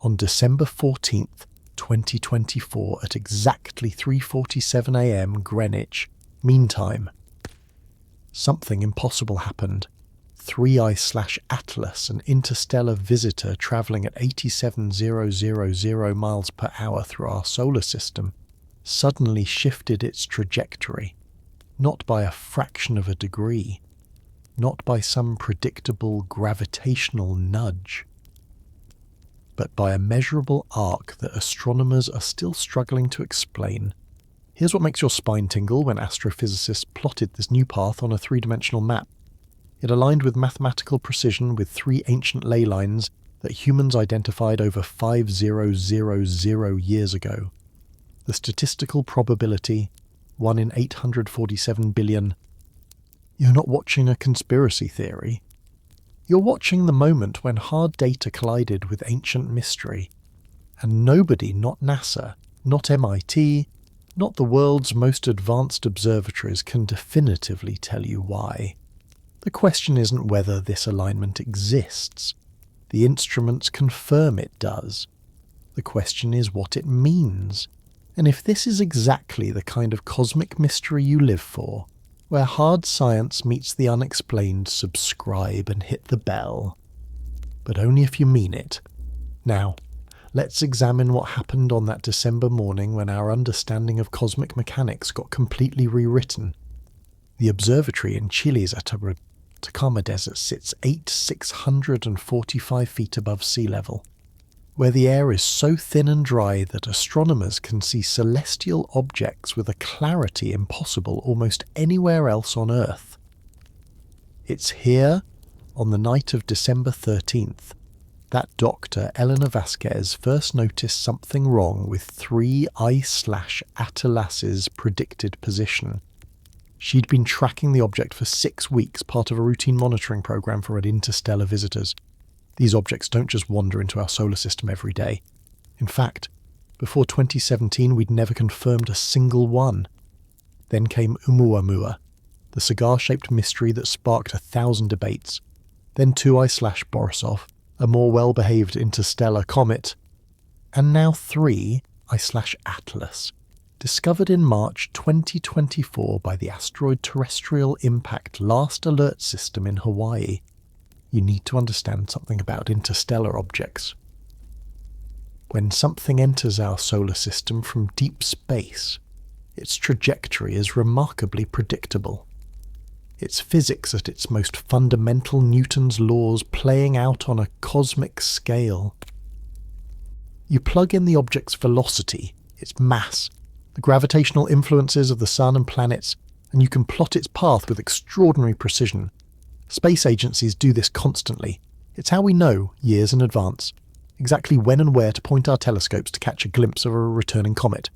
on December 14th, 2024 at exactly 3:47 a.m. Greenwich Mean Time. Something impossible happened. 3I/Atlas, an interstellar visitor travelling at 87,000 miles per hour through our solar system, suddenly shifted its trajectory, not by a fraction of a degree, not by some predictable gravitational nudge, but by a measurable arc that astronomers are still struggling to explain. Here's what makes your spine tingle when astrophysicists plotted this new path on a three-dimensional map. It aligned with mathematical precision with three ancient ley lines that humans identified over 5000 years ago. The statistical probability, 1 in 847 billion. You're not watching a conspiracy theory. You're watching the moment when hard data collided with ancient mystery. And nobody, not NASA, not MIT, not the world's most advanced observatories, can definitively tell you why. The question isn't whether this alignment exists. The instruments confirm it does. The question is what it means. And if this is exactly the kind of cosmic mystery you live for, where hard science meets the unexplained, subscribe and hit the bell. But only if you mean it. Now, let's examine what happened on that December morning when our understanding of cosmic mechanics got completely rewritten. The observatory in Chile's Atacama Desert sits 645 feet above sea level, where the air is so thin and dry that astronomers can see celestial objects with a clarity impossible almost anywhere else on Earth. It's here, on the night of December 13th, that Dr. Elena Vasquez first noticed something wrong with 3I/Atlas's predicted position. She'd been tracking the object for 6 weeks, part of a routine monitoring program for interstellar visitors. These objects don't just wander into our solar system every day. In fact, before 2017 we'd never confirmed a single one. Then came Oumuamua, the cigar-shaped mystery that sparked 1,000 debates. Then 2I/Borisov, a more well-behaved interstellar comet. And now 3I/Atlas, discovered in March 2024 by the asteroid terrestrial impact last alert system in Hawaii. You need to understand something about interstellar objects. When something enters our solar system from deep space, its trajectory is remarkably predictable. It's physics at its most fundamental, Newton's laws playing out on a cosmic scale. You plug in the object's velocity, its mass, the gravitational influences of the sun and planets, and you can plot its path with extraordinary precision. Space agencies do this constantly. It's how we know, years in advance, exactly when and where to point our telescopes to catch a glimpse of a returning comet.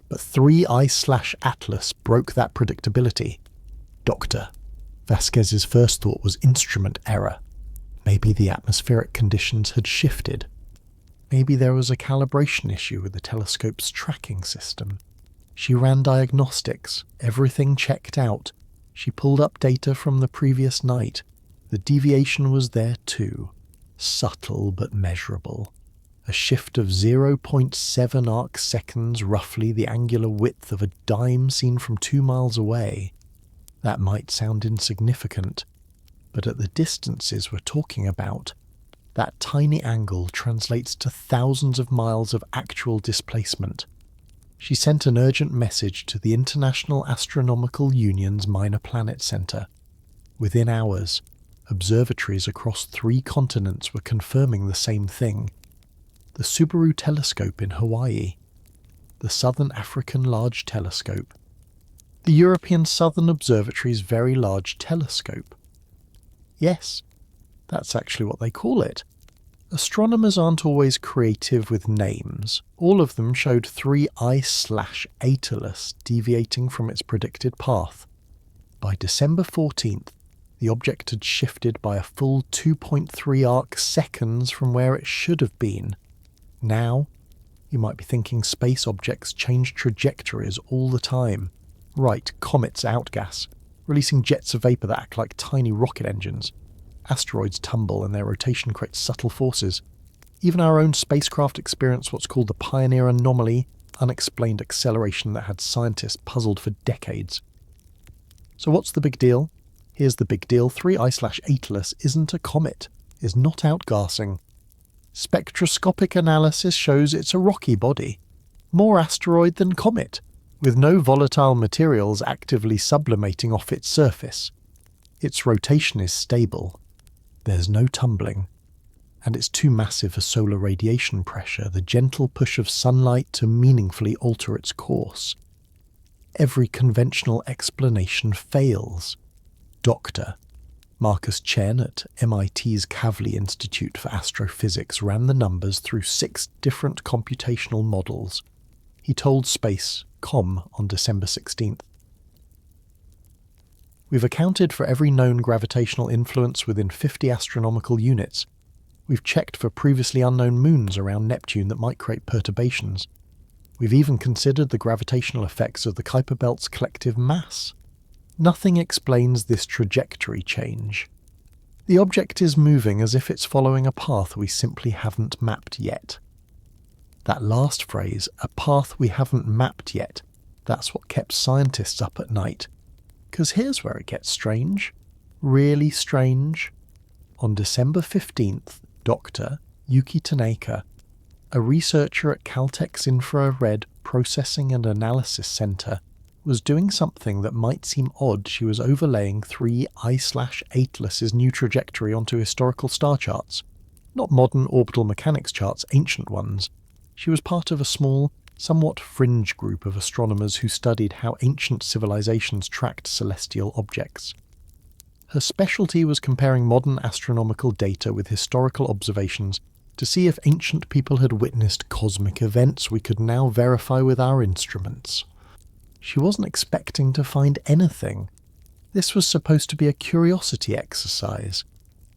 But 3I/Atlas broke that predictability. Dr. Vasquez's first thought was instrument error. Maybe the atmospheric conditions had shifted. Maybe there was a calibration issue with the telescope's tracking system. She ran diagnostics, everything checked out. She pulled up data from the previous night. The deviation was there too, subtle but measurable. A shift of 0.7 arc-seconds, roughly the angular width of a dime seen from 2 miles away. That might sound insignificant, but at the distances we're talking about, that tiny angle translates to thousands of miles of actual displacement. She sent an urgent message to the International Astronomical Union's Minor Planet Center. Within hours, observatories across 3 continents were confirming the same thing. The Subaru Telescope in Hawaii, the Southern African Large Telescope, the European Southern Observatory's Very Large Telescope. Yes, that's actually what they call it. Astronomers aren't always creative with names. All of them showed 3I/Atlas deviating from its predicted path. By December 14th, the object had shifted by a full 2.3 arc-seconds from where it should have been. Now, you might be thinking space objects change trajectories all the time. Right, comets outgas, releasing jets of vapour that act like tiny rocket engines. Asteroids tumble and their rotation creates subtle forces. Even our own spacecraft experienced what's called the Pioneer Anomaly, unexplained acceleration that had scientists puzzled for decades. So what's the big deal? Here's the big deal. 3I/Atlas isn't a comet, is not outgassing. Spectroscopic analysis shows it's a rocky body, more asteroid than comet, with no volatile materials actively sublimating off its surface. Its rotation is stable. There's no tumbling. And it's too massive for solar radiation pressure, the gentle push of sunlight to meaningfully alter its course. Every conventional explanation fails. Dr. Marcus Chen at MIT's Kavli Institute for Astrophysics ran the numbers through 6 different computational models. He told Space.com on December 16th. We've accounted for every known gravitational influence within 50 astronomical units. We've checked for previously unknown moons around Neptune that might create perturbations. We've even considered the gravitational effects of the Kuiper Belt's collective mass. Nothing explains this trajectory change. The object is moving as if it's following a path we simply haven't mapped yet. That last phrase, a path we haven't mapped yet, that's what kept scientists up at night. 'Cause here's where it gets strange. Really strange. On December 15th, Dr. Yuki Tanaka, a researcher at Caltech's Infrared Processing and Analysis Center, was doing something that might seem odd. She was overlaying 3I/Atlas's new trajectory onto historical star charts. Not modern orbital mechanics charts, ancient ones. She was part of a small, somewhat fringe group of astronomers who studied how ancient civilizations tracked celestial objects. Her specialty was comparing modern astronomical data with historical observations to see if ancient people had witnessed cosmic events we could now verify with our instruments. She wasn't expecting to find anything. This was supposed to be a curiosity exercise,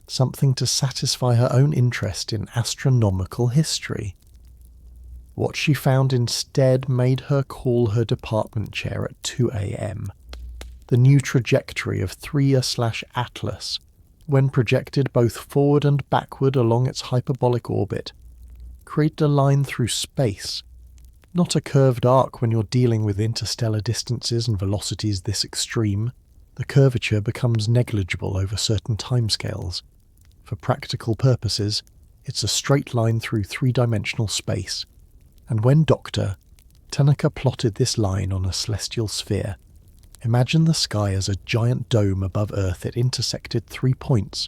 something to satisfy her own interest in astronomical history. What she found instead made her call her department chair at 2 a.m. The new trajectory of 3I/Atlas, when projected both forward and backward along its hyperbolic orbit, created a line through space, not a curved arc. When you're dealing with interstellar distances and velocities this extreme, the curvature becomes negligible over certain timescales. For practical purposes, it's a straight line through 3-dimensional space. And when Dr. Tanaka plotted this line on a celestial sphere, imagine the sky as a giant dome above Earth. It intersected 3 points.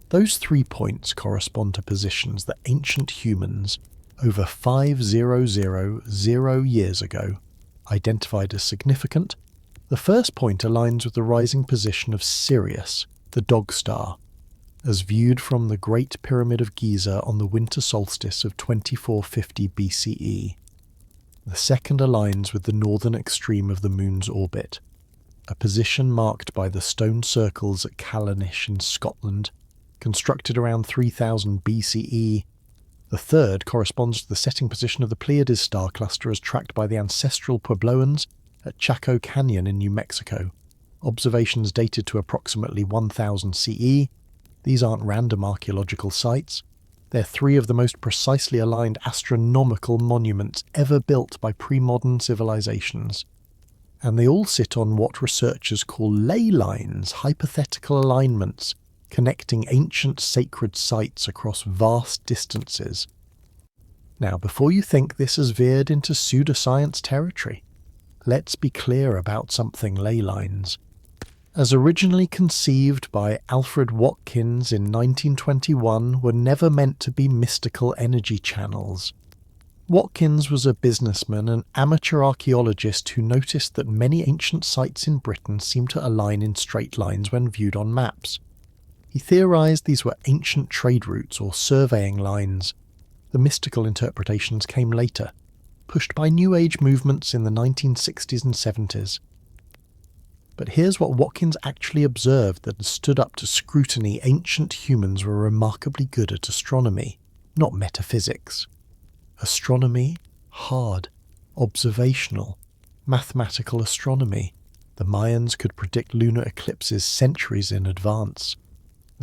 Those 3 points correspond to positions that ancient humans, over 5,000 years ago, identified as significant. The first point aligns with the rising position of Sirius, the dog star, as viewed from the Great Pyramid of Giza on the winter solstice of 2450 BCE. The second aligns with the northern extreme of the Moon's orbit, a position marked by the stone circles at Callanish in Scotland, constructed around 3000 BCE. The third corresponds to the setting position of the Pleiades star cluster as tracked by the ancestral Puebloans at Chaco Canyon in New Mexico. Observations dated to approximately 1000 CE. These aren't random archaeological sites. They're 3 of the most precisely aligned astronomical monuments ever built by pre-modern civilizations. And they all sit on what researchers call ley lines, hypothetical alignments, connecting ancient sacred sites across vast distances. Now, before you think this has veered into pseudoscience territory, let's be clear about something ley lines. As originally conceived by Alfred Watkins in 1921, were never meant to be mystical energy channels. Watkins was a businessman and amateur archaeologist who noticed that many ancient sites in Britain seemed to align in straight lines when viewed on maps. He theorized these were ancient trade routes or surveying lines. The mystical interpretations came later, pushed by New Age movements in the 1960s and 70s. But here's what Watkins actually observed that stood up to scrutiny. Ancient humans were remarkably good at astronomy, not metaphysics. Astronomy, hard, observational, mathematical astronomy. The Mayans could predict lunar eclipses centuries in advance.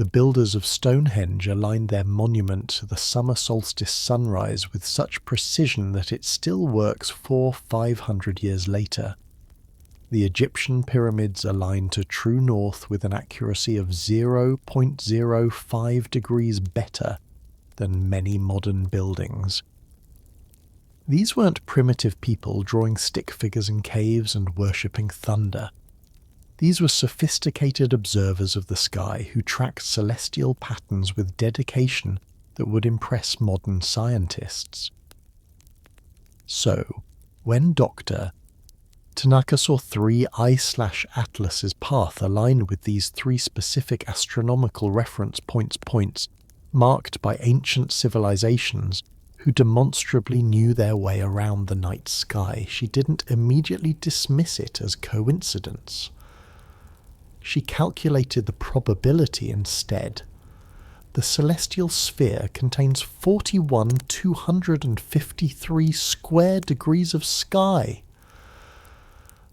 The builders of Stonehenge aligned their monument to the summer solstice sunrise with such precision that it still works 500 years later. The Egyptian pyramids aligned to true north with an accuracy of 0.05 degrees better than many modern buildings. These weren't primitive people drawing stick figures in caves and worshipping thunder. These were sophisticated observers of the sky who tracked celestial patterns with dedication that would impress modern scientists. So, when Dr. Tanaka saw 3 I/Atlas's path aligned with these 3 specific astronomical reference points marked by ancient civilizations who demonstrably knew their way around the night sky, she didn't immediately dismiss it as coincidence. She calculated the probability instead. The celestial sphere contains 41,253 square degrees of sky.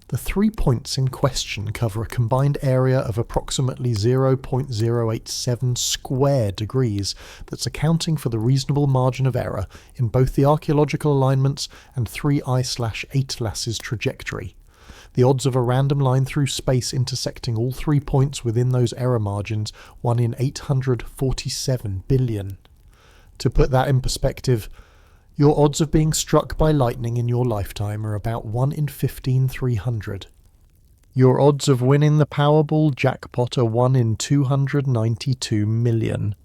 The 3 points in question cover a combined area of approximately 0.087 square degrees that's accounting for the reasonable margin of error in both the archaeological alignments and 3 I/Atlas's trajectory. The odds of a random line through space intersecting all 3 points within those error margins, 1 in 847 billion. To put that in perspective, your odds of being struck by lightning in your lifetime are about 1 in 15,300. Your odds of winning the Powerball jackpot are 1 in 292 million.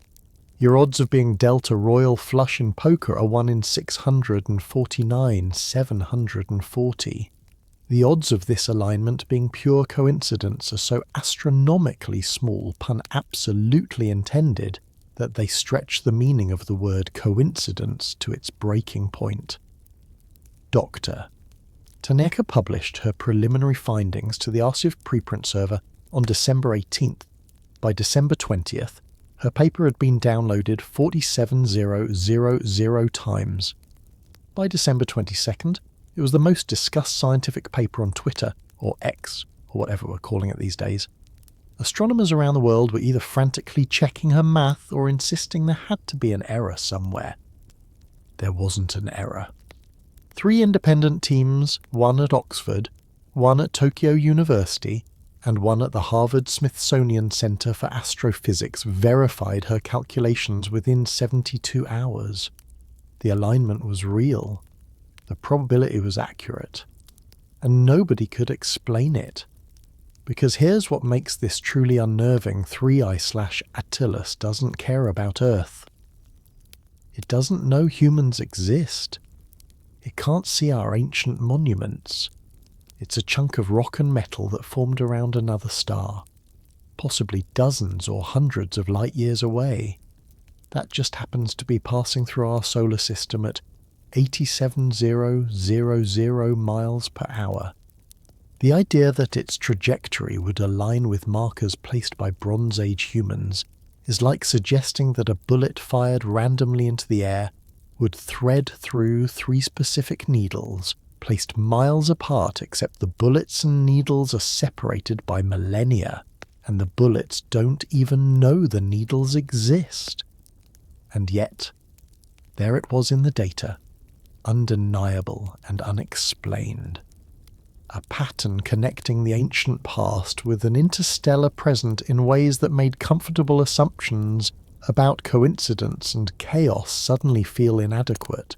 Your odds of being dealt a royal flush in poker are 1 in 649,740. The odds of this alignment being pure coincidence are so astronomically small, pun absolutely intended, that they stretch the meaning of the word coincidence to its breaking point. Dr. Tanaka published her preliminary findings to the Archive preprint server on December 18th. By December 20th, her paper had been downloaded 47,000 times. By December 22nd, it was the most discussed scientific paper on Twitter, or X, or whatever we're calling it these days. Astronomers around the world were either frantically checking her math or insisting there had to be an error somewhere. There wasn't an error. 3 independent teams, 1 at Oxford, 1 at Tokyo University, and 1 at the Harvard-Smithsonian Center for Astrophysics verified her calculations within 72 hours. The alignment was real. The probability was accurate. And nobody could explain it. Because here's what makes this truly unnerving: 3 I/Atlas doesn't care about Earth. It doesn't know humans exist. It can't see our ancient monuments. It's a chunk of rock and metal that formed around another star, possibly dozens or hundreds of light years away. That just happens to be passing through our solar system at 87,000 miles per hour. The idea that its trajectory would align with markers placed by Bronze Age humans is like suggesting that a bullet fired randomly into the air would thread through 3 specific needles placed miles apart, except the bullets and needles are separated by millennia, and the bullets don't even know the needles exist. And yet, there it was in the data, undeniable and unexplained. A pattern connecting the ancient past with an interstellar present in ways that made comfortable assumptions about coincidence and chaos suddenly feel inadequate.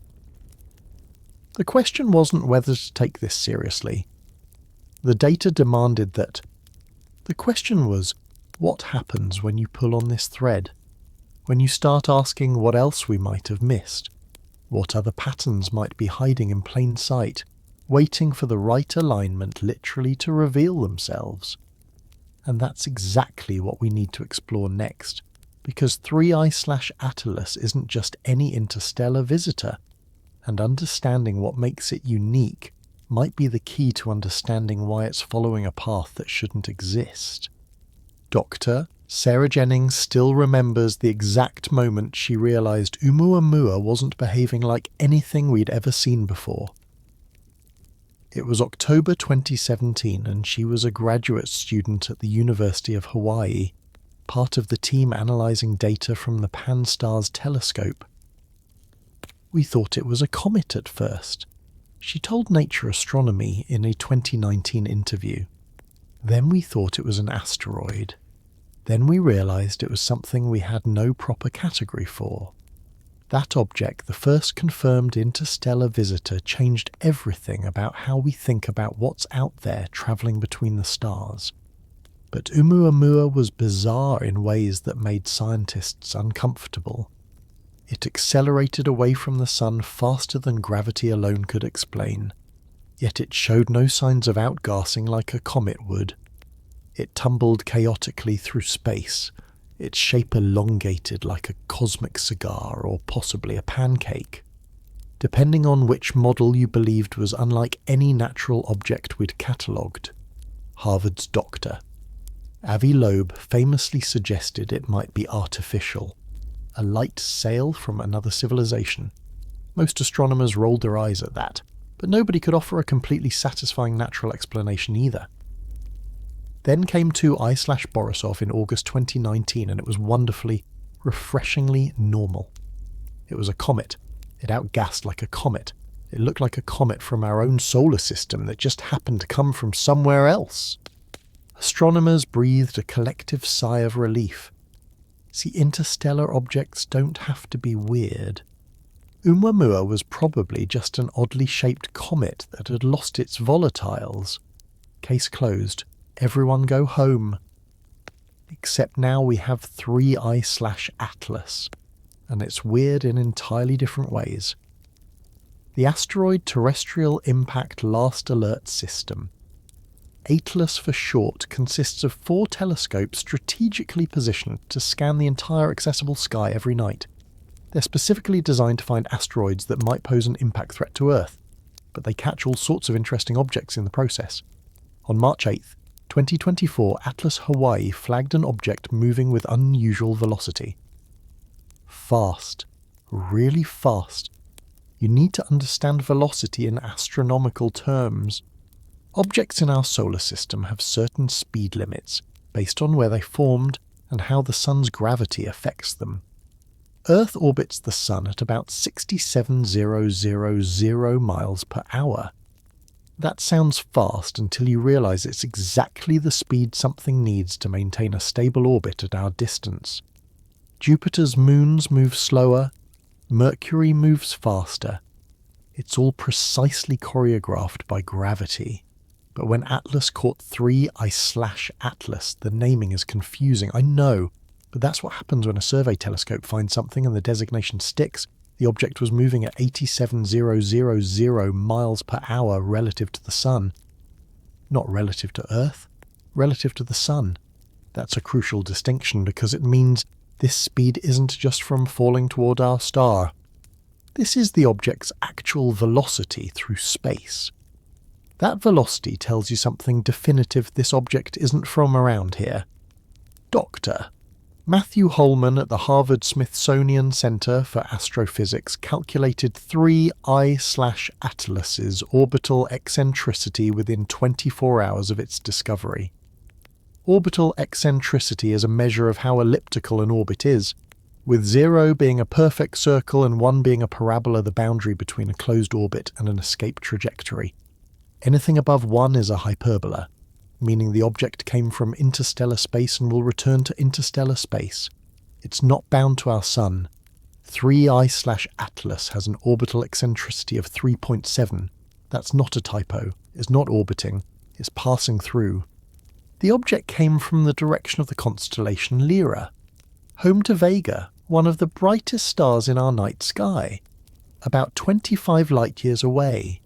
The question wasn't whether to take this seriously. The data demanded that. The question was, what happens when you pull on this thread? When you start asking what else we might have missed? What other patterns might be hiding in plain sight, waiting for the right alignment literally to reveal themselves? And that's exactly what we need to explore next, because 3 I/Atlas isn't just any interstellar visitor, and understanding what makes it unique might be the key to understanding why it's following a path that shouldn't exist. Dr. Sarah Jennings still remembers the exact moment she realized Oumuamua wasn't behaving like anything we'd ever seen before. It was October 2017 and she was a graduate student at the University of Hawaii. part of the team analysing data from the Pan-STARRS telescope. We thought it was a comet at first, she told Nature Astronomy in a 2019 interview. Then we thought it was an asteroid. Then we realised it was something we had no proper category for. That object, the first confirmed interstellar visitor, changed everything about how we think about what's out there travelling between the stars. But Oumuamua was bizarre in ways that made scientists uncomfortable. It accelerated away from the sun faster than gravity alone could explain, yet it showed no signs of outgassing like a comet would. It tumbled chaotically through space, its shape elongated like a cosmic cigar or possibly a pancake. Depending on which model you believed was unlike any natural object we'd catalogued. Harvard's doctor Avi Loeb famously suggested it might be artificial, a light sail from another civilization. Most astronomers rolled their eyes at that, but nobody could offer a completely satisfying natural explanation either. Then came 2I/Borisov in August 2019, and it was wonderfully, refreshingly normal. It was a comet. It outgassed like a comet. It looked like a comet from our own solar system that just happened to come from somewhere else. Astronomers breathed a collective sigh of relief. See, interstellar objects don't have to be weird. Oumuamua was probably just an oddly shaped comet that had lost its volatiles. Case closed. Everyone go home. Except now we have 3I/Atlas, and it's weird in entirely different ways. The Asteroid Terrestrial Impact Last Alert System, ATLAS for short, consists of 4 telescopes strategically positioned to scan the entire accessible sky every night. They're specifically designed to find asteroids that might pose an impact threat to Earth, but they catch all sorts of interesting objects in the process. On March 8th, 2024, Atlas Hawaii flagged an object moving with unusual velocity. Fast. Really fast. You need to understand velocity in astronomical terms. Objects in our solar system have certain speed limits based on where they formed and how the sun's gravity affects them. Earth orbits the sun at about 67,000 miles per hour. That sounds fast until you realise it's exactly the speed something needs to maintain a stable orbit at our distance. Jupiter's moons move slower, Mercury moves faster. It's all precisely choreographed by gravity. But when Atlas caught 3I/Atlas, the naming is confusing, I know, but that's what happens when a survey telescope finds something and the designation sticks. The object was moving at 87,000 miles per hour relative to the sun. Not relative to Earth, relative to the sun. That's a crucial distinction because it means this speed isn't just from falling toward our star. This is the object's actual velocity through space. That velocity tells you something definitive this object isn't from around here. Doctor Matthew Holman at the Harvard Smithsonian Center for Astrophysics calculated 3I/Atlas's orbital eccentricity within 24 hours of its discovery. Orbital eccentricity is a measure of how elliptical an orbit is, with 0 being a perfect circle and 1 being a parabola, the boundary between a closed orbit and an escape trajectory. Anything above 1 is a hyperbola, meaning the object came from interstellar space and will return to interstellar space. It's not bound to our sun. 3I/Atlas has an orbital eccentricity of 3.7. That's not a typo. It's not orbiting. It's passing through. The object came from the direction of the constellation Lyra, home to Vega, one of the brightest stars in our night sky, about 25 light-years away.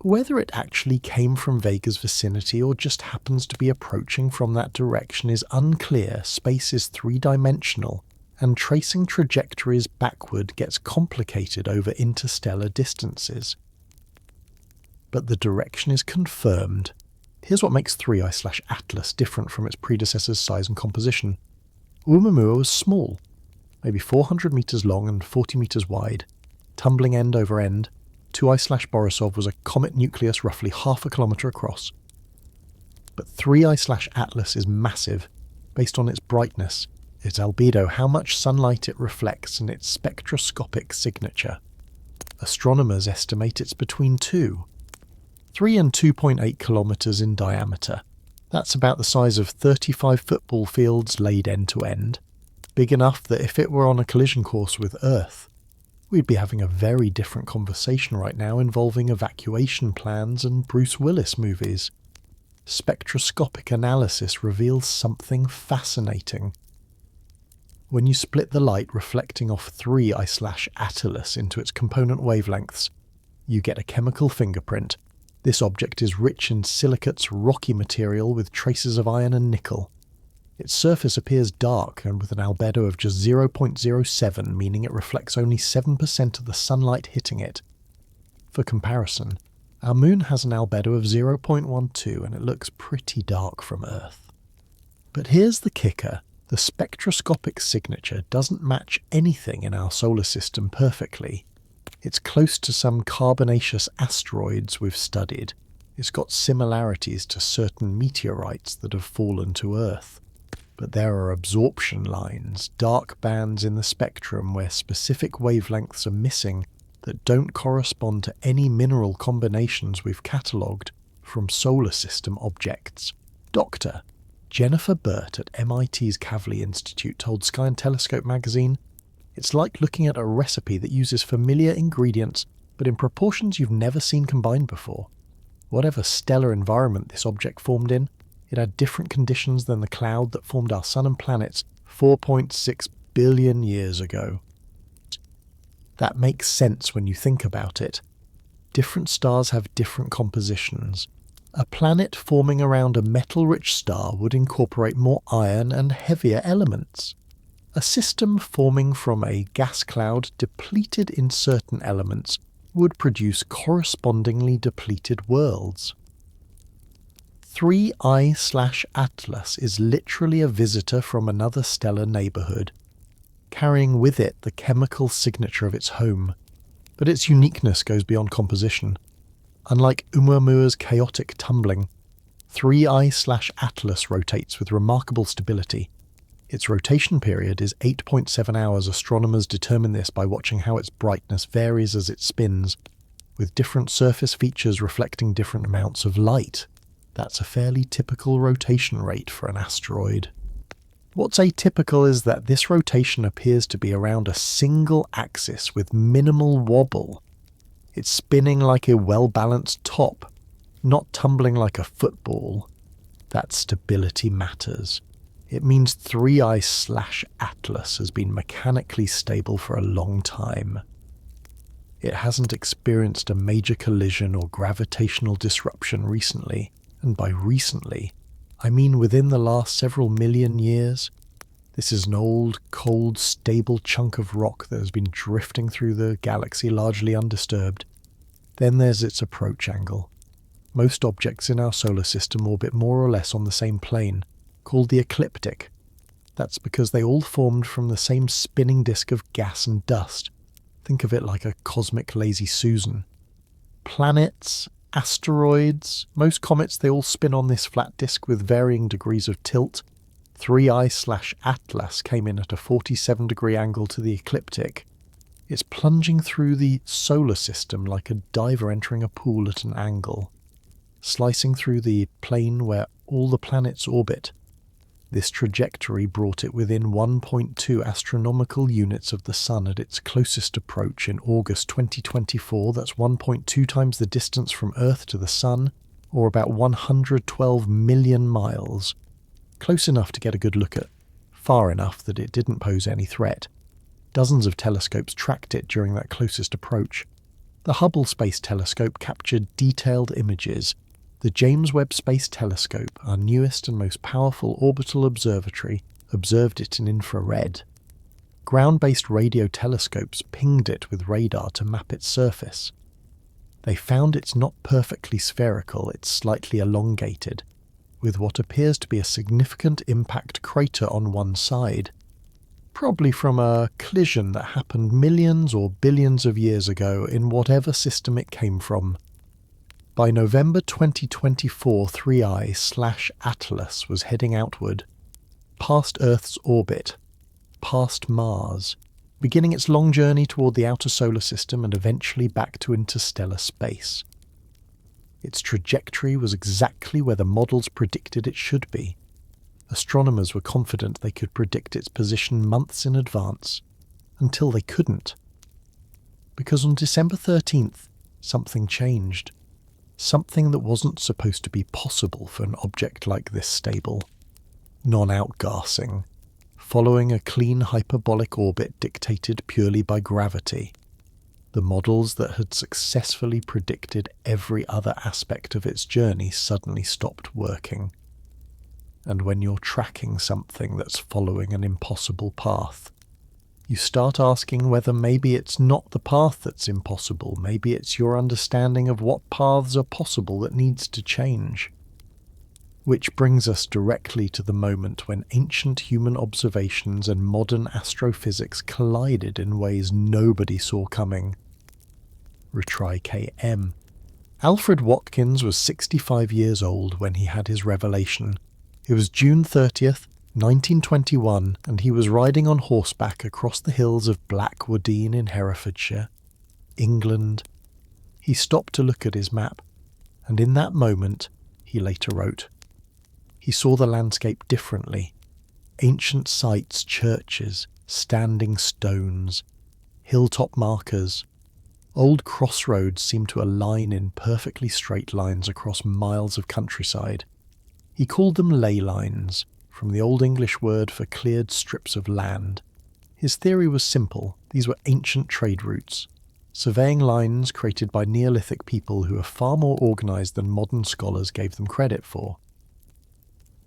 Whether it actually came from Vega's vicinity or just happens to be approaching from that direction is unclear. Space is three-dimensional, and tracing trajectories backward gets complicated over interstellar distances. But the direction is confirmed. Here's what makes 3I/Atlas different from its predecessor's size and composition. Oumuamua was small, maybe 400 metres long and 40 metres wide, tumbling end over end. 2I/Borisov was a comet nucleus roughly half a kilometre across. But 3I/Atlas is massive. based on its brightness, its albedo, how much sunlight it reflects, and its spectroscopic signature. Astronomers estimate it's between 3 and 2.8 kilometres in diameter. That's about the size of 35 football fields laid end to end, big enough that if it were on a collision course with Earth, we'd be having a very different conversation right now involving evacuation plans and Bruce Willis movies. Spectroscopic analysis reveals something fascinating. When you split the light reflecting off 3I/Atlas into its component wavelengths, you get a chemical fingerprint. This object is rich in silicate's rocky material with traces of iron and nickel. Its surface appears dark and with an albedo of just 0.07, meaning it reflects only 7% of the sunlight hitting it. For comparison, our moon has an albedo of 0.12 and it looks pretty dark from Earth. But here's the kicker. The spectroscopic signature doesn't match anything in our solar system perfectly. It's close to some carbonaceous asteroids we've studied. It's got similarities to certain meteorites that have fallen to Earth. But there are absorption lines, dark bands in the spectrum where specific wavelengths are missing that don't correspond to any mineral combinations we've catalogued from solar system objects. Dr. Jennifer Burt at MIT's Kavli Institute told Sky and Telescope magazine, "It's like looking at a recipe that uses familiar ingredients, but in proportions you've never seen combined before. Whatever stellar environment this object formed in, it had different conditions than the cloud that formed our sun and planets 4.6 billion years ago." That makes sense when you think about it. Different stars have different compositions. A planet forming around a metal-rich star would incorporate more iron and heavier elements. A system forming from a gas cloud depleted in certain elements would produce correspondingly depleted worlds. 3I/Atlas is literally a visitor from another stellar neighbourhood, carrying with it the chemical signature of its home. But its uniqueness goes beyond composition. Unlike Oumuamua's chaotic tumbling, 3I/Atlas rotates with remarkable stability. Its rotation period is 8.7 hours. Astronomers determine this by watching how its brightness varies as it spins, with different surface features reflecting different amounts of light. That's a fairly typical rotation rate for an asteroid. What's atypical is that this rotation appears to be around a single axis with minimal wobble. It's spinning like a well-balanced top, not tumbling like a football. That stability matters. It means 3I/Atlas has been mechanically stable for a long time. It hasn't experienced a major collision or gravitational disruption recently, and by recently, I mean within the last several million years. This is an old, cold, stable chunk of rock that has been drifting through the galaxy largely undisturbed. Then there's its approach angle. Most objects in our solar system orbit more or less on the same plane, called the ecliptic. That's because they all formed from the same spinning disk of gas and dust. Think of it like a cosmic lazy Susan. Planets, asteroids, most comets, they all spin on this flat disk with varying degrees of tilt. 3I/Atlas came in at a 47-degree angle to the ecliptic. It's plunging through the solar system like a diver entering a pool at an angle, slicing through the plane where all the planets orbit. This trajectory brought it within 1.2 astronomical units of the Sun at its closest approach in August 2024. That's 1.2 times the distance from Earth to the Sun, or about 112 million miles. Close enough to get a good look at, far enough that it didn't pose any threat. Dozens of telescopes tracked it during that closest approach. The Hubble Space Telescope captured detailed images. The James Webb Space Telescope, our newest and most powerful orbital observatory, observed it in infrared. Ground-based radio telescopes pinged it with radar to map its surface. They found it's not perfectly spherical, it's slightly elongated, with what appears to be a significant impact crater on one side, probably from a collision that happened millions or billions of years ago in whatever system it came from. By November 2024, 3I/Atlas was heading outward. past Earth's orbit, past Mars, beginning its long journey toward the outer solar system and eventually back to interstellar space. Its trajectory was exactly where the models predicted it should be. Astronomers were confident they could predict its position months in advance, until they couldn't. Because on December 13th, something changed. Something that wasn't supposed to be possible for an object like this stable. Non-outgassing, following a clean hyperbolic orbit dictated purely by gravity. The models that had successfully predicted every other aspect of its journey suddenly stopped working. And when you're tracking something that's following an impossible path, you start asking whether maybe it's not the path that's impossible, maybe it's your understanding of what paths are possible that needs to change. Which brings us directly to the moment when ancient human observations and modern astrophysics collided in ways nobody saw coming. Retry KM. Alfred Watkins was 65 years old when he had his revelation. It was June 30th, 1921, and he was riding on horseback across the hills of Blackwoodine in Herefordshire, England. He stopped to look at his map, and in that moment, he later wrote, he saw the landscape differently. Ancient sites, churches, standing stones, hilltop markers. Old crossroads seemed to align in perfectly straight lines across miles of countryside. He called them ley lines, from the Old English word for cleared strips of land. His theory was simple. These were ancient trade routes, surveying lines created by Neolithic people who are far more organised than modern scholars gave them credit for.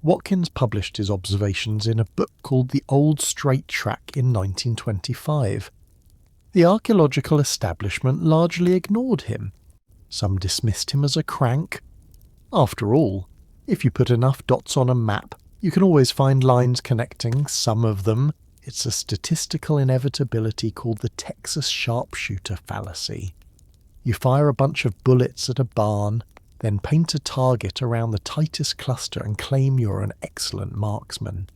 Watkins published his observations in a book called The Old Straight Track in 1925. The archaeological establishment largely ignored him. Some dismissed him as a crank. After all, if you put enough dots on a map, you can always find lines connecting some of them. It's a statistical inevitability called the Texas sharpshooter fallacy. You fire a bunch of bullets at a barn, then paint a target around the tightest cluster and claim you're an excellent marksman.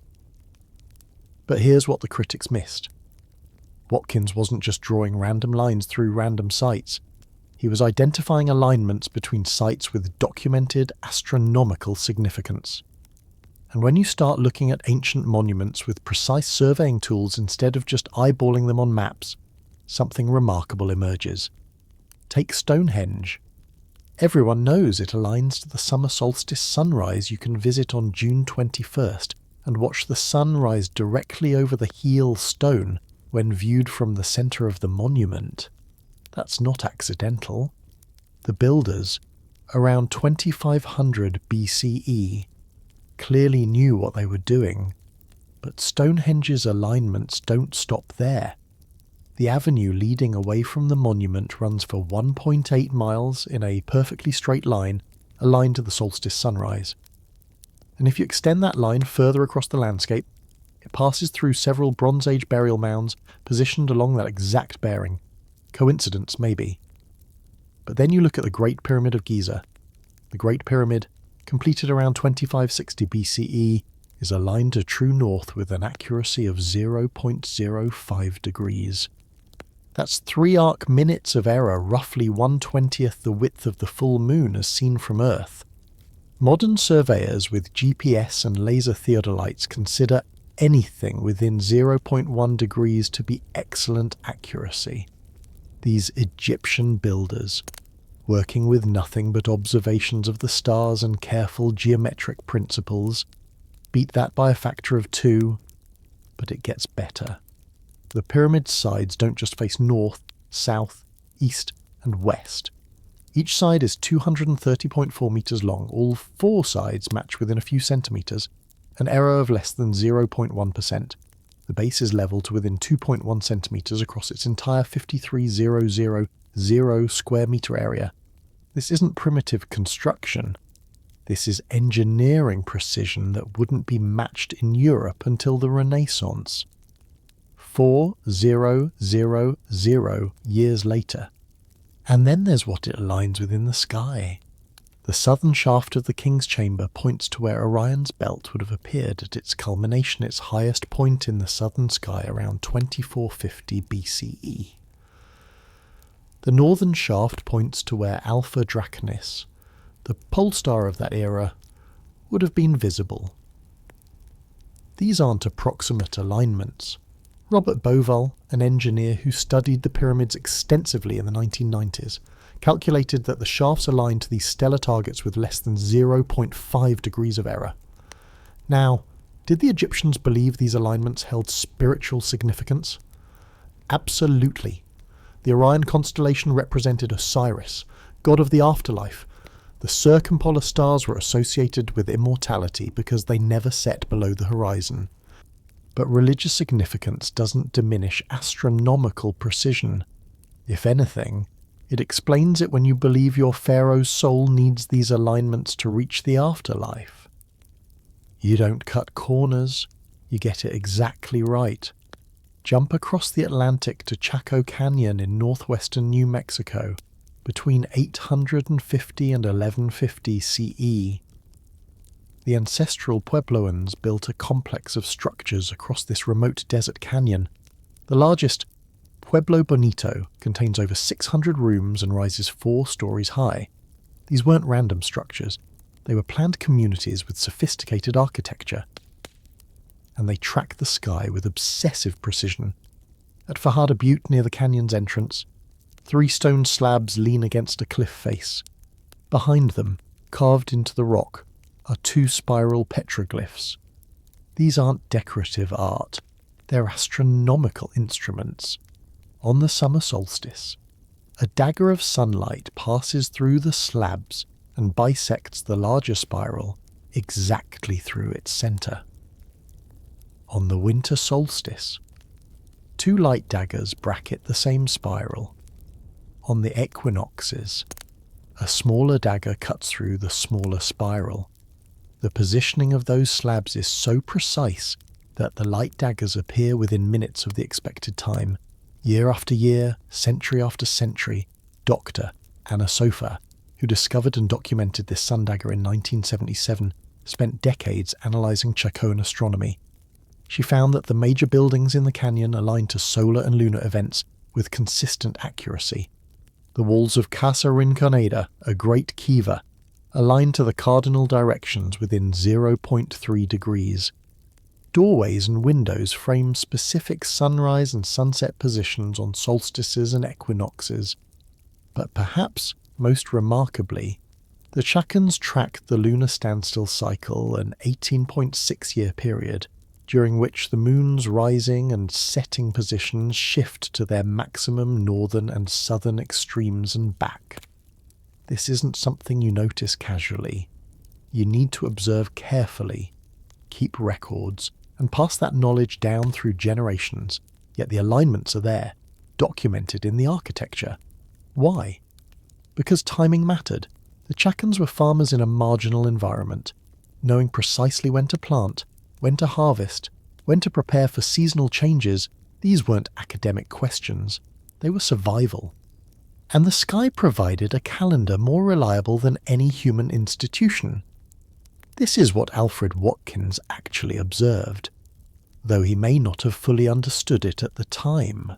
But here's what the critics missed. Watkins wasn't just drawing random lines through random sites. He was identifying alignments between sites with documented astronomical significance. And when you start looking at ancient monuments with precise surveying tools instead of just eyeballing them on maps, something remarkable emerges. Take Stonehenge. Everyone knows it aligns to the summer solstice sunrise you can visit on June 21st and watch the sun rise directly over the heel stone when viewed from the centre of the monument. That's not accidental. The builders, around 2500 BCE, clearly knew what they were doing, but Stonehenge's alignments don't stop there. The avenue leading away from the monument runs for 1.8 miles in a perfectly straight line, aligned to the solstice sunrise. And if you extend that line further across the landscape, it passes through several Bronze Age burial mounds positioned along that exact bearing. Coincidence, maybe. But then you look at the Great Pyramid of Giza. The Great Pyramid, completed around 2560 BCE, is aligned to true north with an accuracy of 0.05 degrees. That's 3 arc minutes of error, roughly 1/20th the width of the full moon as seen from Earth. Modern surveyors with GPS and laser theodolites consider anything within 0.1 degrees to be excellent accuracy. These Egyptian builders, working with nothing but observations of the stars and careful geometric principles, beat that by a factor of 2, but it gets better. The pyramid's sides don't just face north, south, east, and west. Each side is 230.4 metres long. All 4 sides match within a few centimetres, an error of less than 0.1%. The base is level to within 2.1 centimetres across its entire 53,000 square metre area. This isn't primitive construction. This is engineering precision that wouldn't be matched in Europe until the Renaissance. 4000 years later. And then there's what it aligns with in the sky. The southern shaft of the King's Chamber points to where Orion's belt would have appeared at its culmination, its highest point in the southern sky around 2450 BCE. The northern shaft points to where Alpha Draconis, the pole star of that era, would have been visible. These aren't approximate alignments. Robert Bauval, an engineer who studied the pyramids extensively in the 1990s, calculated that the shafts aligned to these stellar targets with less than 0.5 degrees of error. Now, did the Egyptians believe these alignments held spiritual significance? Absolutely. The Orion constellation represented Osiris, god of the afterlife. The circumpolar stars were associated with immortality because they never set below the horizon. But religious significance doesn't diminish astronomical precision. If anything, it explains it when you believe your pharaoh's soul needs these alignments to reach the afterlife. You don't cut corners, you get it exactly right. Jump across the Atlantic to Chaco Canyon in northwestern New Mexico between 850 and 1150 CE. The ancestral Puebloans built a complex of structures across this remote desert canyon. The largest, Pueblo Bonito, contains over 600 rooms and rises 4 stories high. These weren't random structures. They were planned communities with sophisticated architecture. And they track the sky with obsessive precision. At Fajada Butte near the canyon's entrance, 3 stone slabs lean against a cliff face. Behind them, carved into the rock, are 2 spiral petroglyphs. These aren't decorative art. They're astronomical instruments. On the summer solstice, a dagger of sunlight passes through the slabs and bisects the larger spiral exactly through its centre. On the winter solstice, 2 light daggers bracket the same spiral. On the equinoxes, a smaller dagger cuts through the smaller spiral. The positioning of those slabs is so precise that the light daggers appear within minutes of the expected time. Year after year, century after century, Dr. Anna Sofer, who discovered and documented this sun dagger in 1977, spent decades analysing Chacoan astronomy. She found that the major buildings in the canyon aligned to solar and lunar events with consistent accuracy. The walls of Casa Rinconada, a great kiva, aligned to the cardinal directions within 0.3 degrees. Doorways and windows frame specific sunrise and sunset positions on solstices and equinoxes. But perhaps most remarkably, the Chacans tracked the lunar standstill cycle, an 18.6-year period, during which the moon's rising and setting positions shift to their maximum northern and southern extremes and back. This isn't something you notice casually. You need to observe carefully, keep records, and pass that knowledge down through generations, yet the alignments are there, documented in the architecture. Why? Because timing mattered. The Chacans were farmers in a marginal environment, knowing precisely when to plant, when to harvest, when to prepare for seasonal changes. These weren't academic questions, they were survival. And the sky provided a calendar more reliable than any human institution. This is what Alfred Watkins actually observed, though he may not have fully understood it at the time.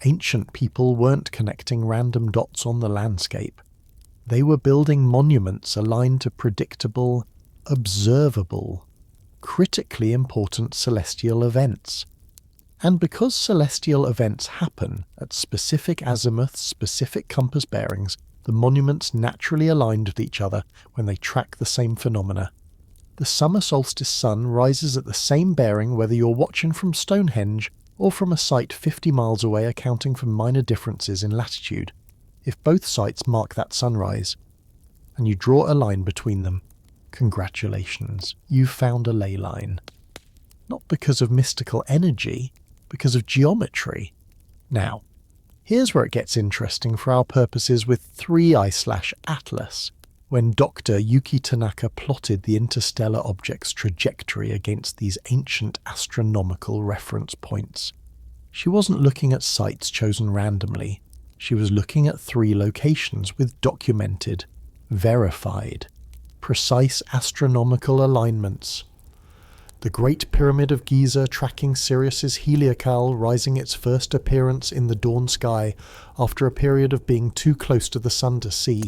Ancient people weren't connecting random dots on the landscape. They were building monuments aligned to predictable, observable, critically important celestial events. And because celestial events happen at specific azimuths, specific compass bearings, the monuments naturally aligned with each other when they track the same phenomena. The summer solstice sun rises at the same bearing whether you're watching from Stonehenge or from a site 50 miles away, accounting for minor differences in latitude. If both sites mark that sunrise, and you draw a line between them, congratulations, you've found a ley line. Not because of mystical energy, because of geometry. Now, here's where it gets interesting for our purposes with 3i/Atlas, when Dr. Yuki Tanaka plotted the interstellar object's trajectory against these ancient astronomical reference points. She wasn't looking at sites chosen randomly. She was looking at 3 locations with documented, verified, precise astronomical alignments. The Great Pyramid of Giza tracking Sirius's heliacal rising its first appearance in the dawn sky after a period of being too close to the sun to see.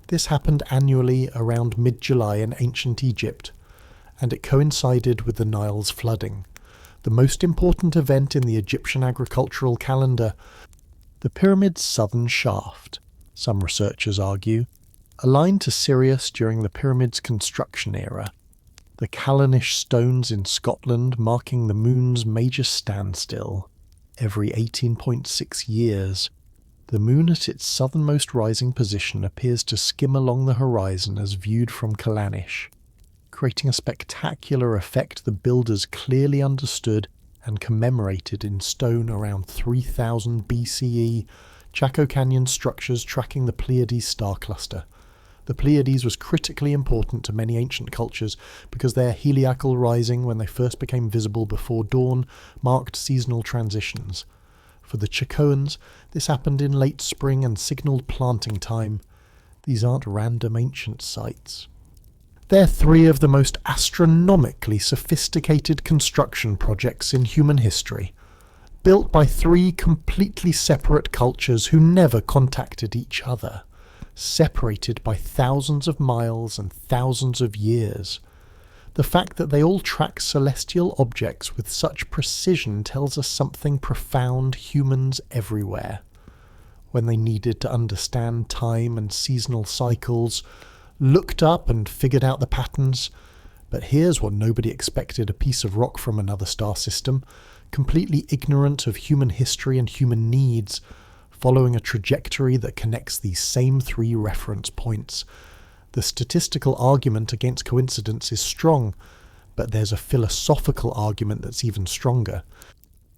This happened annually around mid-July in ancient Egypt, and it coincided with the Nile's flooding, the most important event in the Egyptian agricultural calendar. The pyramid's southern shaft, some researchers argue, aligned to Sirius during the pyramid's construction era, the Callanish stones in Scotland marking the moon's major standstill. Every 18.6 years, the moon at its southernmost rising position appears to skim along the horizon as viewed from Callanish, creating a spectacular effect the builders clearly understood and commemorated in stone around 3000 BCE. Chaco Canyon structures tracking the Pleiades star cluster. The Pleiades was critically important to many ancient cultures because their heliacal rising when they first became visible before dawn marked seasonal transitions. For the Chacoans, this happened in late spring and signalled planting time. These aren't random ancient sites. They're three of the most astronomically sophisticated construction projects in human history, built by three completely separate cultures who never contacted each other, separated by thousands of miles and thousands of years. The fact that they all track celestial objects with such precision tells us something profound. Humans everywhere, when they needed to understand time and seasonal cycles, looked up and figured out the patterns. But here's what nobody expected: a piece of rock from another star system, completely ignorant of human history and human needs, following a trajectory that connects these same three reference points. The statistical argument against coincidence is strong, but there's a philosophical argument that's even stronger.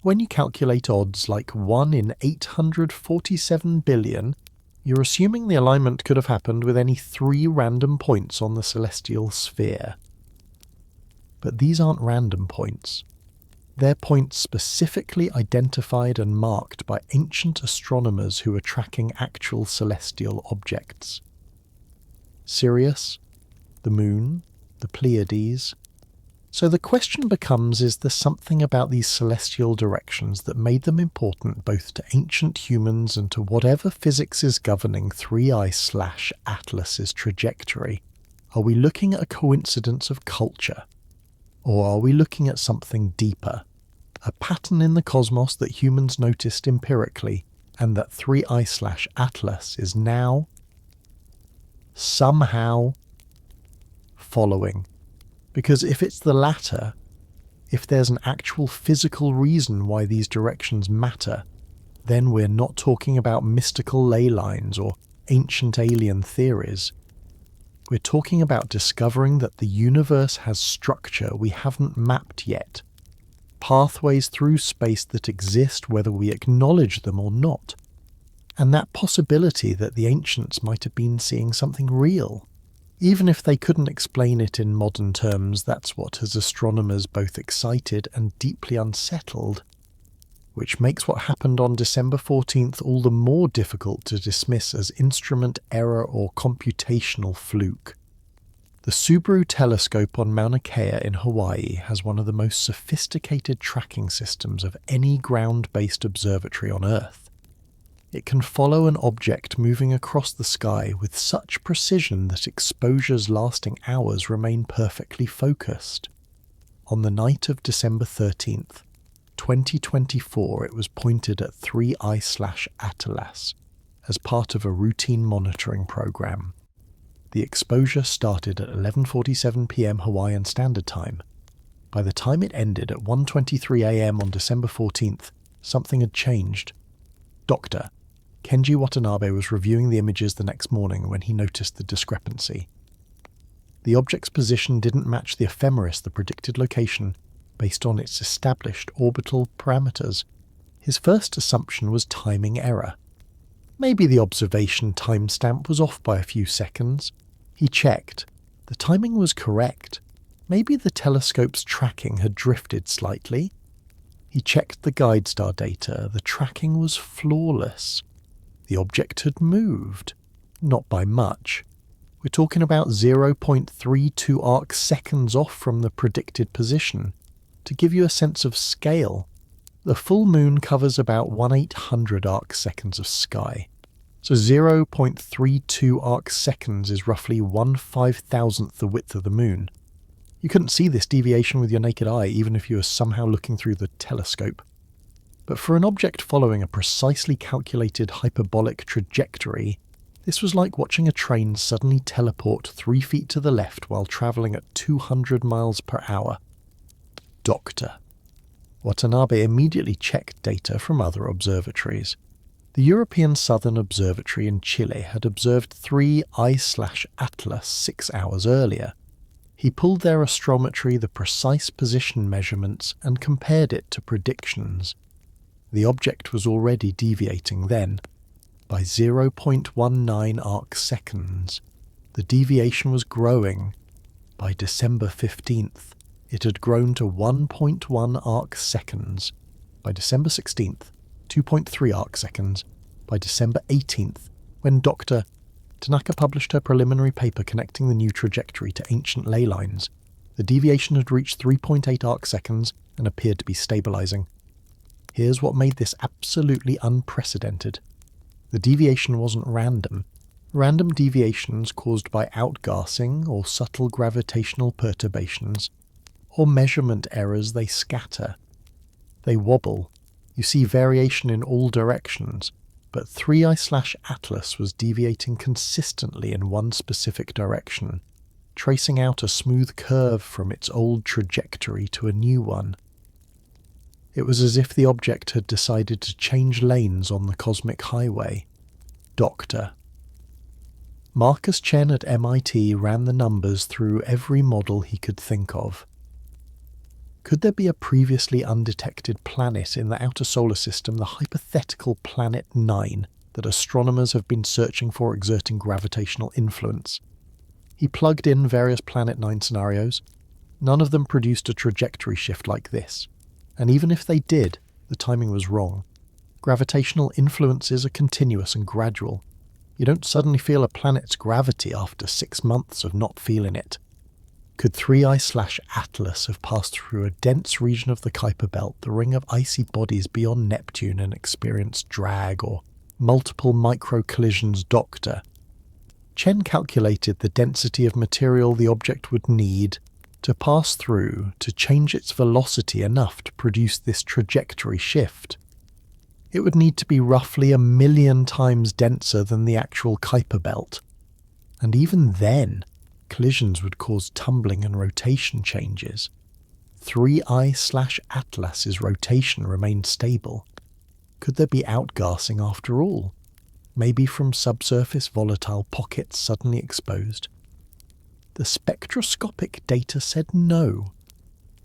When you calculate odds like 1 in 847 billion, you're assuming the alignment could have happened with any three random points on the celestial sphere. But these aren't random points. They're points specifically identified and marked by ancient astronomers who are tracking actual celestial objects. Sirius, the moon, the Pleiades. So the question becomes, is there something about these celestial directions that made them important both to ancient humans and to whatever physics is governing 3I/Atlas's trajectory? Are we looking at a coincidence of culture? Or are we looking at something deeper? A pattern in the cosmos that humans noticed empirically, and that 3I/Atlas is now, somehow, following. Because if it's the latter, if there's an actual physical reason why these directions matter, then we're not talking about mystical ley lines or ancient alien theories. We're talking about discovering that the universe has structure we haven't mapped yet, pathways through space that exist whether we acknowledge them or not, and that possibility that the ancients might have been seeing something real. Even if they couldn't explain it in modern terms, that's what has astronomers both excited and deeply unsettled, which makes what happened on December 14th all the more difficult to dismiss as instrument error or computational fluke. The Subaru telescope on Mauna Kea in Hawaii has one of the most sophisticated tracking systems of any ground-based observatory on Earth. It can follow an object moving across the sky with such precision that exposures lasting hours remain perfectly focused. On the night of December 13th, 2024, it was pointed at 3I/Atlas as part of a routine monitoring program. The exposure started at 11:47 p.m. Hawaiian Standard Time. By the time it ended at 1:23 a.m. on December 14th, something had changed. Dr. Kenji Watanabe was reviewing the images the next morning when he noticed the discrepancy. The object's position didn't match the ephemeris, the predicted location, based on its established orbital parameters. His first assumption was timing error. Maybe the observation timestamp was off by a few seconds. He checked. The timing was correct. Maybe the telescope's tracking had drifted slightly. He checked the guide star data. The tracking was flawless. The object had moved. Not by much. We're talking about 0.32 arc seconds off from the predicted position. To give you a sense of scale, the full moon covers about 1/800 arc seconds of sky. So 0.32 arc seconds is roughly 1/5000th the width of the moon. You couldn't see this deviation with your naked eye even if you were somehow looking through the telescope. But for an object following a precisely calculated hyperbolic trajectory, this was like watching a train suddenly teleport 3 feet to the left while travelling at 200 miles per hour. Doctor. Watanabe immediately checked data from other observatories. The European Southern Observatory in Chile had observed 3 I/Atlas 6 hours earlier. He pulled their astrometry the precise position measurements and compared it to predictions. The object was already deviating then, by 0.19 arc seconds. The deviation was growing. By December 15th, it had grown to 1.1 arc seconds. By December 16th, 2.3 arc seconds. By December 18th, when Dr. Tanaka published her preliminary paper connecting the new trajectory to ancient ley lines, the deviation had reached 3.8 arc seconds and appeared to be stabilizing. Here's what made this absolutely unprecedented. The deviation wasn't random. Random deviations caused by outgassing or subtle gravitational perturbations, or measurement errors, they scatter. They wobble. You see variation in all directions, but 3 I/Atlas was deviating consistently in one specific direction, tracing out a smooth curve from its old trajectory to a new one. It was as if the object had decided to change lanes on the cosmic highway. Doctor. Marcus Chen at MIT ran the numbers through every model he could think of. Could there be a previously undetected planet in the outer solar system, the hypothetical Planet 9, that astronomers have been searching for exerting gravitational influence? He plugged in various Planet 9 scenarios. None of them produced a trajectory shift like this. And even if they did, the timing was wrong. Gravitational influences are continuous and gradual. You don't suddenly feel a planet's gravity after 6 months of not feeling it. Could 3 I/Atlas have passed through a dense region of the Kuiper Belt, the ring of icy bodies beyond Neptune, and experienced drag or multiple micro-collisions? Doctor. Chen calculated the density of material the object would need to pass through to change its velocity enough to produce this trajectory shift. It would need to be roughly 1,000,000 times denser than the actual Kuiper Belt. And even then, collisions would cause tumbling and rotation changes. 3 I/Atlas's rotation remained stable. Could there be outgassing after all? Maybe from subsurface volatile pockets suddenly exposed? The spectroscopic data said no.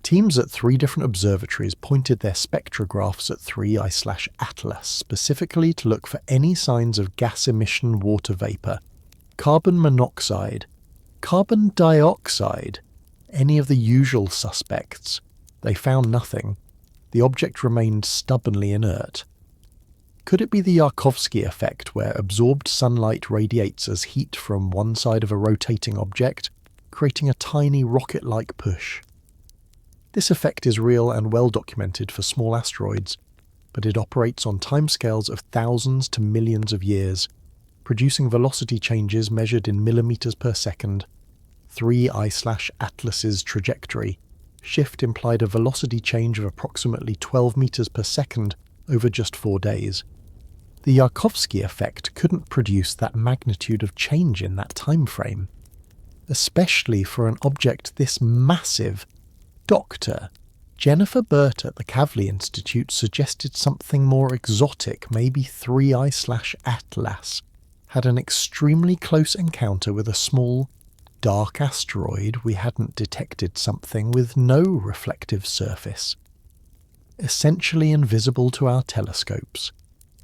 Teams at 3 different observatories pointed their spectrographs at 3 I/Atlas specifically to look for any signs of gas emission, water vapor, carbon monoxide, carbon dioxide, any of the usual suspects. They found nothing. The object remained stubbornly inert. Could it be the Yarkovsky effect, where absorbed sunlight radiates as heat from one side of a rotating object, creating a tiny rocket-like push? This effect is real and well documented for small asteroids, but it operates on timescales of thousands to millions of years, producing velocity changes measured in millimeters per second. 3 I/Atlas's trajectory shift implied a velocity change of approximately 12 meters per second over just 4 days. The Yarkovsky effect couldn't produce that magnitude of change in that time frame, especially for an object this massive. Doctor. Jennifer Burt at the Kavli Institute suggested something more exotic. Maybe 3 I/Atlas had an extremely close encounter with a small, dark asteroid we hadn't detected, something with no reflective surface. Essentially invisible to our telescopes,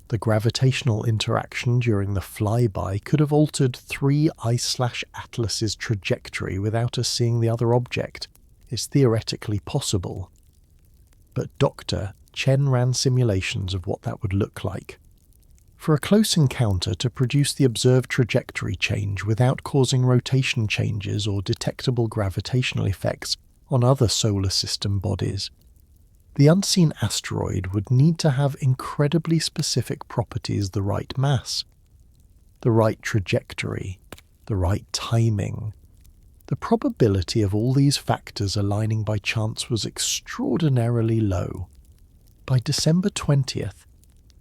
the gravitational interaction during the flyby could have altered 3 I/Atlas's trajectory without us seeing the other object. It's theoretically possible. But Dr. Chen ran simulations of what that would look like. For a close encounter to produce the observed trajectory change without causing rotation changes or detectable gravitational effects on other solar system bodies, the unseen asteroid would need to have incredibly specific properties: the right mass, the right trajectory, the right timing. The probability of all these factors aligning by chance was extraordinarily low. By December 20th,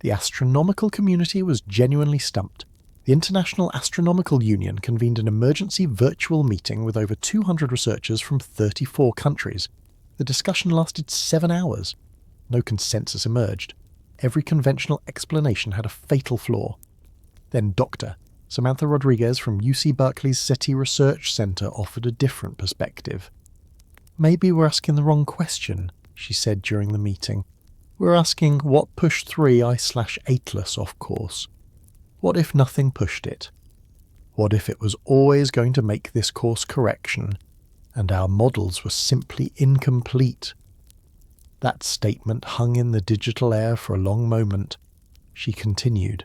the astronomical community was genuinely stumped. The International Astronomical Union convened an emergency virtual meeting with over 200 researchers from 34 countries. The discussion lasted 7 hours. No consensus emerged. Every conventional explanation had a fatal flaw. Then Dr. Samantha Rodriguez from UC Berkeley's SETI Research Center offered a different perspective. "Maybe we're asking the wrong question," she said during the meeting. "We're asking what pushed 3I/Atlas off course. What if nothing pushed it? What if it was always going to make this course correction, and our models were simply incomplete?" That statement hung in the digital air for a long moment. She continued,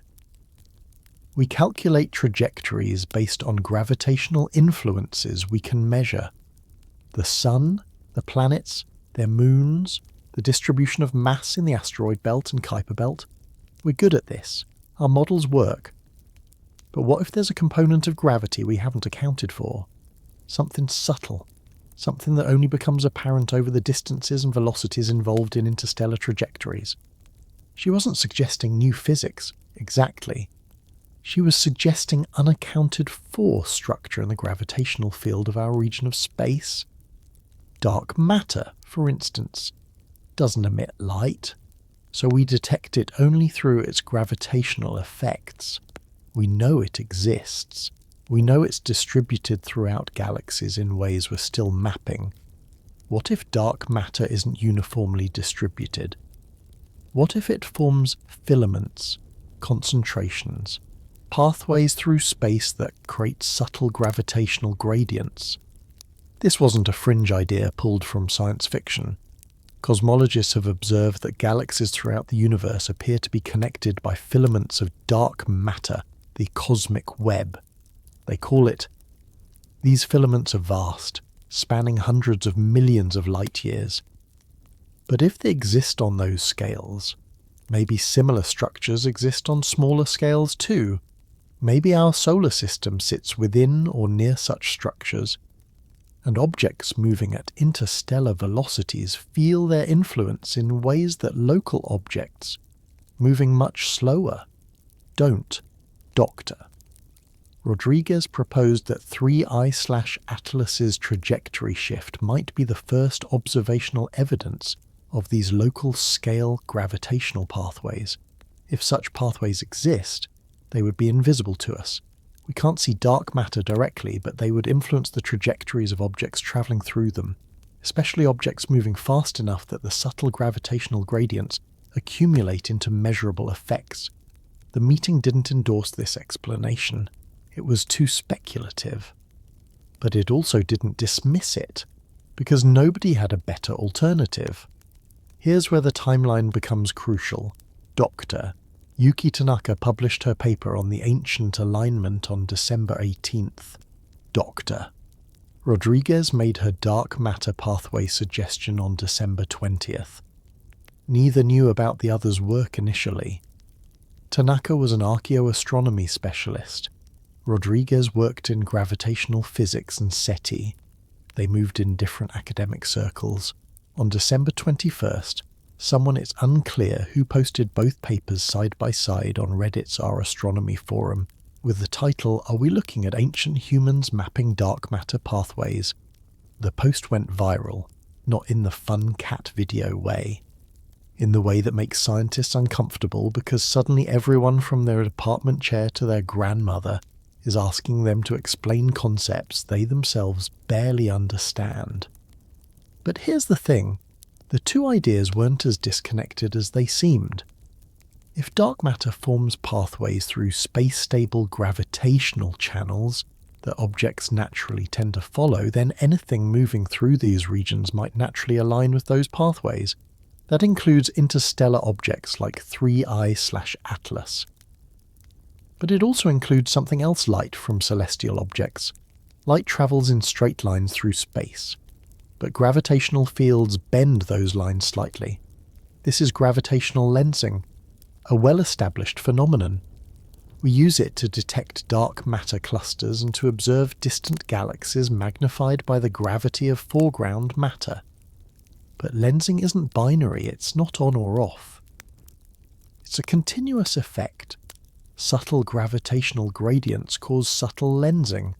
"We calculate trajectories based on gravitational influences we can measure. The Sun, the planets, their moons, the distribution of mass in the asteroid belt and Kuiper belt. We're good at this. Our models work. But what if there's a component of gravity we haven't accounted for? Something subtle. Something that only becomes apparent over the distances and velocities involved in interstellar trajectories." She wasn't suggesting new physics, exactly. She was suggesting unaccounted for structure in the gravitational field of our region of space. Dark matter, for instance, doesn't emit light, so we detect it only through its gravitational effects. We know it exists. We know it's distributed throughout galaxies in ways we're still mapping. What if dark matter isn't uniformly distributed? What if it forms filaments, concentrations, pathways through space that create subtle gravitational gradients? This wasn't a fringe idea pulled from science fiction. Cosmologists have observed that galaxies throughout the universe appear to be connected by filaments of dark matter, the cosmic web. They call it. These filaments are vast, spanning hundreds of millions of light years. But if they exist on those scales, maybe similar structures exist on smaller scales too. Maybe our solar system sits within or near such structures, and objects moving at interstellar velocities feel their influence in ways that local objects, moving much slower, don't. Dr. Rodriguez proposed that 3I/Atlas's trajectory shift might be the first observational evidence of these local-scale gravitational pathways. If such pathways exist, they would be invisible to us. We can't see dark matter directly, but they would influence the trajectories of objects travelling through them, especially objects moving fast enough that the subtle gravitational gradients accumulate into measurable effects. The meeting didn't endorse this explanation. It was too speculative. But it also didn't dismiss it, because nobody had a better alternative. Here's where the timeline becomes crucial. Dr. Yuki Tanaka published her paper on the ancient alignment on December 18th. Dr. Rodriguez made her dark matter pathway suggestion on December 20th. Neither knew about the other's work initially. Tanaka was an archaeoastronomy specialist. Rodriguez worked in gravitational physics and SETI. They moved in different academic circles. On December 21st, someone, it's unclear who, posted both papers side by side on Reddit's Our Astronomy forum with the title, "Are we looking at ancient humans mapping dark matter pathways?" The post went viral, not in the fun cat video way. In the way that makes scientists uncomfortable because suddenly everyone from their department chair to their grandmother is asking them to explain concepts they themselves barely understand. But here's the thing, the two ideas weren't as disconnected as they seemed. If dark matter forms pathways through space-stable gravitational channels that objects naturally tend to follow, then anything moving through these regions might naturally align with those pathways. That includes interstellar objects like 3I/Atlas. But it also includes something else light from celestial objects. Light travels in straight lines through space, but gravitational fields bend those lines slightly. This is gravitational lensing, a well-established phenomenon. We use it to detect dark matter clusters and to observe distant galaxies magnified by the gravity of foreground matter. But lensing isn't binary, it's not on or off. It's a continuous effect. Subtle gravitational gradients cause subtle lensing.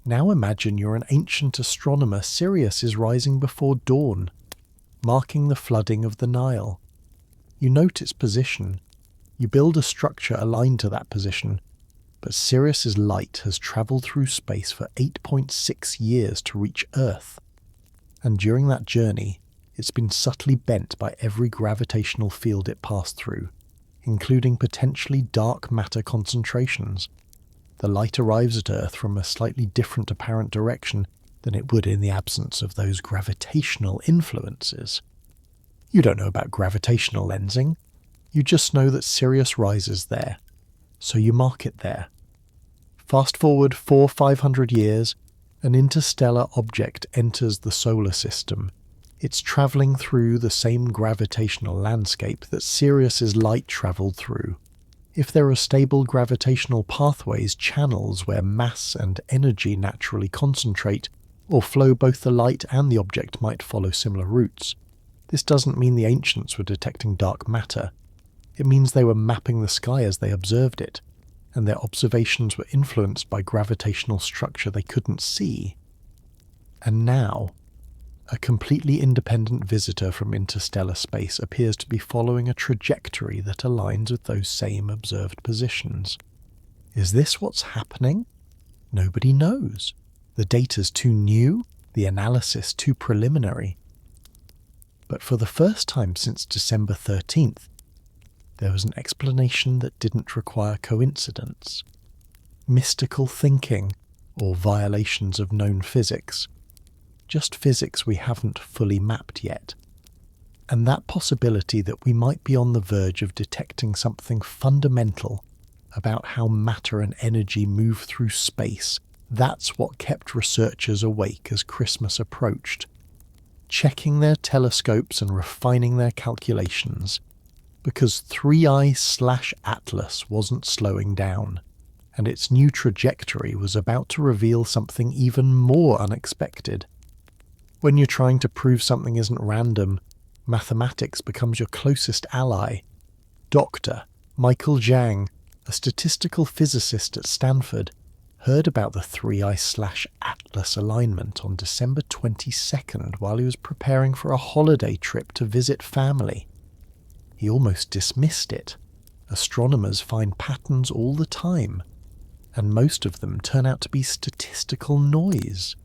Now imagine you're an ancient astronomer. Sirius is rising before dawn, marking the flooding of the Nile. You note its position. You build a structure aligned to that position, but Sirius's light has travelled through space for 8.6 years to reach Earth. And during that journey, it's been subtly bent by every gravitational field it passed through, including potentially dark matter concentrations. The light arrives at Earth from a slightly different apparent direction than it would in the absence of those gravitational influences. You don't know about gravitational lensing. You just know that Sirius rises there, so you mark it there. Fast forward 400-500 years, an interstellar object enters the solar system. It's travelling through the same gravitational landscape that Sirius's light travelled through. If there are stable gravitational pathways, channels where mass and energy naturally concentrate or flow, both the light and the object might follow similar routes. This doesn't mean the ancients were detecting dark matter. It means they were mapping the sky as they observed it, and their observations were influenced by gravitational structure they couldn't see. And now, a completely independent visitor from interstellar space appears to be following a trajectory that aligns with those same observed positions. Is this what's happening? Nobody knows. The data's too new, the analysis too preliminary. But for the first time since December 13th, there was an explanation that didn't require coincidence. Mystical thinking, or violations of known physics. Just physics we haven't fully mapped yet. And that possibility that we might be on the verge of detecting something fundamental about how matter and energy move through space, that's what kept researchers awake as Christmas approached, checking their telescopes and refining their calculations, because 3i/Atlas wasn't slowing down, and its new trajectory was about to reveal something even more unexpected. When you're trying to prove something isn't random, mathematics becomes your closest ally. Dr. Michael Zhang, a statistical physicist at Stanford, heard about the 3i/Atlas alignment on December 22nd while he was preparing for a holiday trip to visit family. He almost dismissed it. Astronomers find patterns all the time, and most of them turn out to be statistical noise.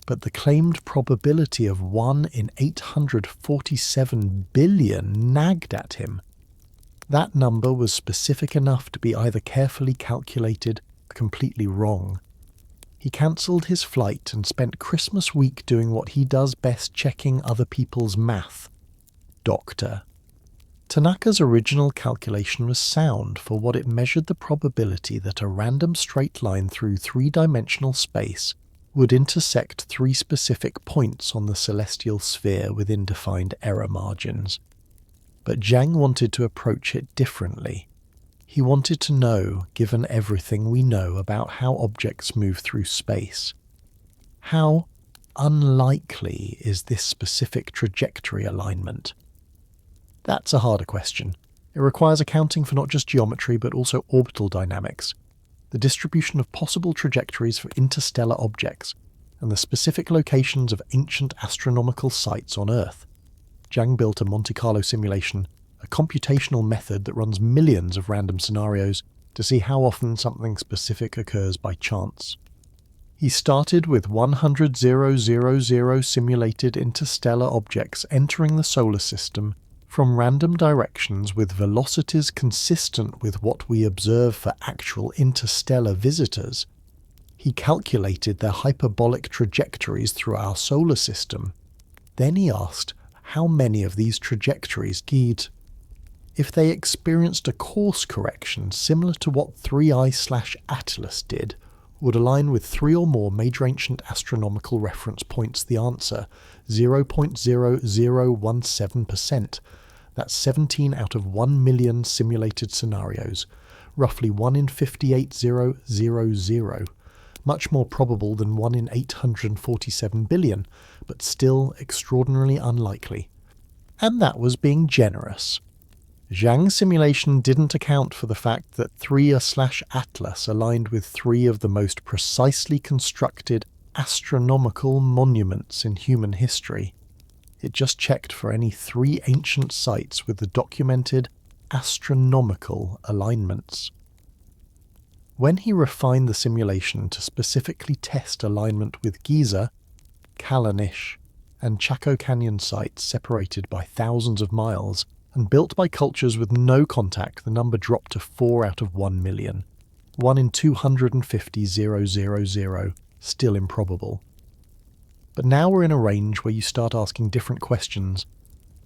But the claimed probability of 1 in 847 billion nagged at him. That number was specific enough to be either carefully calculated or completely wrong. He cancelled his flight and spent Christmas week doing what he does best, checking other people's math. Doctor. Tanaka's original calculation was sound for what it measured the probability that a random straight line through three-dimensional space would intersect three specific points on the celestial sphere within defined error margins. But Zhang wanted to approach it differently. He wanted to know, given everything we know about how objects move through space, how unlikely is this specific trajectory alignment? That's a harder question. It requires accounting for not just geometry but also orbital dynamics, the distribution of possible trajectories for interstellar objects, and the specific locations of ancient astronomical sites on Earth. Zhang built a Monte Carlo simulation, a computational method that runs millions of random scenarios to see how often something specific occurs by chance. He started with 100,000 simulated interstellar objects entering the solar system from random directions with velocities consistent with what we observe for actual interstellar visitors. He calculated their hyperbolic trajectories through our solar system. Then he asked how many of these trajectories skied. if they experienced a course correction similar to what 3I/Atlas did, would align with 3 or more major ancient astronomical reference points, the answer 0.0017%. That's 17 out of 1 million simulated scenarios, roughly 1 in 58,000. Much more probable than 1 in 847 billion, but still extraordinarily unlikely. And that was being generous. Zhang's simulation didn't account for the fact that 3I/Atlas aligned with 3 of the most precisely constructed astronomical monuments in human history. It just checked for any 3 ancient sites with the documented astronomical alignments. When he refined the simulation to specifically test alignment with Giza, Kallanish, and Chaco Canyon sites separated by thousands of miles, and built by cultures with no contact, the number dropped to 4 out of 1 million. 1 in 250,000, still improbable. But now we're in a range where you start asking different questions.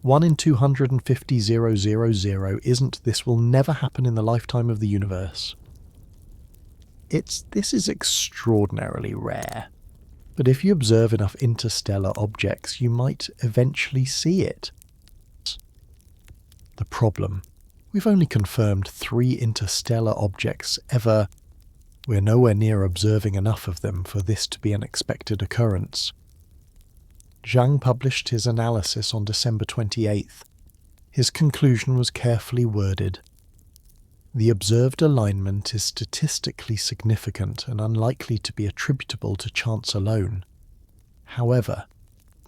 1 in 250,000 isn't "this will never happen in the lifetime of the universe." This is extraordinarily rare. But if you observe enough interstellar objects, you might eventually see it. The problem: we've only confirmed 3 interstellar objects ever. We're nowhere near observing enough of them for this to be an expected occurrence. Zhang published his analysis on December 28th. His conclusion was carefully worded. The observed alignment is statistically significant and unlikely to be attributable to chance alone. However,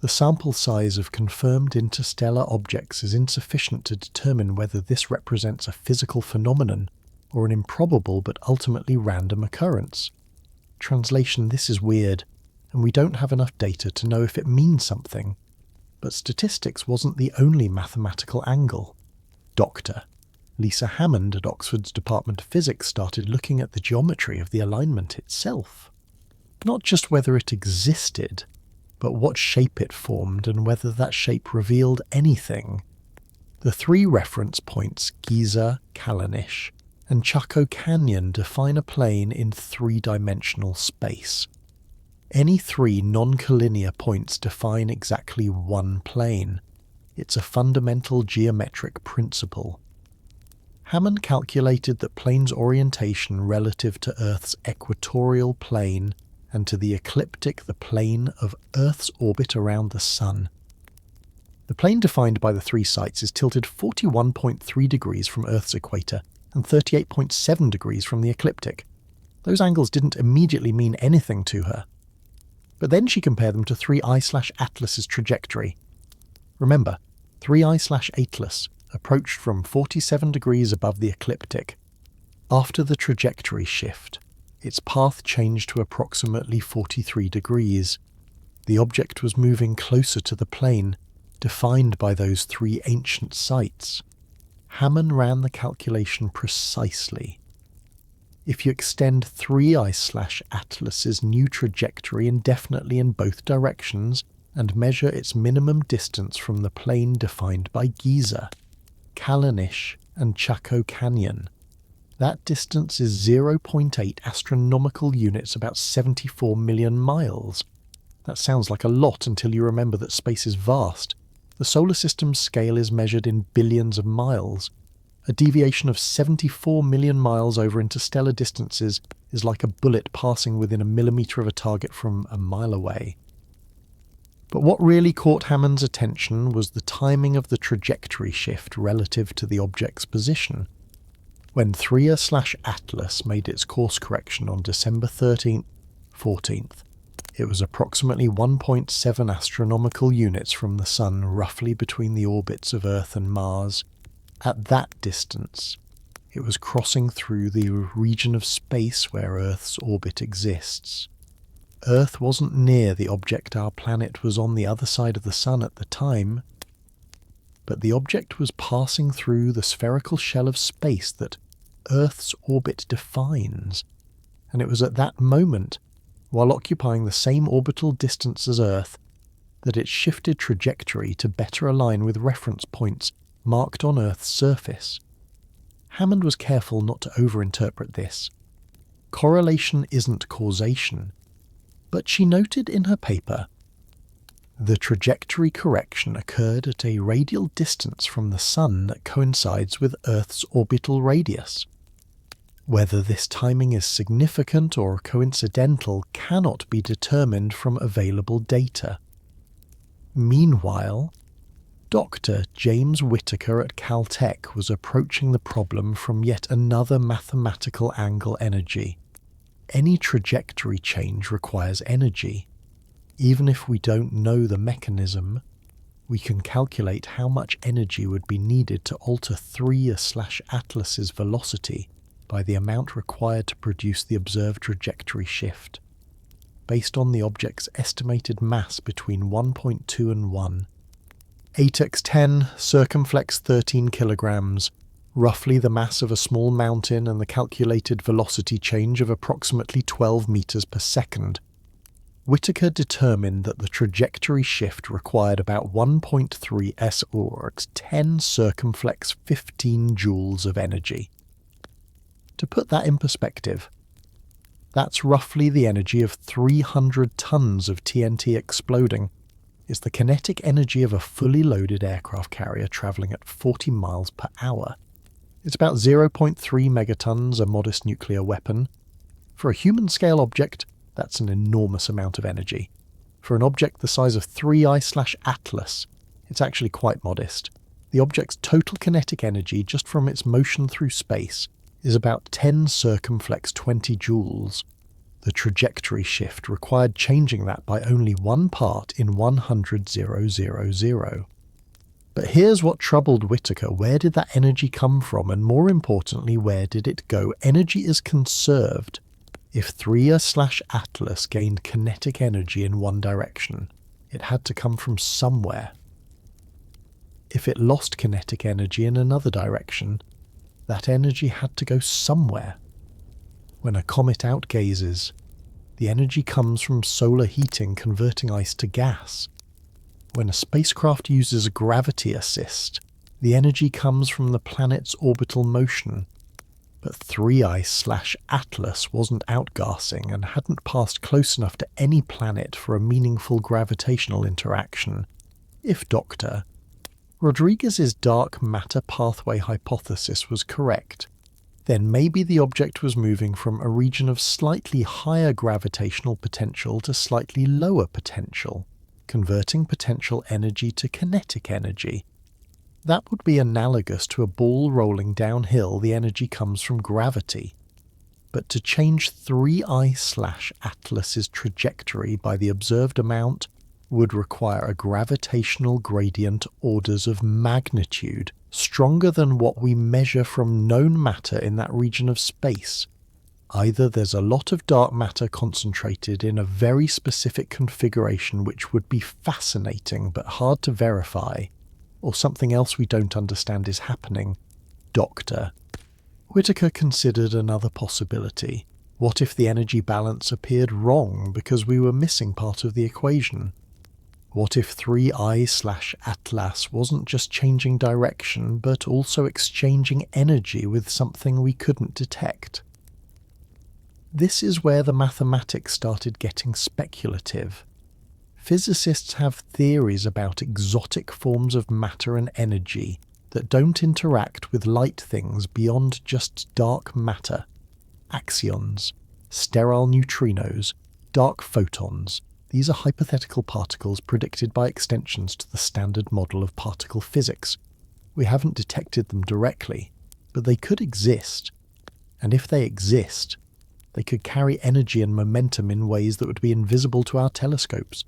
the sample size of confirmed interstellar objects is insufficient to determine whether this represents a physical phenomenon or an improbable but ultimately random occurrence. Translation: this is weird, and we don't have enough data to know if it means something. But statistics wasn't the only mathematical angle. Dr. Lisa Hammond at Oxford's Department of Physics started looking at the geometry of the alignment itself. Not just whether it existed, but what shape it formed and whether that shape revealed anything. The 3 reference points, Giza, Kallanish, and Chaco Canyon, define a plane in 3-dimensional space. Any 3 non-collinear points define exactly one plane. It's a fundamental geometric principle. Hammond calculated that planes' orientation relative to Earth's equatorial plane and to the ecliptic, the plane of Earth's orbit around the Sun. The plane defined by the 3 sites is tilted 41.3 degrees from Earth's equator and 38.7 degrees from the ecliptic. Those angles didn't immediately mean anything to her. But then she compared them to 3I/Atlas's trajectory. Remember, 3I/Atlas approached from 47 degrees above the ecliptic. After the trajectory shift, its path changed to approximately 43 degrees. The object was moving closer to the plane, defined by those 3 ancient sites. Hammond ran the calculation precisely. If you extend 3I/Atlas's new trajectory indefinitely in both directions and measure its minimum distance from the plane defined by Giza, Kallanish, and Chaco Canyon, that distance is 0.8 astronomical units, about 74 million miles. That sounds like a lot until you remember that space is vast. The solar system's scale is measured in billions of miles. A deviation of 74 million miles over interstellar distances is like a bullet passing within a millimetre of a target from a mile away. But what really caught Hammond's attention was the timing of the trajectory shift relative to the object's position. When 3I/Atlas made its course correction on December 14th, it was approximately 1.7 astronomical units from the Sun, roughly between the orbits of Earth and Mars. At that distance, it was crossing through the region of space where Earth's orbit exists. Earth wasn't near the object. Our planet was on the other side of the Sun at the time, but the object was passing through the spherical shell of space that Earth's orbit defines, and it was at that moment, while occupying the same orbital distance as Earth, that it shifted trajectory to better align with reference points marked on Earth's surface. Hammond was careful not to overinterpret this. Correlation isn't causation, but she noted in her paper, the trajectory correction occurred at a radial distance from the Sun that coincides with Earth's orbital radius. Whether this timing is significant or coincidental cannot be determined from available data. Meanwhile, Dr. James Whittaker at Caltech was approaching the problem from yet another mathematical angle: energy. Any trajectory change requires energy. Even if we don't know the mechanism, we can calculate how much energy would be needed to alter 3/Atlas's velocity by the amount required to produce the observed trajectory shift. Based on the object's estimated mass between 1.2 and 1, 8x10 circumflex 13 kilograms, roughly the mass of a small mountain and the calculated velocity change of approximately 12 meters per second, Whittaker determined that the trajectory shift required about 1.3 s or 10 circumflex 15 joules of energy. To put that in perspective, that's roughly the energy of 300 tons of TNT exploding. It's the kinetic energy of a fully loaded aircraft carrier travelling at 40 miles per hour. It's about 0.3 megatons, a modest nuclear weapon. For a human-scale object, that's an enormous amount of energy. For an object the size of 3I/Atlas, it's actually quite modest. The object's total kinetic energy just from its motion through space is about 10 circumflex 20 joules. The trajectory shift required changing that by only 1 part in 100,000. But here's what troubled Whittaker. Where did that energy come from? And more importantly, where did it go? Energy is conserved if 3/Atlas gained kinetic energy in one direction. It had to come from somewhere. If it lost kinetic energy in another direction, that energy had to go somewhere. When a comet outgazes, the energy comes from solar heating converting ice to gas. When a spacecraft uses a gravity assist, the energy comes from the planet's orbital motion. But 3I/Atlas wasn't outgassing and hadn't passed close enough to any planet for a meaningful gravitational interaction. If Dr. Rodriguez's dark matter pathway hypothesis was correct, then maybe the object was moving from a region of slightly higher gravitational potential to slightly lower potential, converting potential energy to kinetic energy. That would be analogous to a ball rolling downhill. The energy comes from gravity. But to change 3I/Atlas's trajectory by the observed amount would require a gravitational gradient orders of magnitude stronger than what we measure from known matter in that region of space. Either there's a lot of dark matter concentrated in a very specific configuration which would be fascinating but hard to verify, or something else we don't understand is happening. Dr. Whittaker considered another possibility. What if the energy balance appeared wrong because we were missing part of the equation? What if 3I/Atlas wasn't just changing direction, but also exchanging energy with something we couldn't detect? This is where the mathematics started getting speculative. Physicists have theories about exotic forms of matter and energy that don't interact with light things beyond just dark matter. Axions, sterile neutrinos, dark photons. These are hypothetical particles predicted by extensions to the standard model of particle physics. We haven't detected them directly, but they could exist. And if they exist, they could carry energy and momentum in ways that would be invisible to our telescopes.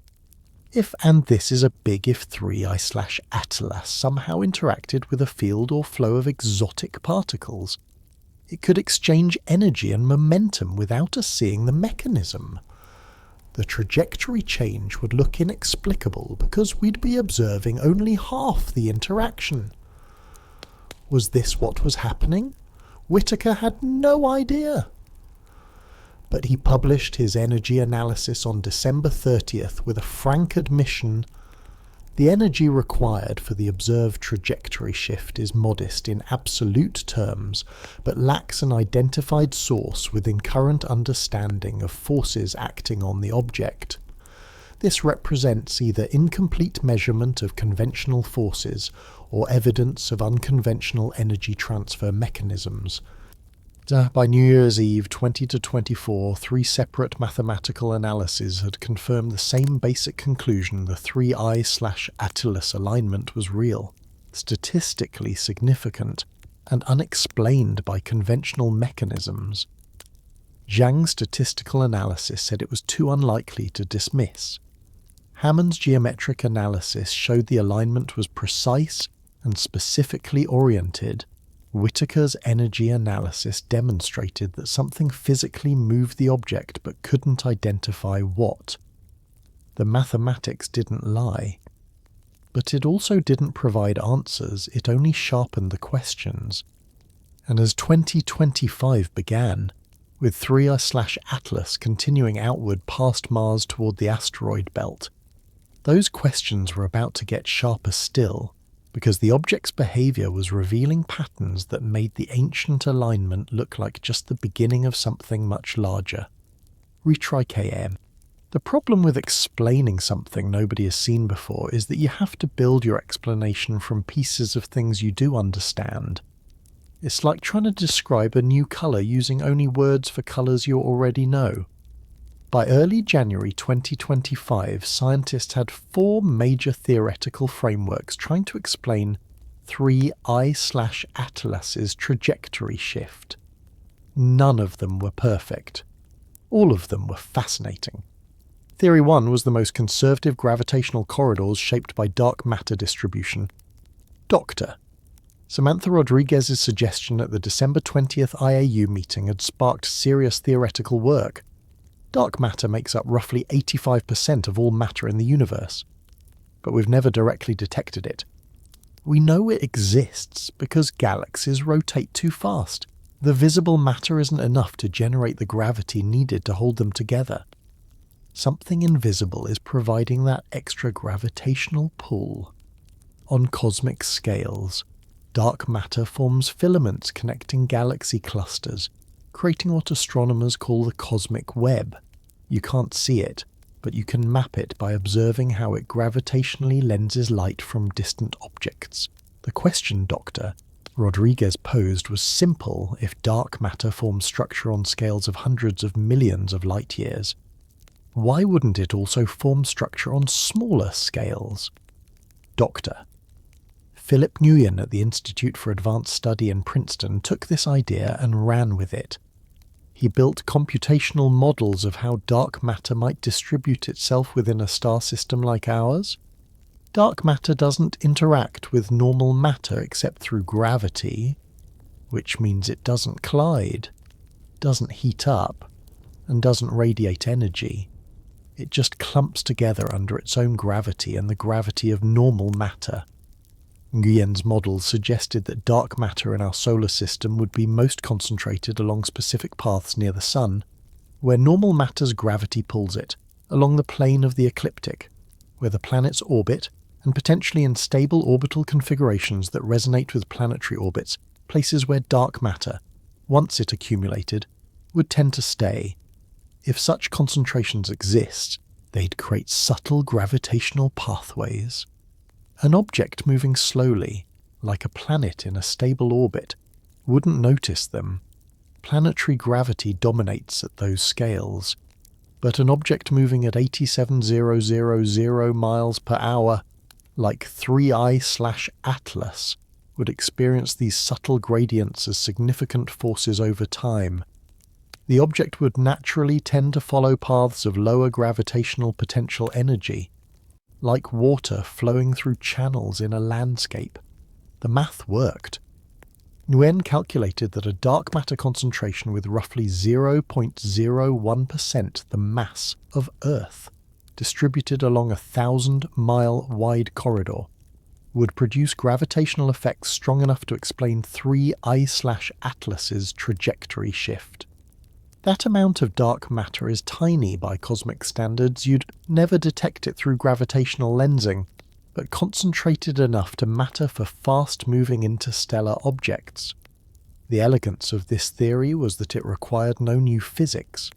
If, and this is a big if, 3I/Atlas somehow interacted with a field or flow of exotic particles, it could exchange energy and momentum without us seeing the mechanism. The trajectory change would look inexplicable because we'd be observing only half the interaction. Was this what was happening? Whittaker had no idea. But he published his energy analysis on December 30th with a frank admission: The energy required for the observed trajectory shift is modest in absolute terms, but lacks an identified source within current understanding of forces acting on the object. This represents either incomplete measurement of conventional forces or evidence of unconventional energy transfer mechanisms. By New Year's Eve 2024, 3 separate mathematical analyses had confirmed the same basic conclusion: the 3I/Atlas alignment was real, statistically significant, and unexplained by conventional mechanisms. Zhang's statistical analysis said it was too unlikely to dismiss. Hammond's geometric analysis showed the alignment was precise and specifically oriented. Whittaker's energy analysis demonstrated that something physically moved the object but couldn't identify what. The mathematics didn't lie. But it also didn't provide answers, it only sharpened the questions. And as 2025 began, with 3I/Atlas continuing outward past Mars toward the asteroid belt, those questions were about to get sharper still, because the object's behaviour was revealing patterns that made the ancient alignment look like just the beginning of something much larger. Retry KM. The problem with explaining something nobody has seen before is that you have to build your explanation from pieces of things you do understand. It's like trying to describe a new colour using only words for colours you already know. By early January 2025, scientists had 4 major theoretical frameworks trying to explain 3I/Atlas's trajectory shift. None of them were perfect. All of them were fascinating. Theory 1 was the most conservative gravitational corridors shaped by dark matter distribution. Doctor. Samantha Rodriguez's suggestion at the December 20th IAU meeting had sparked serious theoretical work. Dark matter makes up roughly 85% of all matter in the universe, but we've never directly detected it. We know it exists because galaxies rotate too fast. The visible matter isn't enough to generate the gravity needed to hold them together. Something invisible is providing that extra gravitational pull. On cosmic scales, dark matter forms filaments connecting galaxy clusters, creating what astronomers call the cosmic web. You can't see it, but you can map it by observing how it gravitationally lenses light from distant objects. The question Dr. Rodriguez posed was simple: if dark matter forms structure on scales of hundreds of millions of light years, why wouldn't it also form structure on smaller scales? Dr. Philip Nguyen at the Institute for Advanced Study in Princeton took this idea and ran with it. He built computational models of how dark matter might distribute itself within a star system like ours. Dark matter doesn't interact with normal matter except through gravity, which means it doesn't collide, doesn't heat up, and doesn't radiate energy. It just clumps together under its own gravity and the gravity of normal matter. Nguyen's models suggested that dark matter in our solar system would be most concentrated along specific paths near the Sun, where normal matter's gravity pulls it, along the plane of the ecliptic, where the planets orbit, and potentially in stable orbital configurations that resonate with planetary orbits, places where dark matter, once it accumulated, would tend to stay. If such concentrations exist, they'd create subtle gravitational pathways. An object moving slowly, like a planet in a stable orbit, wouldn't notice them. Planetary gravity dominates at those scales. But an object moving at 87,000 miles per hour, like 3I/Atlas, would experience these subtle gradients as significant forces over time. The object would naturally tend to follow paths of lower gravitational potential energy, like water flowing through channels in a landscape. The math worked. Nguyen calculated that a dark matter concentration with roughly 0.01% the mass of Earth, distributed along a 1,000-mile wide corridor, would produce gravitational effects strong enough to explain 3I/Atlas's trajectory shift. That amount of dark matter is tiny by cosmic standards. You'd never detect it through gravitational lensing, but concentrated enough to matter for fast-moving interstellar objects. The elegance of this theory was that it required no new physics.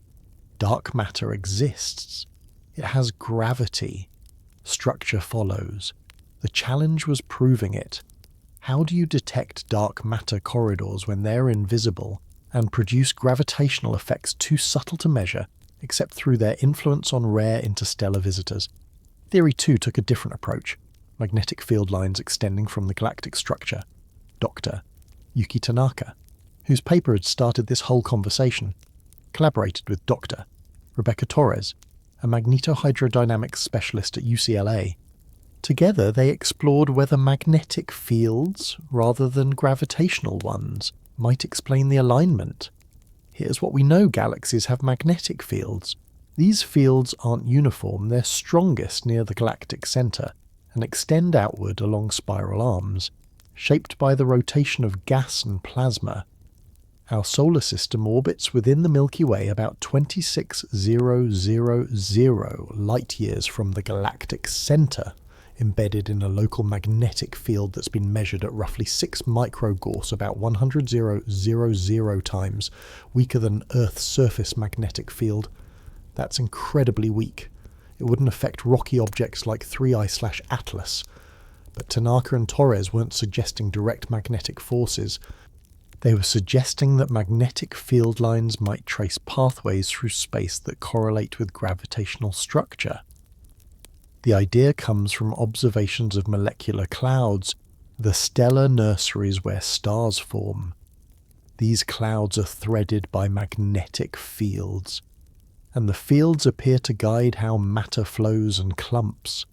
Dark matter exists. It has gravity. Structure follows. The challenge was proving it. How do you detect dark matter corridors when they're invisible and produce gravitational effects too subtle to measure, except through their influence on rare interstellar visitors? Theory 2 took a different approach, magnetic field lines extending from the galactic structure. Dr. Yuki Tanaka, whose paper had started this whole conversation, collaborated with Dr. Rebecca Torres, a magnetohydrodynamics specialist at UCLA. Together they explored whether magnetic fields, rather than gravitational ones, might explain the alignment. Here's what we know: galaxies have magnetic fields. These fields aren't uniform, they're strongest near the galactic centre and extend outward along spiral arms, shaped by the rotation of gas and plasma. Our solar system orbits within the Milky Way about 26,000 light-years from the galactic centre, embedded in a local magnetic field that's been measured at roughly 6 microgauss, about 100,000 times weaker than Earth's surface magnetic field. That's incredibly weak. It wouldn't affect rocky objects like 3I/Atlas. But Tanaka and Torres weren't suggesting direct magnetic forces. They were suggesting that magnetic field lines might trace pathways through space that correlate with gravitational structure. The idea comes from observations of molecular clouds, the stellar nurseries where stars form. These clouds are threaded by magnetic fields, and the fields appear to guide how matter flows and clumps.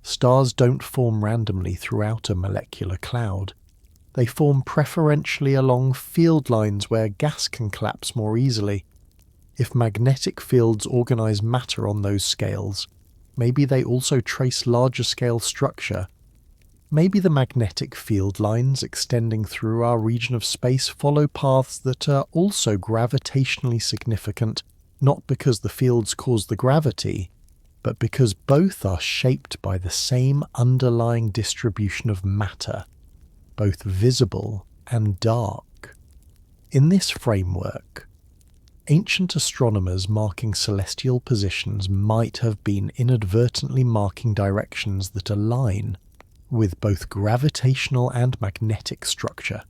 Stars don't form randomly throughout a molecular cloud. They form preferentially along field lines where gas can collapse more easily. If magnetic fields organize matter on those scales, maybe they also trace larger scale structure. Maybe the magnetic field lines extending through our region of space follow paths that are also gravitationally significant, not because the fields cause the gravity, but because both are shaped by the same underlying distribution of matter, both visible and dark. In this framework, ancient astronomers marking celestial positions might have been inadvertently marking directions that align with both gravitational and magnetic structure,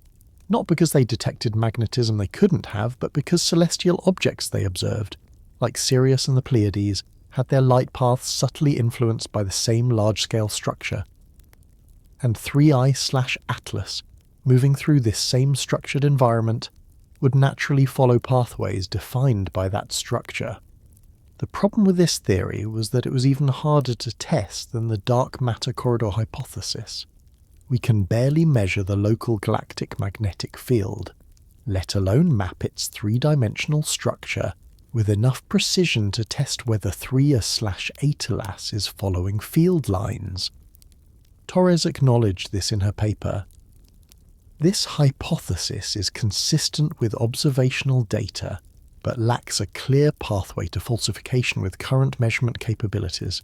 not because they detected magnetism they couldn't have, but because celestial objects they observed, like Sirius and the Pleiades, had their light paths subtly influenced by the same large-scale structure. And 3I/Atlas, moving through this same structured environment, would naturally follow pathways defined by that structure. The problem with this theory was that it was even harder to test than the dark matter corridor hypothesis. We can barely measure the local galactic magnetic field, let alone map its three-dimensional structure with enough precision to test whether 3I/Atlas is following field lines. Torres acknowledged this in her paper. This hypothesis is consistent with observational data, but lacks a clear pathway to falsification with current measurement capabilities.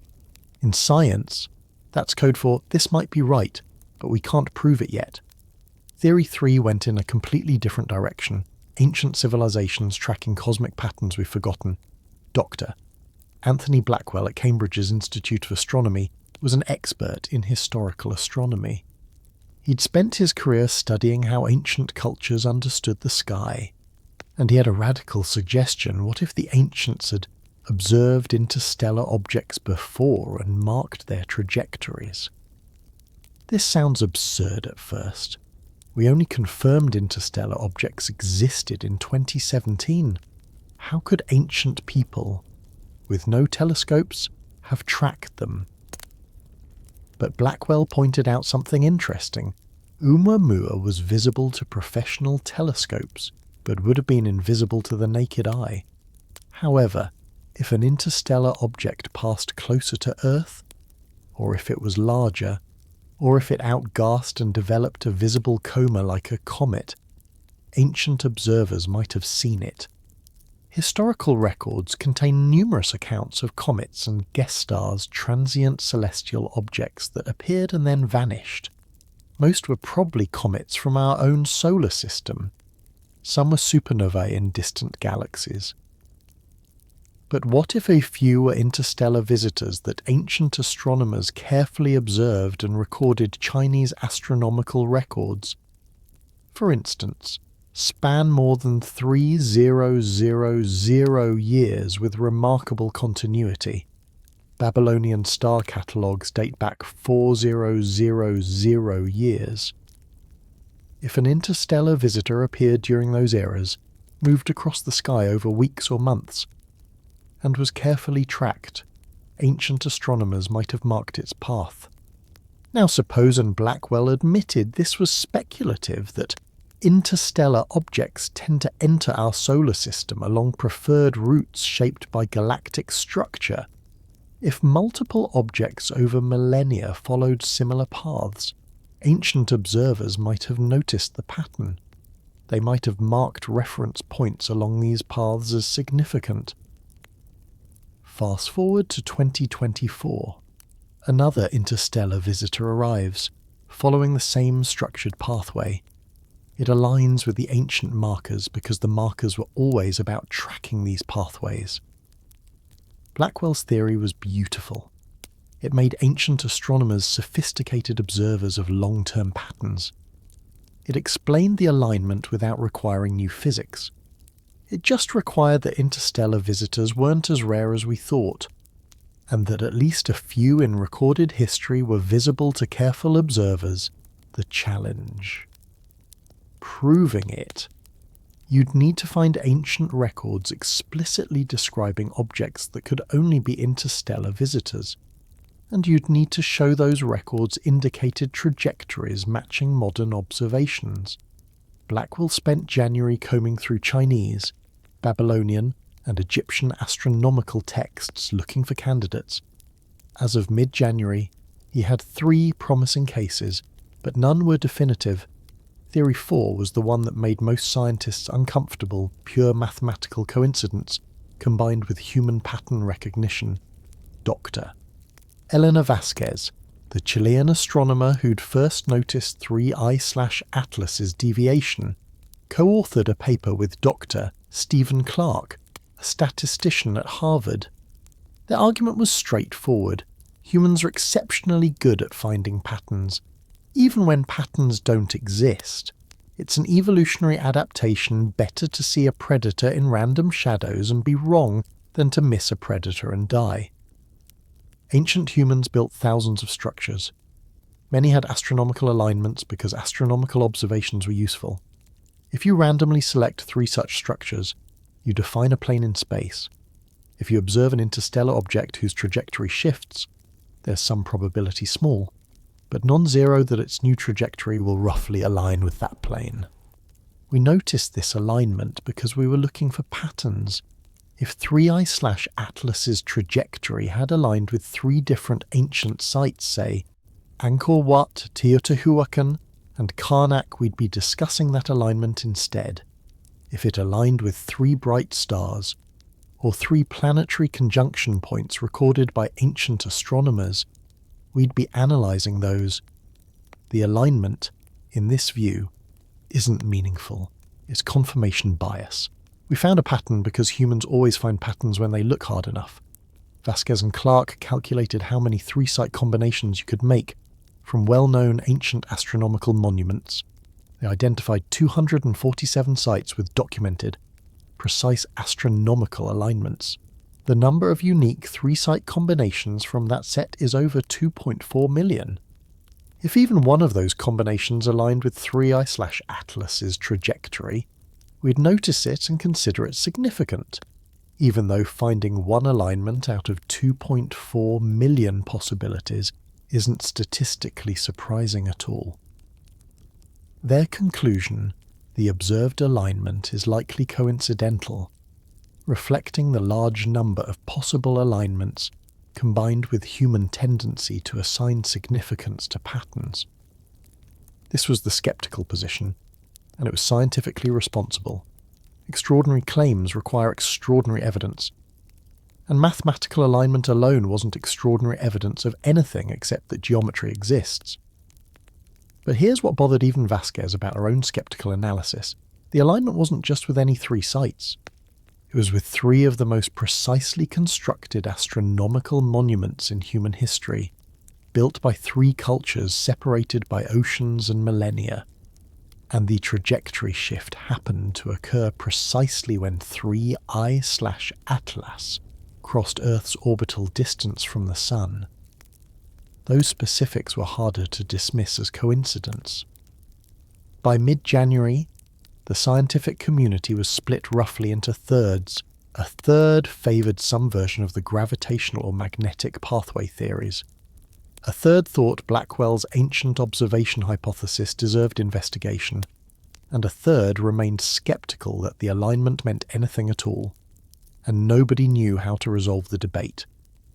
In science, that's code for "this might be right, but we can't prove it yet." Theory 3 went in a completely different direction, ancient civilizations tracking cosmic patterns we've forgotten. Dr. Anthony Blackwell at Cambridge's Institute of Astronomy was an expert in historical astronomy. He'd spent his career studying how ancient cultures understood the sky, and he had a radical suggestion. What if the ancients had observed interstellar objects before and marked their trajectories? This sounds absurd at first. We only confirmed interstellar objects existed in 2017. How could ancient people, with no telescopes, have tracked them? But Blackwell pointed out something interesting. Oumuamua was visible to professional telescopes, but would have been invisible to the naked eye. However, if an interstellar object passed closer to Earth, or if it was larger, or if it outgassed and developed a visible coma like a comet, ancient observers might have seen it. Historical records contain numerous accounts of comets and guest stars, transient celestial objects that appeared and then vanished. Most were probably comets from our own solar system. Some were supernovae in distant galaxies. But what if a few were interstellar visitors that ancient astronomers carefully observed and recorded Chinese astronomical records? For instance, span more than 3000 years with remarkable continuity. Babylonian star catalogues date back 4000 years. If an interstellar visitor appeared during those eras, moved across the sky over weeks or months, and was carefully tracked, ancient astronomers might have marked its path. Now suppose and Blackwell admitted this was speculative, that interstellar objects tend to enter our solar system along preferred routes shaped by galactic structure. If multiple objects over millennia followed similar paths, ancient observers might have noticed the pattern. They might have marked reference points along these paths as significant. Fast forward to 2024. Another interstellar visitor arrives, following the same structured pathway. It aligns with the ancient markers because the markers were always about tracking these pathways. Blackwell's theory was beautiful. It made ancient astronomers sophisticated observers of long-term patterns. It explained the alignment without requiring new physics. It just required that interstellar visitors weren't as rare as we thought, and that at least a few in recorded history were visible to careful observers. The challenge. Proving it. You'd need to find ancient records explicitly describing objects that could only be interstellar visitors, and you'd need to show those records indicated trajectories matching modern observations. Blackwell spent January combing through Chinese, Babylonian, and Egyptian astronomical texts looking for candidates. As of mid-January, he had 3 promising cases, but none were definitive. Theory 4 was the one that made most scientists uncomfortable: pure mathematical coincidence combined with human pattern recognition. Dr. Elena Vasquez, the Chilean astronomer who'd first noticed 3I/Atlas's deviation, co-authored a paper with Dr. Stephen Clark, a statistician at Harvard. Their argument was straightforward. Humans are exceptionally good at finding patterns, even when patterns don't exist. It's an evolutionary adaptation better to see a predator in random shadows and be wrong than to miss a predator and die. Ancient humans built thousands of structures. Many had astronomical alignments because astronomical observations were useful. If you randomly select 3 such structures, you define a plane in space. If you observe an interstellar object whose trajectory shifts, there's some probability, small, but non-zero, that its new trajectory will roughly align with that plane. We noticed this alignment because we were looking for patterns. If 3I/Atlas's trajectory had aligned with 3 different ancient sites, say Angkor Wat, Teotihuacan, and Karnak, we'd be discussing that alignment instead. If it aligned with 3 bright stars, or 3 planetary conjunction points recorded by ancient astronomers, we'd be analysing those. The alignment, in this view, isn't meaningful. It's confirmation bias. We found a pattern because humans always find patterns when they look hard enough. Vasquez and Clark calculated how many 3-site combinations you could make from well-known ancient astronomical monuments. They identified 247 sites with documented, precise astronomical alignments. The number of unique 3-site combinations from that set is over 2.4 million. If even one of those combinations aligned with 3I/Atlas's trajectory, we'd notice it and consider it significant, even though finding one alignment out of 2.4 million possibilities isn't statistically surprising at all. Their conclusion, the observed alignment is likely coincidental, reflecting the large number of possible alignments combined with human tendency to assign significance to patterns. This was the skeptical position, and it was scientifically responsible. Extraordinary claims require extraordinary evidence. And mathematical alignment alone wasn't extraordinary evidence of anything except that geometry exists. But here's what bothered even Vasquez about her own skeptical analysis. The alignment wasn't just with any three sites. It was with three of the most precisely constructed astronomical monuments in human history, built by three cultures separated by oceans and millennia. And the trajectory shift happened to occur precisely when 3 I/Atlas crossed Earth's orbital distance from the Sun. Those specifics were harder to dismiss as coincidence. By mid-January, the scientific community was split roughly into thirds. A third favoured some version of the gravitational or magnetic pathway theories. A third thought Blackwell's ancient observation hypothesis deserved investigation, and a third remained sceptical that the alignment meant anything at all. And nobody knew how to resolve the debate,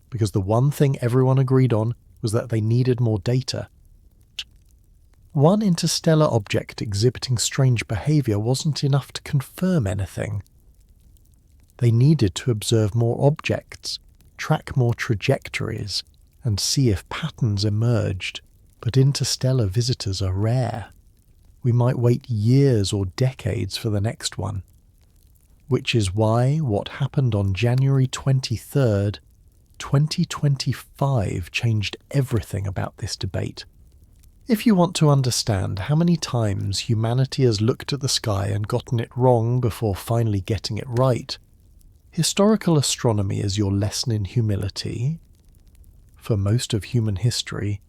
because the one thing everyone agreed on was that they needed more data. One interstellar object exhibiting strange behaviour wasn't enough to confirm anything. They needed to observe more objects, track more trajectories, and see if patterns emerged, but interstellar visitors are rare. We might wait years or decades for the next one. Which is why what happened on January 23rd, 2025 changed everything about this debate. If you want to understand how many times humanity has looked at the sky and gotten it wrong before finally getting it right, historical astronomy is your lesson in humility. For most of human history,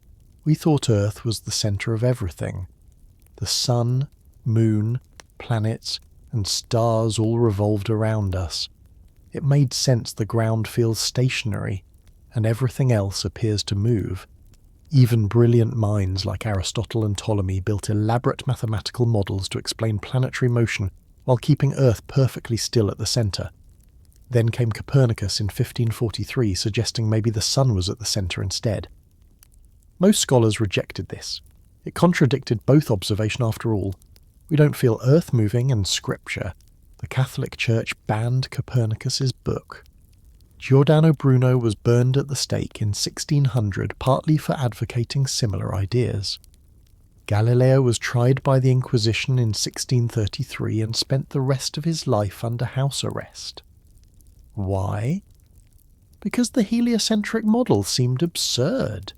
we thought Earth was the centre of everything. The sun, moon, planets, and stars all revolved around us. It made sense the ground feels stationary, and everything else appears to move. Even brilliant minds like Aristotle and Ptolemy built elaborate mathematical models to explain planetary motion while keeping Earth perfectly still at the centre. Then came Copernicus in 1543, suggesting maybe the sun was at the centre instead. Most scholars rejected this. It contradicted both observation after all. We don't feel Earth moving in Scripture. The Catholic Church banned Copernicus's book. Giordano Bruno was burned at the stake in 1600 partly for advocating similar ideas. Galileo was tried by the Inquisition in 1633 and spent the rest of his life under house arrest. Why? Because the heliocentric model seemed absurd.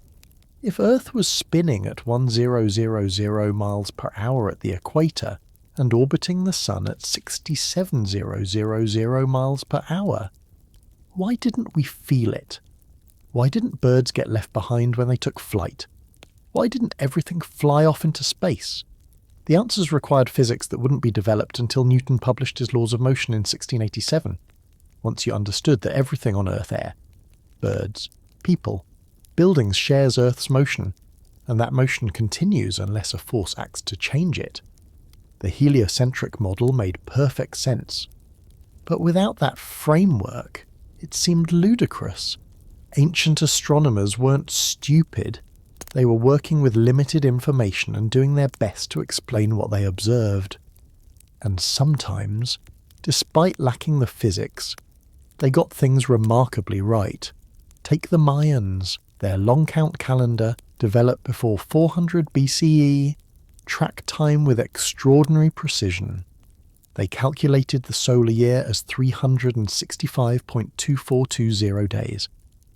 If Earth was spinning at 1000 miles per hour at the equator and orbiting the Sun at 67,000 miles per hour, why didn't we feel it? Why didn't birds get left behind when they took flight? Why didn't everything fly off into space? The answers required physics that wouldn't be developed until Newton published his laws of motion in 1687. Once you understood that everything on Earth, air, birds, people, buildings shares Earth's motion, and that motion continues unless a force acts to change it, the heliocentric model made perfect sense. But without that framework, it seemed ludicrous. Ancient astronomers weren't stupid. They were working with limited information and doing their best to explain what they observed. And sometimes, despite lacking the physics, they got things remarkably right. Take the Mayans. Their long count calendar, developed before 400 BCE, tracked time with extraordinary precision. They calculated the solar year as 365.2420 days.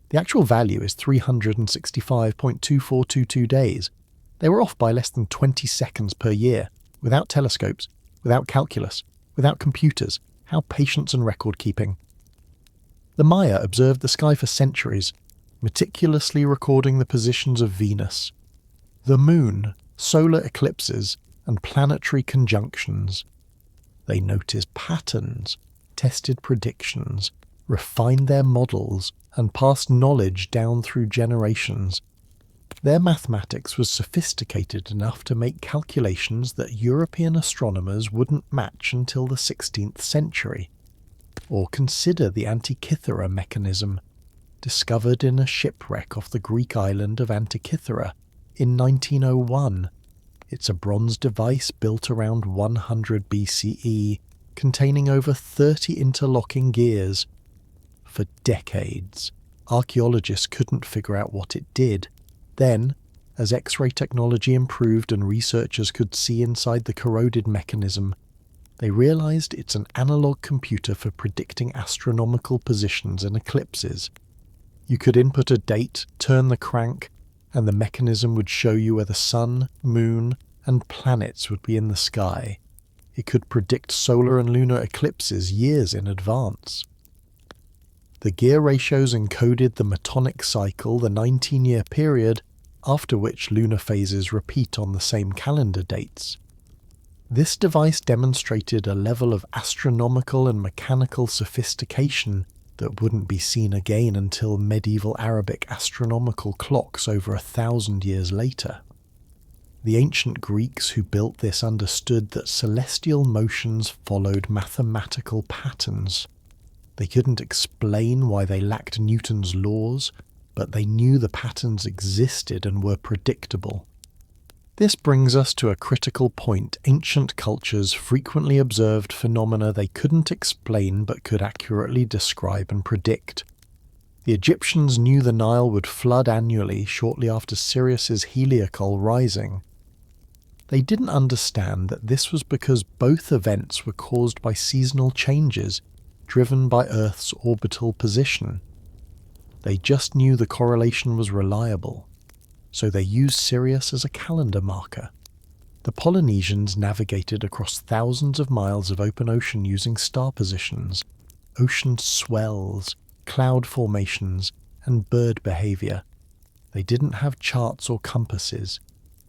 The actual value is 365.2422 days. They were off by less than 20 seconds per year, without telescopes, without calculus, without computers. How patience and record keeping. The Maya observed the sky for centuries, meticulously recording the positions of Venus, the moon, solar eclipses, and planetary conjunctions. They noticed patterns, tested predictions, refined their models, and passed knowledge down through generations. Their mathematics was sophisticated enough to make calculations that European astronomers wouldn't match until the 16th century. Or consider the Antikythera mechanism, discovered in a shipwreck off the Greek island of Antikythera in 1901. It's a bronze device built around 100 BCE, containing over 30 interlocking gears. For decades, archaeologists couldn't figure out what it did. Then, as X-ray technology improved and researchers could see inside the corroded mechanism, they realized it's an analog computer for predicting astronomical positions and eclipses. You could input a date, turn the crank, and the mechanism would show you where the sun, moon, and planets would be in the sky. It could predict solar and lunar eclipses years in advance. The gear ratios encoded the metonic cycle, the 19-year period, after which lunar phases repeat on the same calendar dates. This device demonstrated a level of astronomical and mechanical sophistication that wouldn't be seen again until medieval Arabic astronomical clocks over 1,000 years later. The ancient Greeks who built this understood that celestial motions followed mathematical patterns. They couldn't explain why they lacked Newton's laws, but they knew the patterns existed and were predictable. This brings us to a critical point. Ancient cultures frequently observed phenomena they couldn't explain but could accurately describe and predict. The Egyptians knew the Nile would flood annually shortly after Sirius's heliacol rising. They didn't understand that this was because both events were caused by seasonal changes driven by Earth's orbital position. They just knew the correlation was reliable, so they used Sirius as a calendar marker. The Polynesians navigated across thousands of miles of open ocean using star positions, ocean swells, cloud formations, and bird behavior. They didn't have charts or compasses.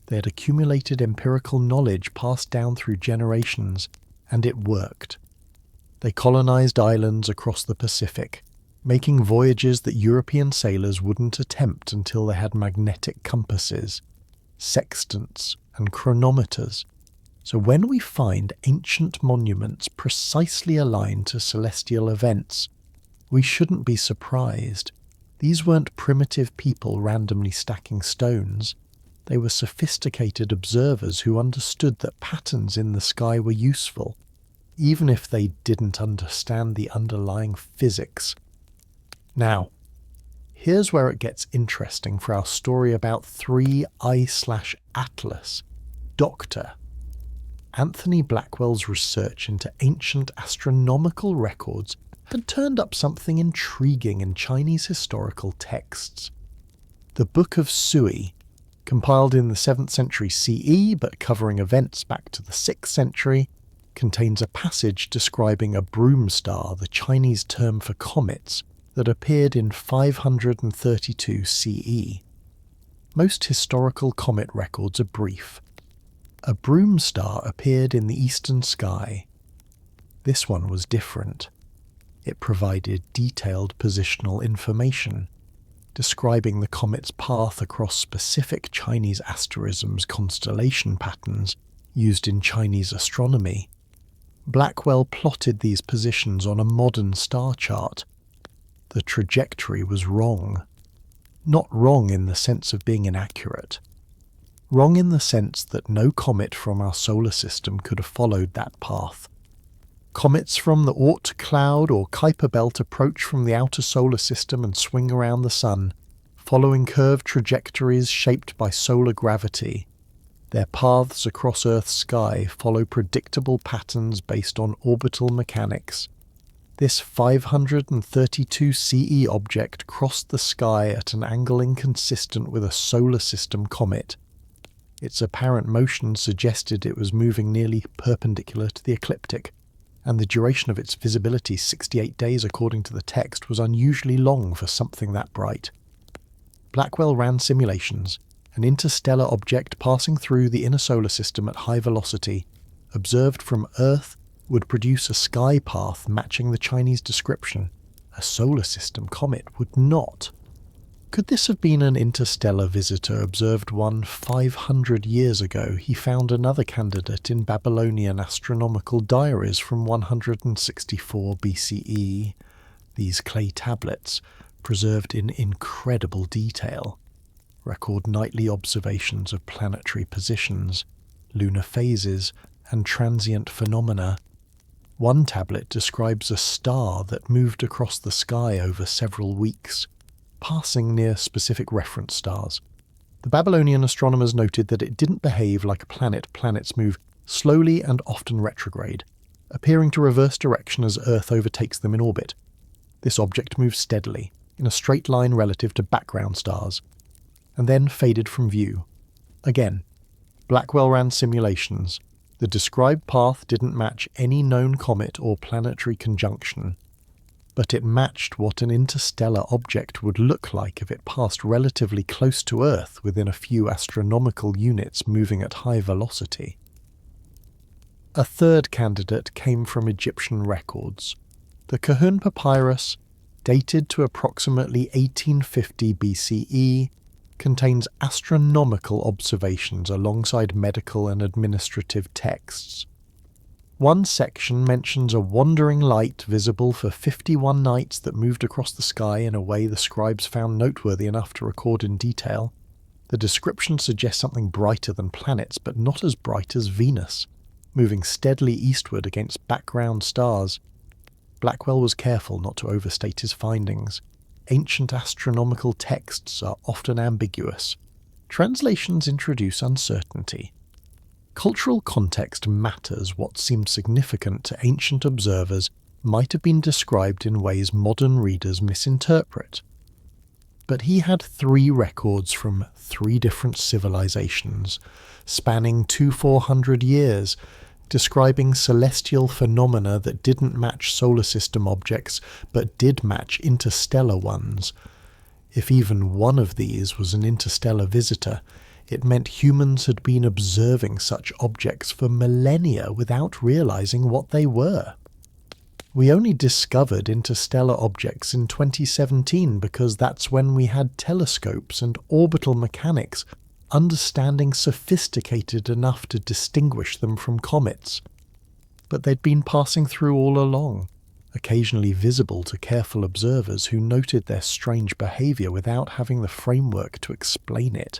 They had accumulated empirical knowledge passed down through generations, and it worked. They colonized islands across the Pacific, making voyages that European sailors wouldn't attempt until they had magnetic compasses, sextants, and chronometers. So when we find ancient monuments precisely aligned to celestial events, we shouldn't be surprised. These weren't primitive people randomly stacking stones. They were sophisticated observers who understood that patterns in the sky were useful, even if they didn't understand the underlying physics. Now, here's where it gets interesting for our story about 3I/Atlas, Doctor. Anthony Blackwell's research into ancient astronomical records had turned up something intriguing in Chinese historical texts. The Book of Sui, compiled in the 7th century CE but covering events back to the 6th century, contains a passage describing a broom star, the Chinese term for comets, that appeared in 532 CE. Most historical comet records are brief. A broom star appeared in the eastern sky. This one was different. It provided detailed positional information, describing the comet's path across specific Chinese asterisms' constellation patterns used in Chinese astronomy. Blackwell plotted these positions on a modern star chart. The trajectory was wrong. Not wrong in the sense of being inaccurate. Wrong in the sense that no comet from our solar system could have followed that path. Comets from the Oort cloud or Kuiper belt approach from the outer solar system and swing around the sun, following curved trajectories shaped by solar gravity. Their paths across Earth's sky follow predictable patterns based on orbital mechanics. This 532 CE object crossed the sky at an angle inconsistent with a solar system comet. Its apparent motion suggested it was moving nearly perpendicular to the ecliptic, and the duration of its visibility, 68 days according to the text, was unusually long for something that bright. Blackwell ran simulations. An interstellar object passing through the inner solar system at high velocity, observed from Earth, would produce a sky path matching the Chinese description. A solar system comet would not. Could this have been an interstellar visitor observed 500 years ago? He found another candidate in Babylonian astronomical diaries from 164 BCE. These clay tablets, preserved in incredible detail, record nightly observations of planetary positions, lunar phases, and transient phenomena. One tablet describes a star that moved across the sky over several weeks, passing near specific reference stars. The Babylonian astronomers noted that it didn't behave like a planet. Planets move slowly and often retrograde, appearing to reverse direction as Earth overtakes them in orbit. This object moved steadily, in a straight line relative to background stars, and then faded from view. Again, Blackwell ran simulations. The described path didn't match any known comet or planetary conjunction, but it matched what an interstellar object would look like if it passed relatively close to Earth within a few astronomical units moving at high velocity. A third candidate came from Egyptian records. The Kahun papyrus, dated to approximately 1850 BCE, contains astronomical observations alongside medical and administrative texts. One section mentions a wandering light visible for 51 nights that moved across the sky in a way the scribes found noteworthy enough to record in detail. The description suggests something brighter than planets, but not as bright as Venus, moving steadily eastward against background stars. Blackwell was careful not to overstate his findings. Ancient astronomical texts are often ambiguous. Translations introduce uncertainty. Cultural context matters. What seemed significant to ancient observers might have been described in ways modern readers misinterpret. But he had 3 records from 3 different civilizations, spanning 400 years, describing celestial phenomena that didn't match solar system objects, but did match interstellar ones. If even one of these was an interstellar visitor, it meant humans had been observing such objects for millennia without realizing what they were. We only discovered interstellar objects in 2017 because that's when we had telescopes and orbital mechanics understanding sophisticated enough to distinguish them from comets. But they'd been passing through all along, occasionally visible to careful observers who noted their strange behaviour without having the framework to explain it.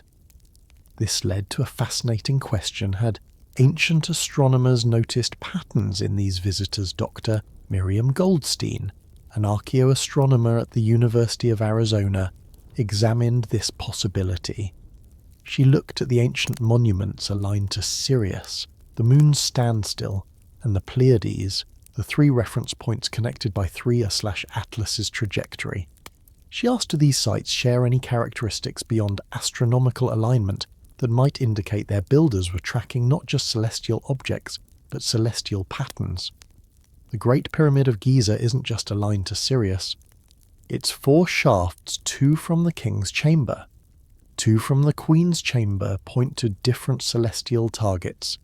This led to a fascinating question. Had ancient astronomers noticed patterns in these visitors? Dr. Miriam Goldstein, an archaeoastronomer at the University of Arizona, examined this possibility. She looked at the ancient monuments aligned to Sirius, the moon's standstill, and the Pleiades, the 3 reference points connected by 3/Atlas's trajectory. She asked, do these sites share any characteristics beyond astronomical alignment that might indicate their builders were tracking not just celestial objects, but celestial patterns? The Great Pyramid of Giza isn't just aligned to Sirius. Its 4 shafts, 2 from the King's Chamber, 2 from the Queen's Chamber, point to different celestial targets.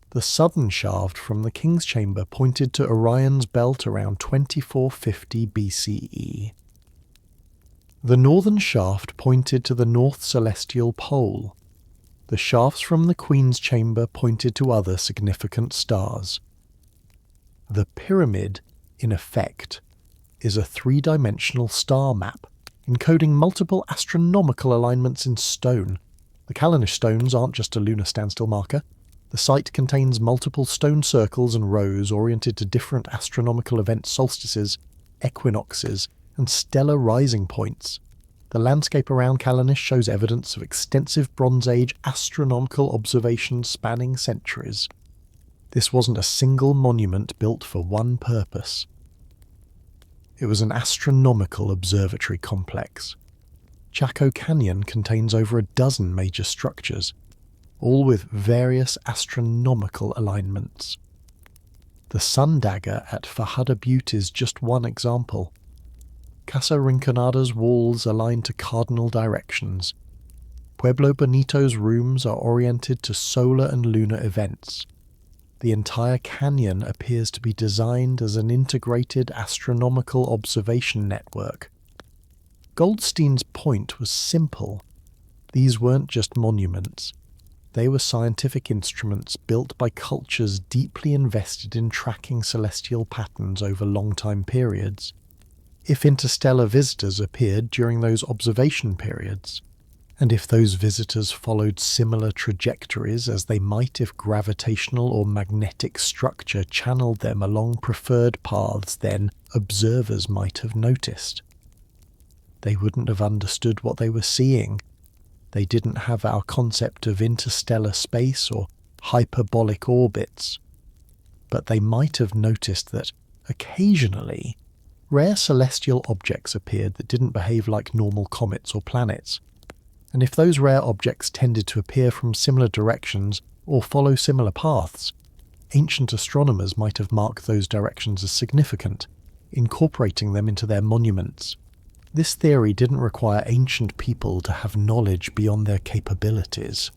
The southern shaft from the King's Chamber pointed to Orion's belt around 2450 BCE. The northern shaft pointed to the North Celestial Pole. The shafts from the Queen's Chamber pointed to other significant stars. The pyramid, in effect, is a 3-dimensional star map, encoding multiple astronomical alignments in stone. The Callanish stones aren't just a lunar standstill marker. The site contains multiple stone circles and rows oriented to different astronomical events, solstices, equinoxes, and stellar rising points. The landscape around Callanish shows evidence of extensive Bronze Age astronomical observations spanning centuries. This wasn't a single monument built for one purpose. It was an astronomical observatory complex. Chaco Canyon contains over a dozen major structures, all with various astronomical alignments. The Sun Dagger at Fajada Butte is just one example. Casa Rinconada's walls align to cardinal directions. Pueblo Bonito's rooms are oriented to solar and lunar events. The entire canyon appears to be designed as an integrated astronomical observation network. Goldstein's point was simple. These weren't just monuments. They were scientific instruments built by cultures deeply invested in tracking celestial patterns over long time periods. If interstellar visitors appeared during those observation periods, And if those visitors followed similar trajectories as they might if gravitational or magnetic structure channeled them along preferred paths, then observers might have noticed. They wouldn't have understood what they were seeing. They didn't have our concept of interstellar space or hyperbolic orbits. But they might have noticed that, occasionally, rare celestial objects appeared that didn't behave like normal comets or planets. And if those rare objects tended to appear from similar directions or follow similar paths, ancient astronomers might have marked those directions as significant, incorporating them into their monuments. This theory didn't require ancient people to have knowledge beyond their capabilities.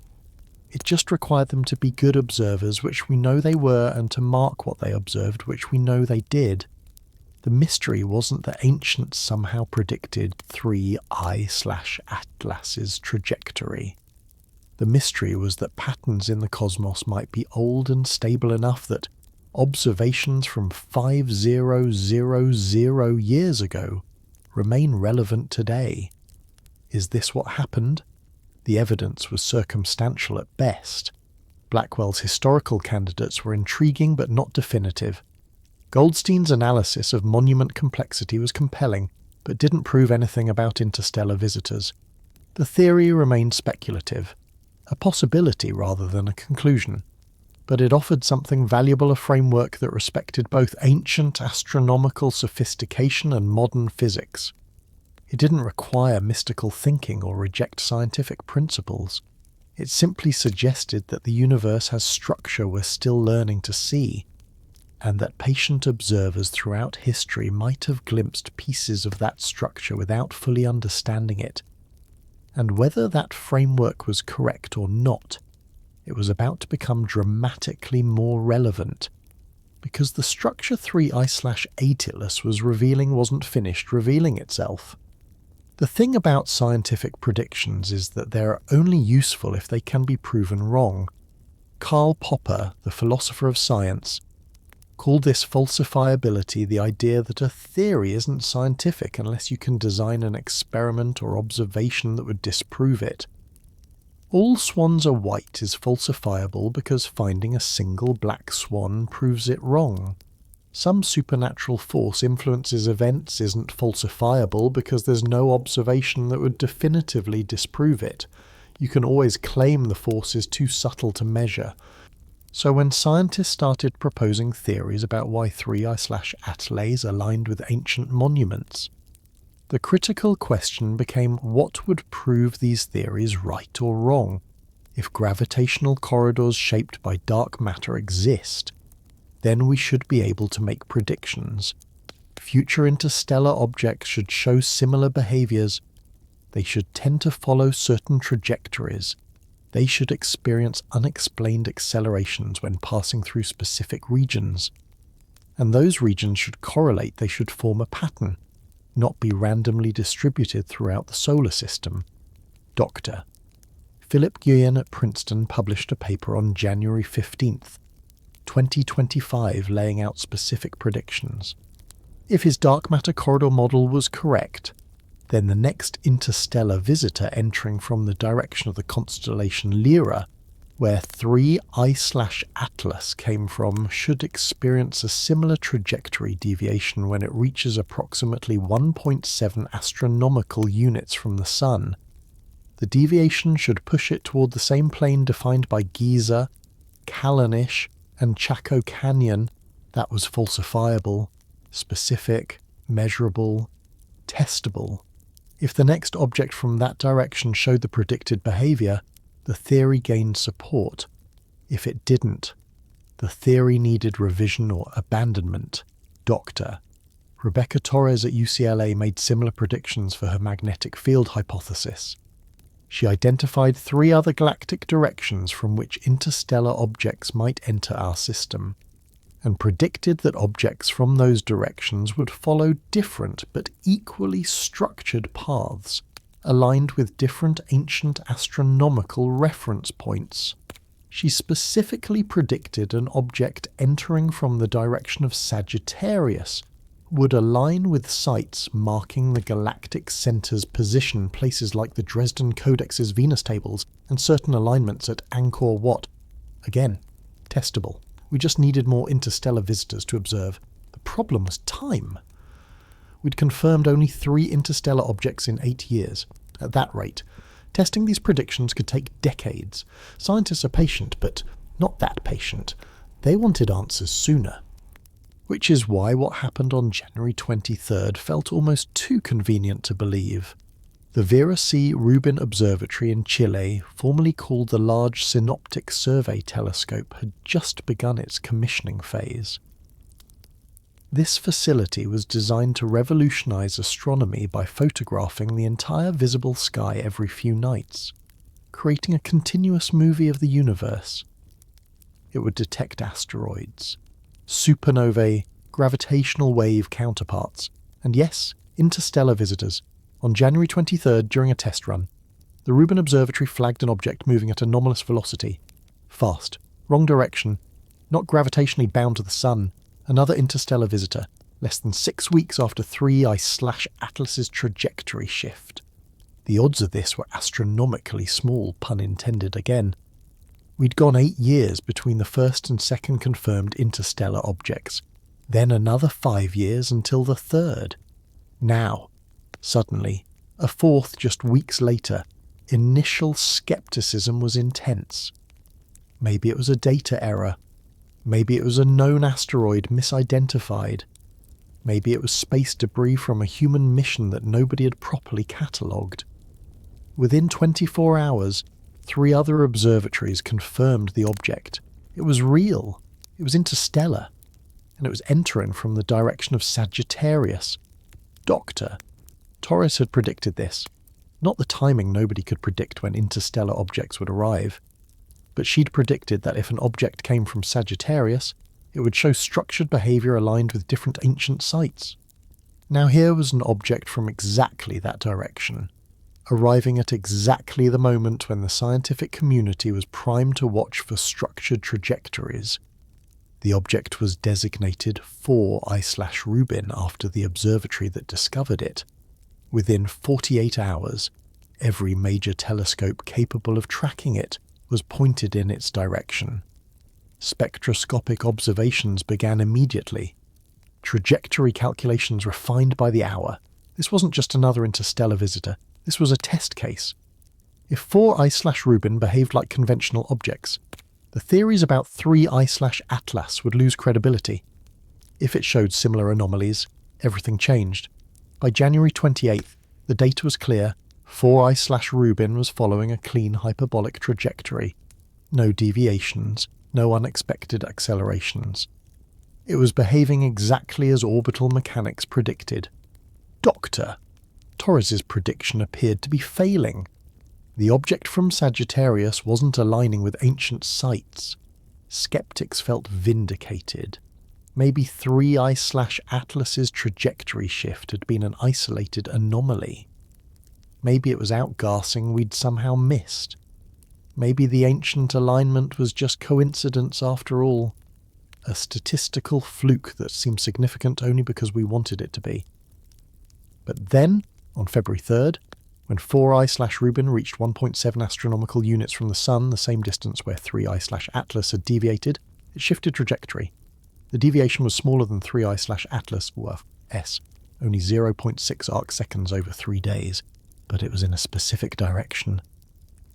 It just required them to be good observers, which we know they were, and to mark what they observed, which we know they did. The mystery wasn't that ancients somehow predicted 3I/Atlas's trajectory. The mystery was that patterns in the cosmos might be old and stable enough that observations from 5000 years ago remain relevant today. Is this what happened? The evidence was circumstantial at best. Blackwell's historical candidates were intriguing but not definitive. Goldstein's analysis of monument complexity was compelling, but didn't prove anything about interstellar visitors. The theory remained speculative, a possibility rather than a conclusion, but it offered something valuable, a framework that respected both ancient astronomical sophistication and modern physics. It didn't require mystical thinking or reject scientific principles. It simply suggested that the universe has structure we're still learning to see, and that patient observers throughout history might have glimpsed pieces of that structure without fully understanding it. And whether that framework was correct or not, it was about to become dramatically more relevant, because the structure 3I/Atlas was revealing wasn't finished revealing itself. The thing about scientific predictions is that they're only useful if they can be proven wrong. Karl Popper, the philosopher of science, called this falsifiability the idea that a theory isn't scientific unless you can design an experiment or observation that would disprove it. All swans are white is falsifiable because finding a single black swan proves it wrong. Some supernatural force influences events isn't falsifiable because there's no observation that would definitively disprove it. You can always claim the force is too subtle to measure. So when scientists started proposing theories about why 3I/Atlas aligned with ancient monuments, the critical question became what would prove these theories right or wrong. If gravitational corridors shaped by dark matter exist, then we should be able to make predictions. Future interstellar objects should show similar behaviors. They should tend to follow certain trajectories. They should experience unexplained accelerations when passing through specific regions. And those regions should correlate, they should form a pattern, not be randomly distributed throughout the solar system. Dr. Philip Guillen at Princeton published a paper on January 15th, 2025, laying out specific predictions. If his dark matter corridor model was correct, then the next interstellar visitor entering from the direction of the constellation Lyra, where 3I/Atlas came from, should experience a similar trajectory deviation when it reaches approximately 1.7 astronomical units from the Sun. The deviation should push it toward the same plane defined by Giza, Callanish, and Chaco Canyon. That was falsifiable, specific, measurable, testable. If the next object from that direction showed the predicted behavior, the theory gained support. If it didn't, the theory needed revision or abandonment. Dr. Rebecca Torres at UCLA made similar predictions for her magnetic field hypothesis. She identified 3 other galactic directions from which interstellar objects might enter our system, and predicted that objects from those directions would follow different but equally structured paths, aligned with different ancient astronomical reference points. She specifically predicted an object entering from the direction of Sagittarius, would align with sites marking the galactic centre's position, places like the Dresden Codex's Venus tables, and certain alignments at Angkor Wat. Again, testable. We just needed more interstellar visitors to observe. The problem was time. We'd confirmed only 3 interstellar objects in 8 years. At that rate, testing these predictions could take decades. Scientists are patient, but not that patient. They wanted answers sooner. Which is why what happened on January 23rd felt almost too convenient to believe. The Vera C. Rubin Observatory in Chile, formerly called the Large Synoptic Survey Telescope, had just begun its commissioning phase. This facility was designed to revolutionize astronomy by photographing the entire visible sky every few nights, creating a continuous movie of the universe. It would detect asteroids, supernovae, gravitational wave counterparts, and yes, interstellar visitors. On January 23rd, during a test run, the Rubin Observatory flagged an object moving at anomalous velocity. Fast, wrong direction, not gravitationally bound to the Sun. Another interstellar visitor, less than 6 weeks after 3I/Atlas's trajectory shift. The odds of this were astronomically small, pun intended again. We'd gone 8 years between the first and second confirmed interstellar objects, then another 5 years until the third. Now, suddenly, a fourth just weeks later, initial skepticism was intense. Maybe it was a data error. Maybe it was a known asteroid misidentified. Maybe it was space debris from a human mission that nobody had properly catalogued. Within 24 hours, 3 other observatories confirmed the object. It was real. It was interstellar. And it was entering from the direction of Sagittarius. Dr. Torres had predicted this. Not the timing nobody could predict when interstellar objects would arrive. But she'd predicted that if an object came from Sagittarius, it would show structured behaviour aligned with different ancient sites. Now here was an object from exactly that direction, arriving at exactly the moment when the scientific community was primed to watch for structured trajectories. The object was designated 4I/Rubin after the observatory that discovered it. Within 48 hours, every major telescope capable of tracking it was pointed in its direction. Spectroscopic observations began immediately. Trajectory calculations refined by the hour. This wasn't just another interstellar visitor. This was a test case. If 4I/Rubin behaved like conventional objects, the theories about 3I/Atlas would lose credibility. If it showed similar anomalies, everything changed. By January 28th, the data was clear. 4I/Rubin was following a clean hyperbolic trajectory. No deviations, no unexpected accelerations. It was behaving exactly as orbital mechanics predicted. Dr. Torres's prediction appeared to be failing. The object from Sagittarius wasn't aligning with ancient sites. Skeptics felt vindicated. Maybe 3I/Atlas's trajectory shift had been an isolated anomaly. Maybe it was outgassing we'd somehow missed. Maybe the ancient alignment was just coincidence after all. A statistical fluke that seemed significant only because we wanted it to be. But then, on February 3rd, when 4I/Rubin reached 1.7 astronomical units from the Sun, the same distance where 3I/Atlas had deviated, it shifted trajectory. The deviation was smaller than 3I/Atlas, or S, only 0.6 arcseconds over 3 days. But it was in a specific direction.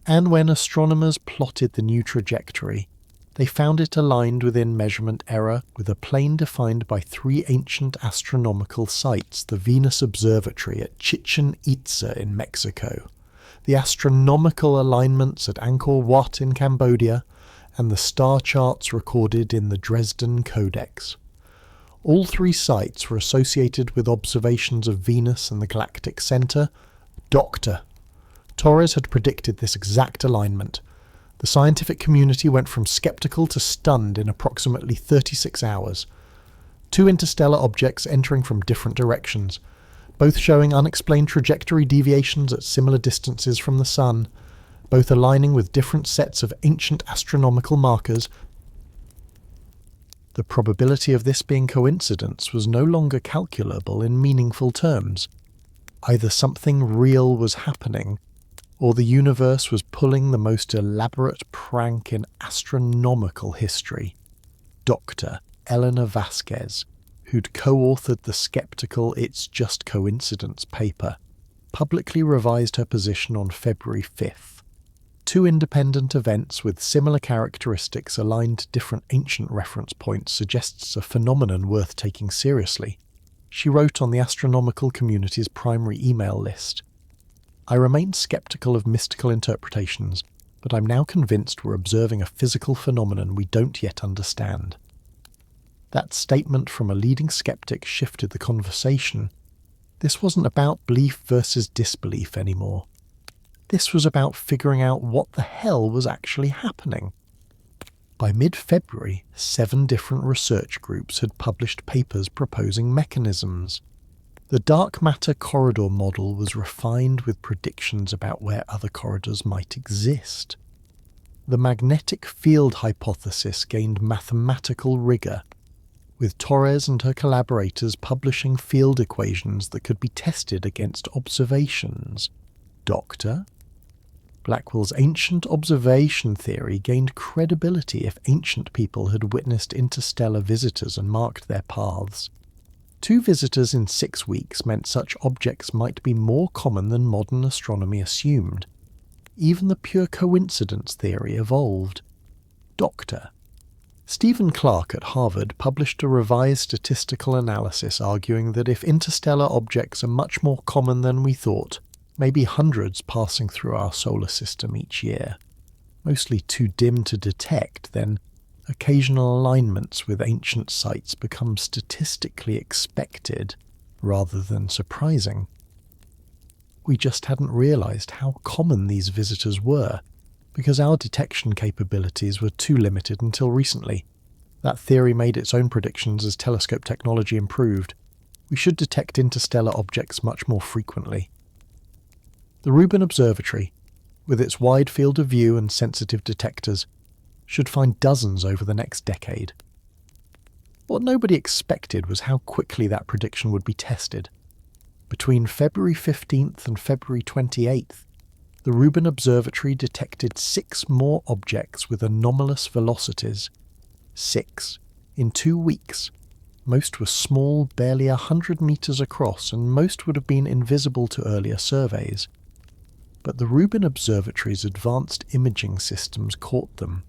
And when astronomers plotted the new trajectory, they found it aligned within measurement error with a plane defined by 3 ancient astronomical sites, the Venus Observatory at Chichen Itza in Mexico, the astronomical alignments at Angkor Wat in Cambodia, and the star charts recorded in the Dresden Codex. All 3 sites were associated with observations of Venus and the galactic centre. Dr. Torres had predicted this exact alignment. The scientific community went from skeptical to stunned in approximately 36 hours. 2 interstellar objects entering from different directions, both showing unexplained trajectory deviations at similar distances from the Sun, both aligning with different sets of ancient astronomical markers. The probability of this being coincidence was no longer calculable in meaningful terms. Either something real was happening, or the universe was pulling the most elaborate prank in astronomical history. Dr. Eleanor Vasquez, who'd co-authored the skeptical It's Just Coincidence paper, publicly revised her position on February 5th. Two independent events with similar characteristics aligned to different ancient reference points suggests a phenomenon worth taking seriously. She wrote on the astronomical community's primary email list, "I remain skeptical of mystical interpretations, but I'm now convinced we're observing a physical phenomenon we don't yet understand." That statement from a leading skeptic shifted the conversation. This wasn't about belief versus disbelief anymore. This was about figuring out what the hell was actually happening. By mid-February, 7 different research groups had published papers proposing mechanisms. The dark matter corridor model was refined with predictions about where other corridors might exist. The magnetic field hypothesis gained mathematical rigor, with Torres and her collaborators publishing field equations that could be tested against observations. Doctor? Blackwell's ancient observation theory gained credibility if ancient people had witnessed interstellar visitors and marked their paths. 2 visitors in 6 weeks meant such objects might be more common than modern astronomy assumed. Even the pure coincidence theory evolved. Doctor. Stephen Clark at Harvard published a revised statistical analysis arguing that if interstellar objects are much more common than we thought, maybe hundreds passing through our solar system each year, mostly too dim to detect, then occasional alignments with ancient sites become statistically expected rather than surprising. We just hadn't realized how common these visitors were, because our detection capabilities were too limited until recently. That theory made its own predictions as telescope technology improved. We should detect interstellar objects much more frequently. The Rubin Observatory, with its wide field of view and sensitive detectors, should find dozens over the next decade. What nobody expected was how quickly that prediction would be tested. Between February 15th and February 28th, the Rubin Observatory detected 6 more objects with anomalous velocities. 6 in 2 weeks. Most were small, barely 100 meters across, and most would have been invisible to earlier surveys. But the Rubin Observatory's advanced imaging systems caught them.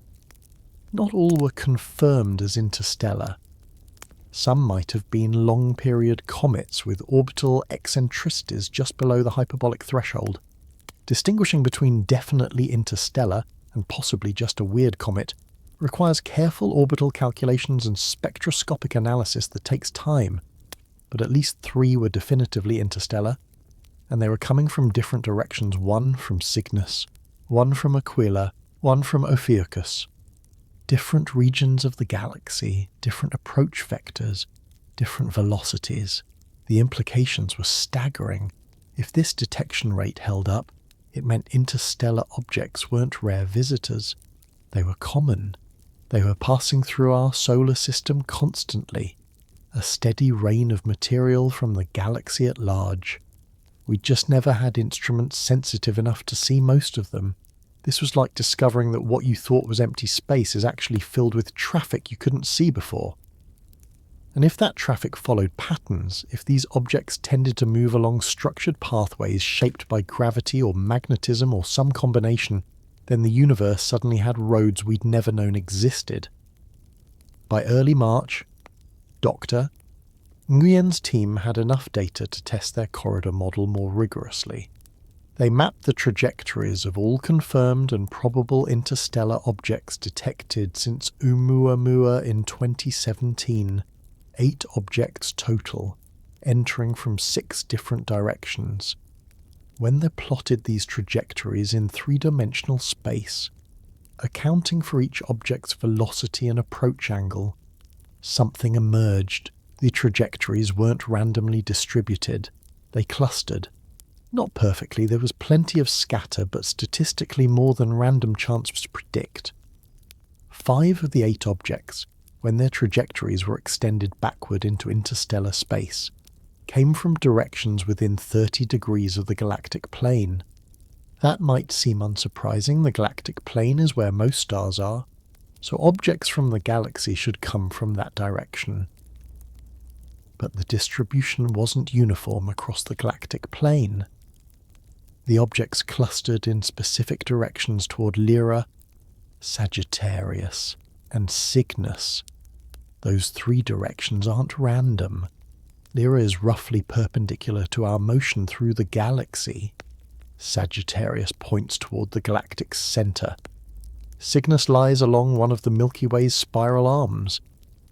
Not all were confirmed as interstellar. Some might have been long-period comets with orbital eccentricities just below the hyperbolic threshold. Distinguishing between definitely interstellar and possibly just a weird comet requires careful orbital calculations and spectroscopic analysis that takes time, but at least 3 were definitively interstellar, and they were coming from different directions, one from Cygnus, one from Aquila, one from Ophiuchus. Different regions of the galaxy, different approach vectors, different velocities. The implications were staggering. If this detection rate held up, it meant interstellar objects weren't rare visitors. They were common. They were passing through our solar system constantly, a steady rain of material from the galaxy at large. We just never had instruments sensitive enough to see most of them. This was like discovering that what you thought was empty space is actually filled with traffic you couldn't see before. And if that traffic followed patterns, if these objects tended to move along structured pathways shaped by gravity or magnetism or some combination, then the universe suddenly had roads we'd never known existed. By early March, Dr. Nguyen's team had enough data to test their corridor model more rigorously. They mapped the trajectories of all confirmed and probable interstellar objects detected since Oumuamua in 2017, 8 objects total, entering from 6 different directions. When they plotted these trajectories in 3-dimensional space, accounting for each object's velocity and approach angle, something emerged. The trajectories weren't randomly distributed. They clustered. Not perfectly, there was plenty of scatter, but statistically more than random chance was predict. 5 of the 8 objects when their trajectories were extended backward into interstellar space, came from directions within 30 degrees of the galactic plane. That might seem unsurprising. The galactic plane is where most stars are, so objects from the galaxy should come from that direction. But the distribution wasn't uniform across the galactic plane. The objects clustered in specific directions toward Lyra, Sagittarius, and Cygnus. Those three directions aren't random. Lyra is roughly perpendicular to our motion through the galaxy. Sagittarius points toward the galactic centre. Cygnus lies along one of the Milky Way's spiral arms.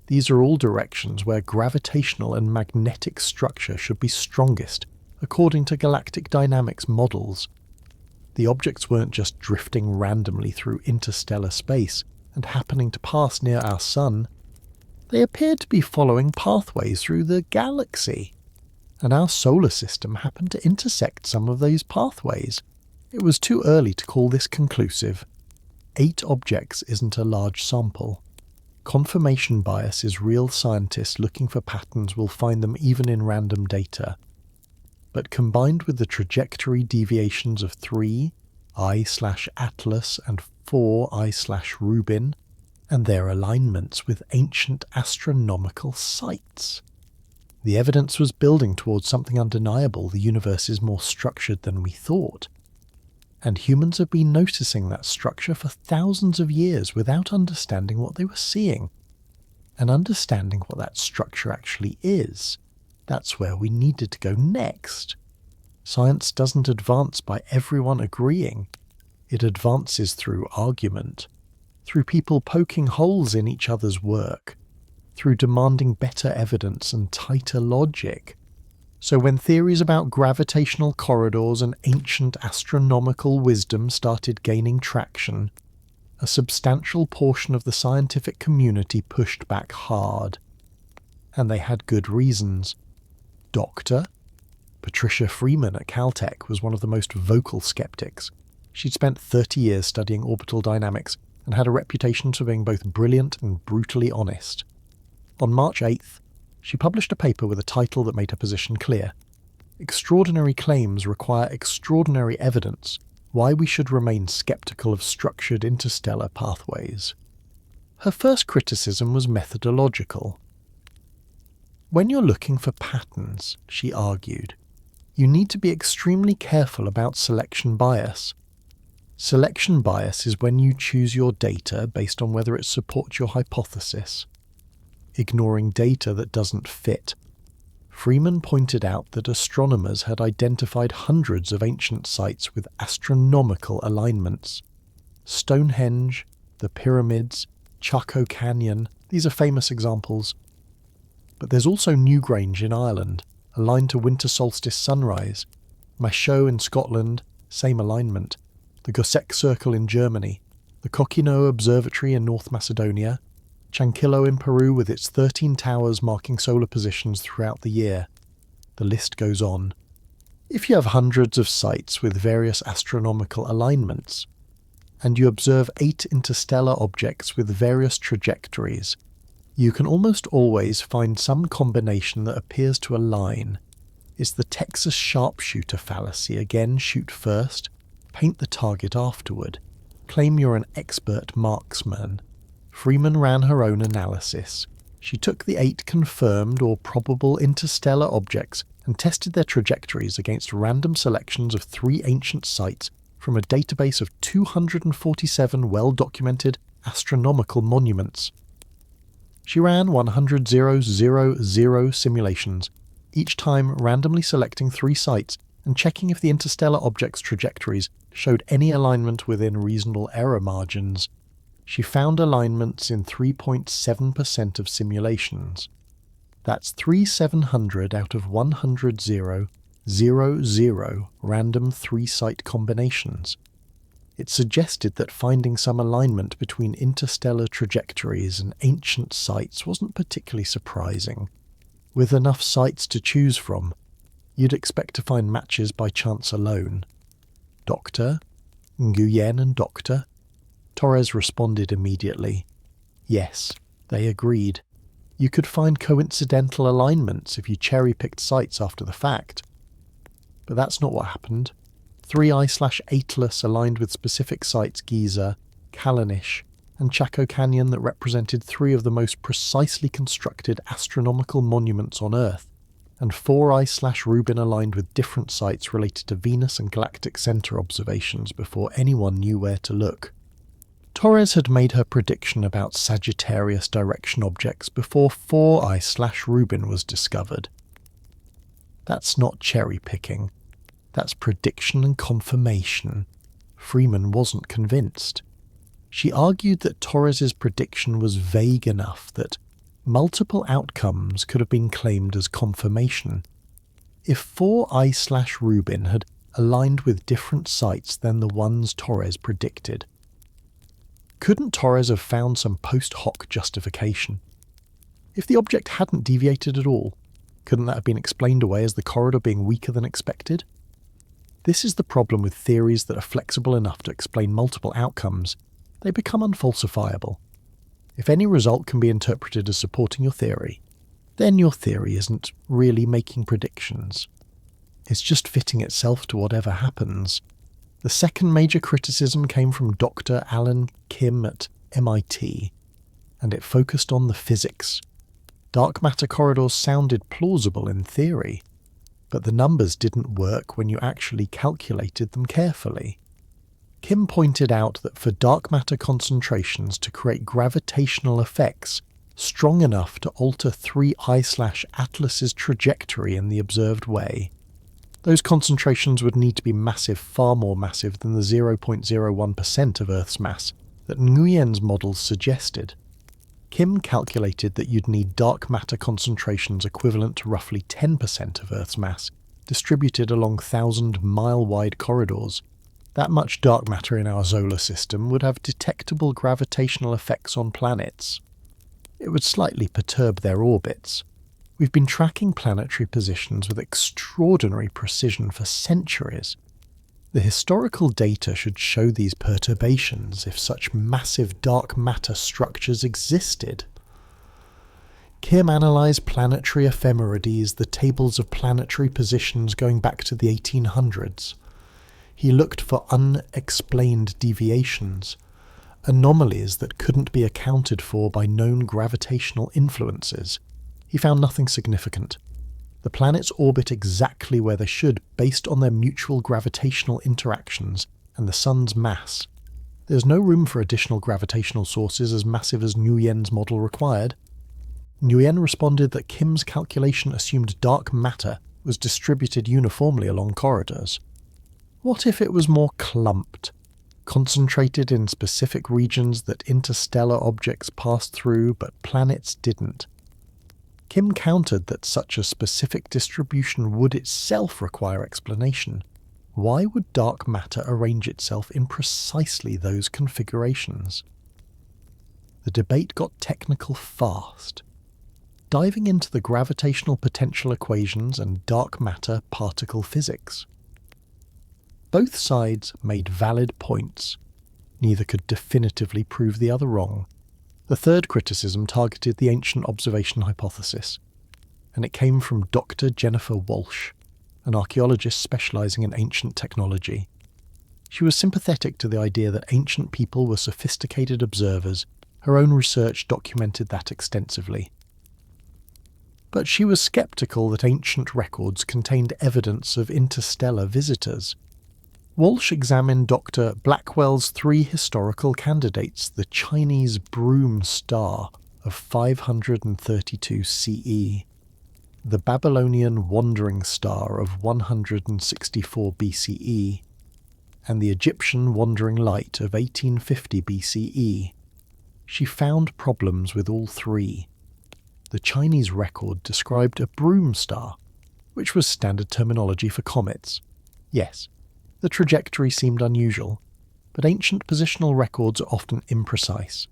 These are all directions where gravitational and magnetic structure should be strongest, according to galactic dynamics models. The objects weren't just drifting randomly through interstellar space and happening to pass near our Sun. They appeared to be following pathways through the galaxy, and our solar system happened to intersect some of those pathways. It was too early to call this conclusive. 8 objects isn't a large sample. Confirmation bias is real. Scientists looking for patterns will find them even in random data. But combined with the trajectory deviations of 3 I/Atlas and 4 I/Rubin, and their alignments with ancient astronomical sites, the evidence was building towards something undeniable. The universe is more structured than we thought. And humans have been noticing that structure for thousands of years without understanding what they were seeing. And understanding what that structure actually is, that's where we needed to go next. Science doesn't advance by everyone agreeing. It advances through argument, through people poking holes in each other's work, through demanding better evidence and tighter logic. So when theories about gravitational corridors and ancient astronomical wisdom started gaining traction, a substantial portion of the scientific community pushed back hard. And they had good reasons. Dr. Patricia Freeman at Caltech was one of the most vocal skeptics. She'd spent 30 years studying orbital dynamics and had a reputation for being both brilliant and brutally honest. On March 8th, she published a paper with a title that made her position clear. Extraordinary claims require extraordinary evidence. Why we should remain skeptical of structured interstellar pathways. Her first criticism was methodological. When you're looking for patterns, she argued, you need to be extremely careful about selection bias. Selection bias is when you choose your data based on whether it supports your hypothesis, ignoring data that doesn't fit. Freeman pointed out that astronomers had identified hundreds of ancient sites with astronomical alignments. Stonehenge, the pyramids, Chaco Canyon, these are famous examples. But there's also Newgrange in Ireland, aligned to winter solstice sunrise. Machaut in Scotland, same alignment. The Goseck Circle in Germany. The Coquino Observatory in North Macedonia. Chanquillo in Peru with its 13 towers marking solar positions throughout the year. The list goes on. If you have hundreds of sites with various astronomical alignments, and you observe 8 interstellar objects with various trajectories, you can almost always find some combination that appears to align. It's the Texas sharpshooter fallacy. Again, shoot first, paint the target afterward. Claim you're an expert marksman. Freeman ran her own analysis. She took the 8 confirmed or probable interstellar objects and tested their trajectories against random selections of 3 ancient sites from a database of 247 well-documented astronomical monuments. She ran 100,000 simulations, each time randomly selecting 3 sites and checking if the interstellar objects' trajectories showed any alignment within reasonable error margins. She found alignments in 3.7% of simulations. That's 3,700 out of 100,000 random 3-site combinations. It suggested that finding some alignment between interstellar trajectories and ancient sites wasn't particularly surprising. With enough sites to choose from, you'd expect to find matches by chance alone. Doctor, Nguyen and Doctor. Torres responded immediately. Yes, They agreed. You could find coincidental alignments if you cherry-picked sites after the fact. But that's not what happened. 3I/Atlas aligned with specific sites Giza, Callanish, and Chaco Canyon that represented three of the most precisely constructed astronomical monuments on Earth, and 4I/Rubin aligned with different sites related to Venus and galactic center observations before anyone knew where to look. Torres had made her prediction about Sagittarius direction objects before 4I/Rubin was discovered. That's not cherry-picking. That's prediction and confirmation. Freeman wasn't convinced. She argued that Torres's prediction was vague enough that multiple outcomes could have been claimed as confirmation. If 4I/Rubin had aligned with different sites than the ones Torres predicted, couldn't Torres have found some post hoc justification? If the object hadn't deviated at all, couldn't that have been explained away as the corridor being weaker than expected? This is the problem with theories that are flexible enough to explain multiple outcomes. They become unfalsifiable. If any result can be interpreted as supporting your theory, then your theory isn't really making predictions. It's just fitting itself to whatever happens. The second major criticism came from Dr. Alan Kim at MIT, and it focused on the physics. Dark matter corridors sounded plausible in theory, but the numbers didn't work when you actually calculated them carefully. Kim pointed out that for dark matter concentrations to create gravitational effects strong enough to alter 3I/Atlas's trajectory in the observed way, those concentrations would need to be massive, far more massive than the 0.01% of Earth's mass that Nguyen's models suggested. Kim calculated that you'd need dark matter concentrations equivalent to roughly 10% of Earth's mass, distributed along 1,000-mile-wide corridors. That much dark matter in our solar system would have detectable gravitational effects on planets. It would slightly perturb their orbits. We've been tracking planetary positions with extraordinary precision for centuries. The historical data should show these perturbations if such massive dark matter structures existed. Kim analysed planetary ephemerides, the tables of planetary positions going back to the 1800s. He looked for unexplained deviations, anomalies that couldn't be accounted for by known gravitational influences. He found nothing significant. The planets orbit exactly where they should based on their mutual gravitational interactions and the Sun's mass. There's no room for additional gravitational sources as massive as Nguyen's model required. Nguyen responded that Kim's calculation assumed dark matter was distributed uniformly along corridors. What if it was more clumped, concentrated in specific regions that interstellar objects passed through but planets didn't? Kim countered that such a specific distribution would itself require explanation. Why would dark matter arrange itself in precisely those configurations? The debate got technical fast, diving into the gravitational potential equations and dark matter particle physics. Both sides made valid points. Neither could definitively prove the other wrong. The third criticism targeted the ancient observation hypothesis, and it came from Dr. Jennifer Walsh, an archaeologist specialising in ancient technology. She was sympathetic to the idea that ancient people were sophisticated observers. Her own research documented that extensively. But she was sceptical that ancient records contained evidence of interstellar visitors. Walsh examined Dr. Blackwell's three historical candidates, the Chinese Broom Star of 532 CE, the Babylonian Wandering Star of 164 BCE, and the Egyptian Wandering Light of 1850 BCE. She found problems with all three. The Chinese record described a broom star, which was standard terminology for comets. Yes, the trajectory seemed unusual, but ancient positional records are often imprecise.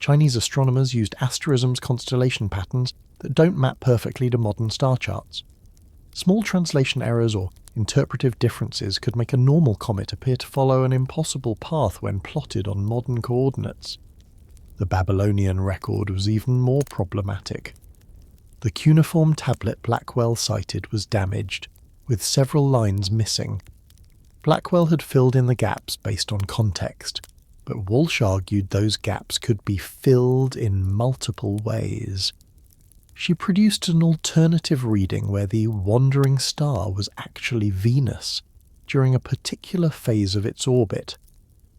Chinese astronomers used asterisms constellation patterns that don't map perfectly to modern star charts. Small translation errors or interpretive differences could make a normal comet appear to follow an impossible path when plotted on modern coordinates. The The Babylonian record was even more problematic. The cuneiform tablet Blackwell cited was damaged, with several lines missing. Blackwell had filled in the gaps based on context, but Walsh argued those gaps could be filled in multiple ways. She produced an alternative reading where the wandering star was actually Venus during a particular phase of its orbit,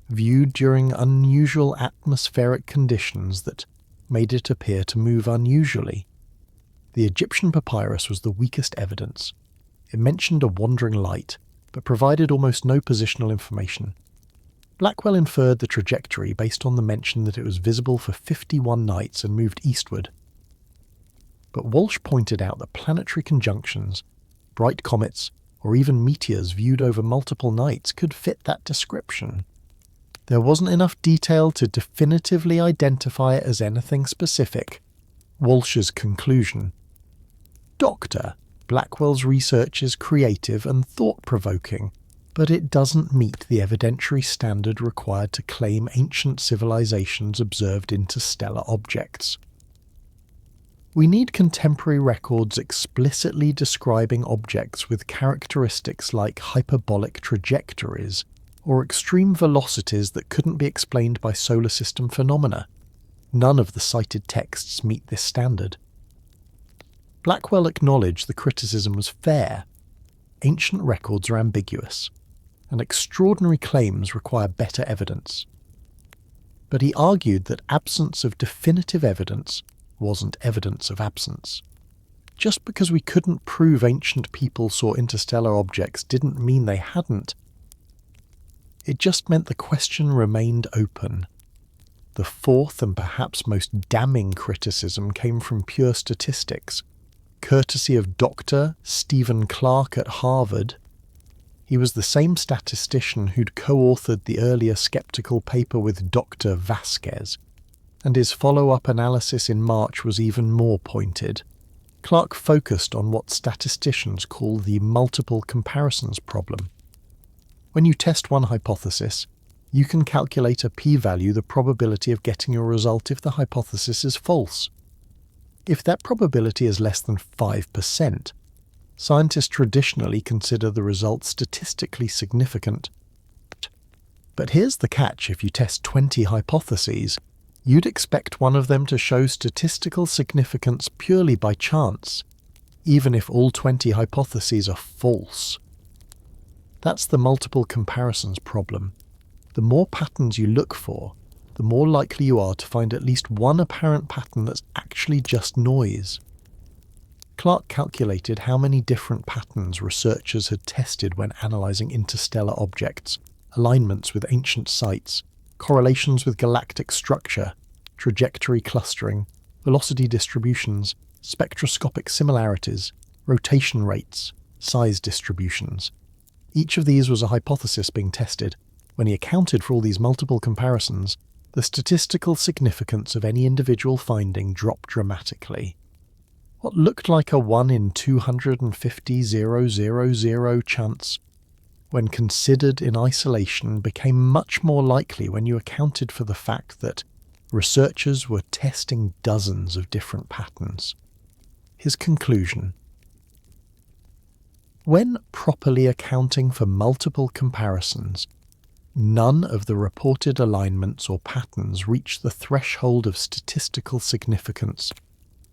viewed during unusual atmospheric conditions that made it appear to move unusually. The Egyptian papyrus was the weakest evidence. It mentioned a wandering light, but provided almost no positional information. Blackwell inferred the trajectory based on the mention that it was visible for 51 nights and moved eastward. But Walsh pointed out that planetary conjunctions, bright comets, or even meteors viewed over multiple nights could fit that description. There wasn't enough detail to definitively identify it as anything specific. Walsh's conclusion. Doctor, Blackwell's research is creative and thought-provoking, but it doesn't meet the evidentiary standard required to claim ancient civilizations observed interstellar objects. We need contemporary records explicitly describing objects with characteristics like hyperbolic trajectories or extreme velocities that couldn't be explained by solar system phenomena. None of the cited texts meet this standard. Blackwell acknowledged the criticism was fair. Ancient records are ambiguous, and extraordinary claims require better evidence. But he argued that absence of definitive evidence wasn't evidence of absence. Just because we couldn't prove ancient people saw interstellar objects didn't mean they hadn't. It just meant the question remained open. The fourth and perhaps most damning criticism came from pure statistics, courtesy of Dr. Stephen Clark at Harvard. He was the same statistician who'd co-authored the earlier skeptical paper with Dr. Vasquez, and his follow-up analysis in March was even more pointed. Clark focused on what statisticians call the multiple comparisons problem. When you test one hypothesis, you can calculate a p-value, the probability of getting your result if the hypothesis is false. If that probability is less than 5%, scientists traditionally consider the result statistically significant. But here's the catch: if you test 20 hypotheses, you'd expect one of them to show statistical significance purely by chance, even if all 20 hypotheses are false. That's the multiple comparisons problem. The more patterns you look for, the more likely you are to find at least one apparent pattern that's actually just noise. Clark calculated how many different patterns researchers had tested when analysing interstellar objects, alignments with ancient sites, correlations with galactic structure, trajectory clustering, velocity distributions, spectroscopic similarities, rotation rates, size distributions. Each of these was a hypothesis being tested. When he accounted for all these multiple comparisons, the statistical significance of any individual finding dropped dramatically. What looked like a 1 in 250,000 chance, when considered in isolation, became much more likely when you accounted for the fact that researchers were testing dozens of different patterns. His conclusion: when properly accounting for multiple comparisons, none of the reported alignments or patterns reach the threshold of statistical significance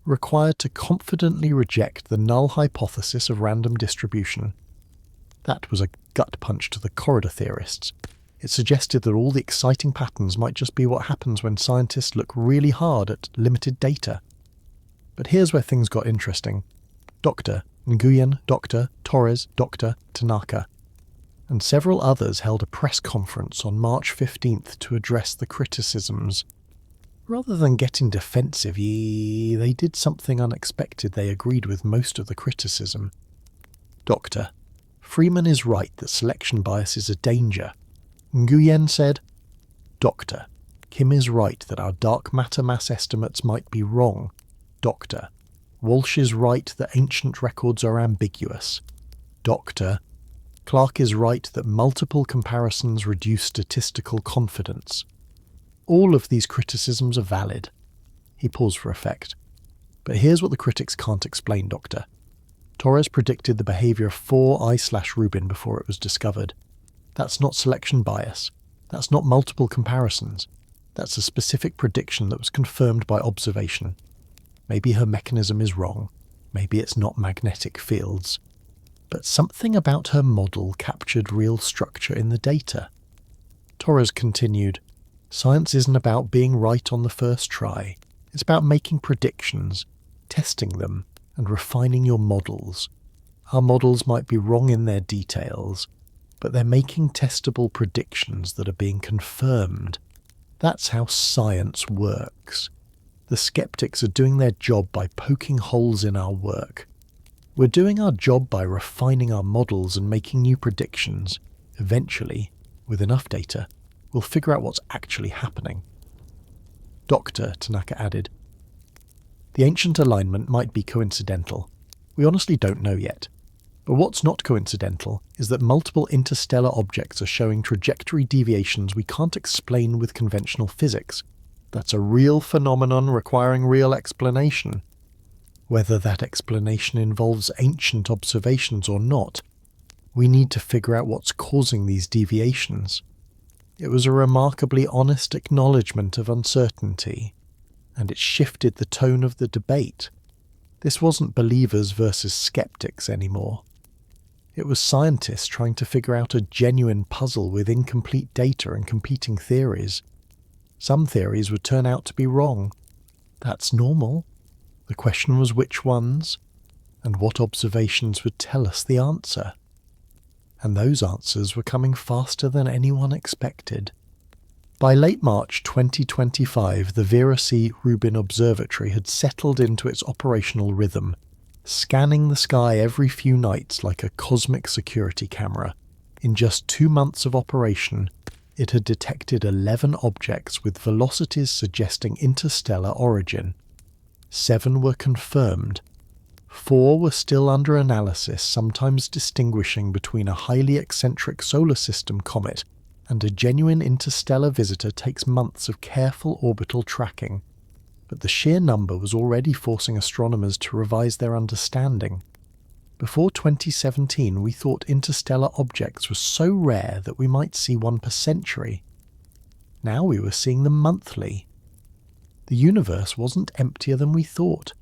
required to confidently reject the null hypothesis of random distribution. That was a gut punch to the corridor theorists. It suggested that all the exciting patterns might just be what happens when scientists look really hard at limited data. But here's where things got interesting. Dr. Nguyen, Dr. Torres, Dr. Tanaka, and several others held a press conference on March 15th to address the criticisms. Rather than getting defensive, they did something unexpected. They agreed with most of the criticism. Dr. Freeman is right that selection bias is a danger. Nguyen said, Dr. Kim is right that our dark matter mass estimates might be wrong. Dr. Walsh is right that ancient records are ambiguous. Dr. Clark is right that multiple comparisons reduce statistical confidence. All of these criticisms are valid. He paused for effect. But here's what the critics can't explain, Doctor. Torres predicted the behaviour of 4I/Rubin before it was discovered. That's not selection bias. That's not multiple comparisons. That's a specific prediction that was confirmed by observation. Maybe her mechanism is wrong. Maybe it's not magnetic fields. But something about her model captured real structure in the data. Torres continued, "Science isn't about being right on the first try. It's about making predictions, testing them, and refining your models. Our models might be wrong in their details, but they're making testable predictions that are being confirmed. That's how science works. The skeptics are doing their job by poking holes in our work. We're doing our job by refining our models and making new predictions. Eventually, with enough data, we'll figure out what's actually happening." "Doctor," Tanaka added, "the ancient alignment might be coincidental. We honestly don't know yet. But what's not coincidental is that multiple interstellar objects are showing trajectory deviations we can't explain with conventional physics. That's a real phenomenon requiring real explanation. Whether that explanation involves ancient observations or not, we need to figure out what's causing these deviations." It was a remarkably honest acknowledgement of uncertainty, and it shifted the tone of the debate. This wasn't believers versus skeptics anymore. It was scientists trying to figure out a genuine puzzle with incomplete data and competing theories. Some theories would turn out to be wrong. That's normal. The question was which ones, and what observations would tell us the answer. And those answers were coming faster than anyone expected. By late March 2025, the Vera C. Rubin Observatory had settled into its operational rhythm, scanning the sky every few nights like a cosmic security camera. In just 2 months of operation, it had detected 11 objects with velocities suggesting interstellar origin. 7 were confirmed. 4 were still under analysis, sometimes distinguishing between a highly eccentric solar system comet and a genuine interstellar visitor takes months of careful orbital tracking. But the sheer number was already forcing astronomers to revise their understanding. Before 2017, we thought interstellar objects were so rare that we might see one per century. Now we were seeing them monthly. The universe wasn't emptier than we thought.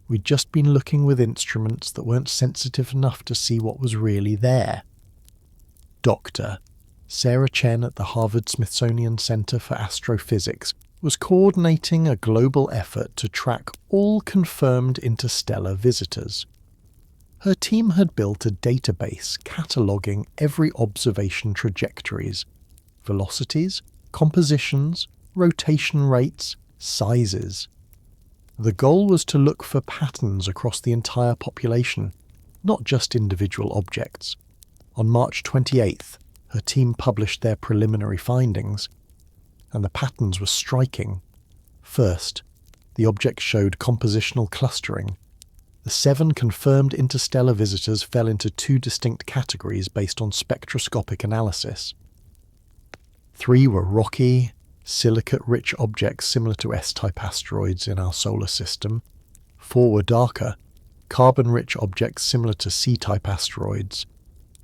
We'd just been looking with instruments that weren't sensitive enough to see what was really there. Dr. Sarah Chen at the Harvard-Smithsonian Center for Astrophysics was coordinating a global effort to track all confirmed interstellar visitors. Her team had built a database cataloguing every observation trajectories, velocities, compositions, rotation rates, sizes. The goal was to look for patterns across the entire population, not just individual objects. On March 28th, her team published their preliminary findings, and the patterns were striking. First, the objects showed compositional clustering. The 7 confirmed interstellar visitors fell into 2 distinct categories based on spectroscopic analysis. 3 were rocky, silicate-rich objects similar to S-type asteroids in our solar system. 4 were darker, carbon-rich objects similar to C-type asteroids.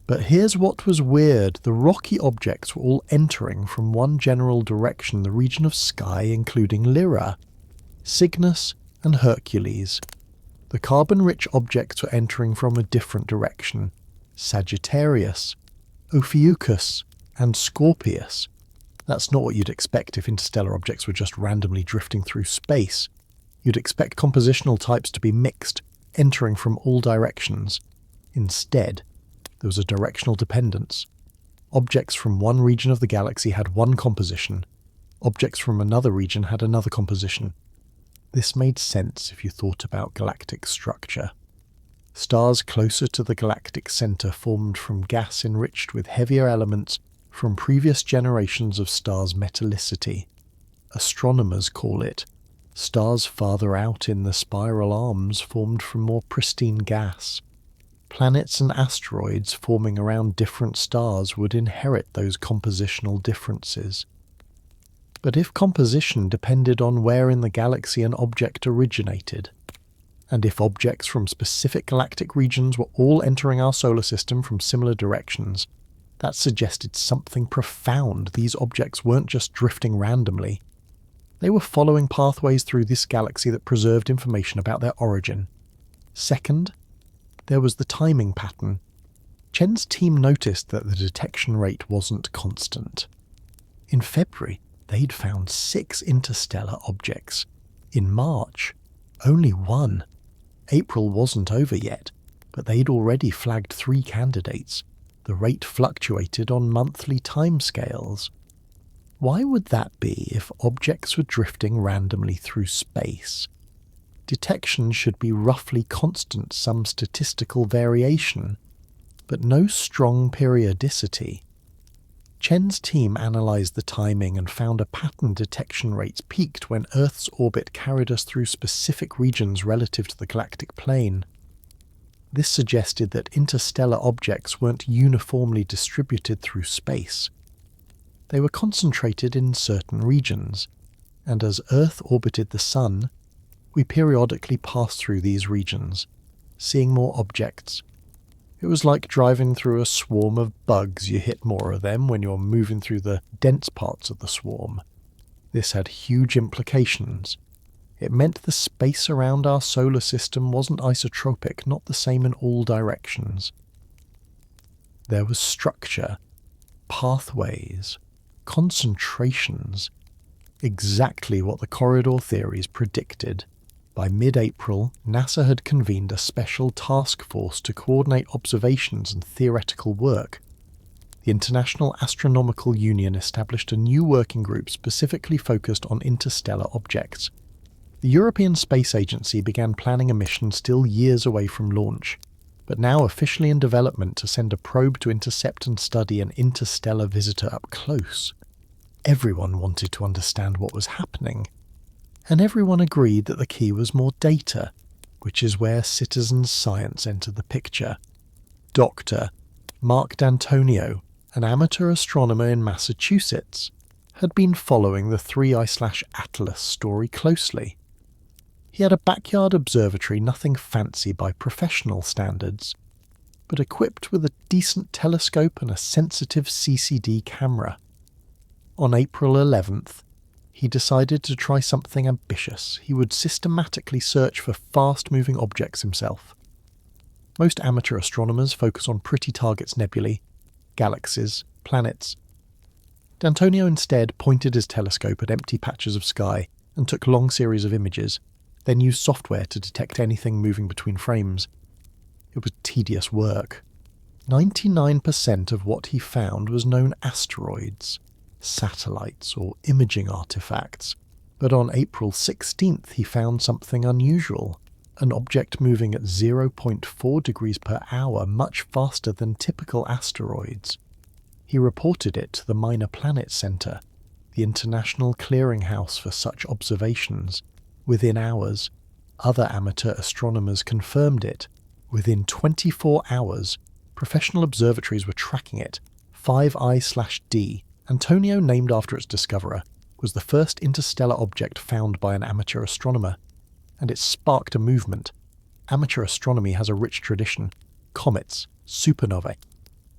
But here's what was weird. The rocky objects were all entering from one general direction, the region of sky including Lyra, Cygnus, and Hercules. The carbon-rich objects were entering from a different direction, Sagittarius, Ophiuchus, and Scorpius. That's not what you'd expect if interstellar objects were just randomly drifting through space. You'd expect compositional types to be mixed, entering from all directions. Instead, there was a directional dependence. Objects from one region of the galaxy had one composition. Objects from another region had another composition. This made sense if you thought about galactic structure. Stars closer to the galactic center formed from gas enriched with heavier elements from previous generations of stars' metallicity. Astronomers call it. Stars farther out in the spiral arms formed from more pristine gas. Planets and asteroids forming around different stars would inherit those compositional differences. But if composition depended on where in the galaxy an object originated, and if objects from specific galactic regions were all entering our solar system from similar directions, that suggested something profound. These objects weren't just drifting randomly. They were following pathways through this galaxy that preserved information about their origin. Second, there was the timing pattern. Chen's team noticed that the detection rate wasn't constant. In February, they'd found 6 interstellar objects. In March, only 1. April wasn't over yet, but they'd already flagged 3 candidates. The rate fluctuated on monthly timescales. Why would that be if objects were drifting randomly through space? Detection should be roughly constant, some statistical variation, but no strong periodicity. Chen's team analysed the timing and found a pattern. Detection rates peaked when Earth's orbit carried us through specific regions relative to the galactic plane. This suggested that interstellar objects weren't uniformly distributed through space. They were concentrated in certain regions, and as Earth orbited the Sun, we periodically passed through these regions, seeing more objects. It was like driving through a swarm of bugs. You hit more of them when you're moving through the dense parts of the swarm. This had huge implications. It meant the space around our solar system wasn't isotropic, not the same in all directions. There was structure, pathways, concentrations, exactly what the corridor theories predicted. By mid-April, NASA had convened a special task force to coordinate observations and theoretical work. The International Astronomical Union established a new working group specifically focused on interstellar objects. The European Space Agency began planning a mission still years away from launch, but now officially in development to send a probe to intercept and study an interstellar visitor up close. Everyone wanted to understand what was happening, and everyone agreed that the key was more data, which is where citizen science entered the picture. Dr. Mark D'Antonio, an amateur astronomer in Massachusetts, had been following the 3I/Atlas story closely. He had a backyard observatory, nothing fancy by professional standards, but equipped with a decent telescope and a sensitive CCD camera. On April 11th, he decided to try something ambitious. He would systematically search for fast-moving objects himself. Most amateur astronomers focus on pretty targets: nebulae, galaxies, planets. D'Antonio instead pointed his telescope at empty patches of sky and took long series of images, then used software to detect anything moving between frames. It was tedious work. 99% of what he found was known asteroids, satellites, or imaging artifacts. But on April 16th he found something unusual, an object moving at 0.4 degrees per hour, much faster than typical asteroids. He reported it to the Minor Planet Center, the international clearinghouse for such observations. Within hours, other amateur astronomers confirmed it. Within 24 hours, professional observatories were tracking it. 5I/D, Antonio, named after its discoverer, was the first interstellar object found by an amateur astronomer, and it sparked a movement. Amateur astronomy has a rich tradition. Comets, supernovae,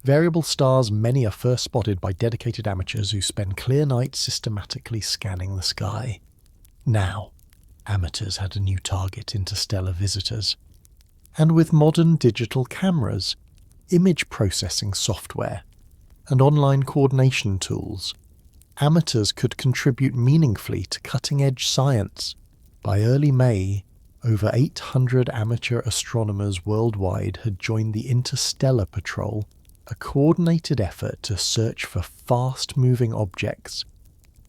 variable stars, many are first spotted by dedicated amateurs who spend clear nights systematically scanning the sky. Now, amateurs had a new target: interstellar visitors. And with modern digital cameras, image processing software, and online coordination tools, amateurs could contribute meaningfully to cutting-edge science. By early May, over 800 amateur astronomers worldwide had joined the Interstellar Patrol, a coordinated effort to search for fast-moving objects.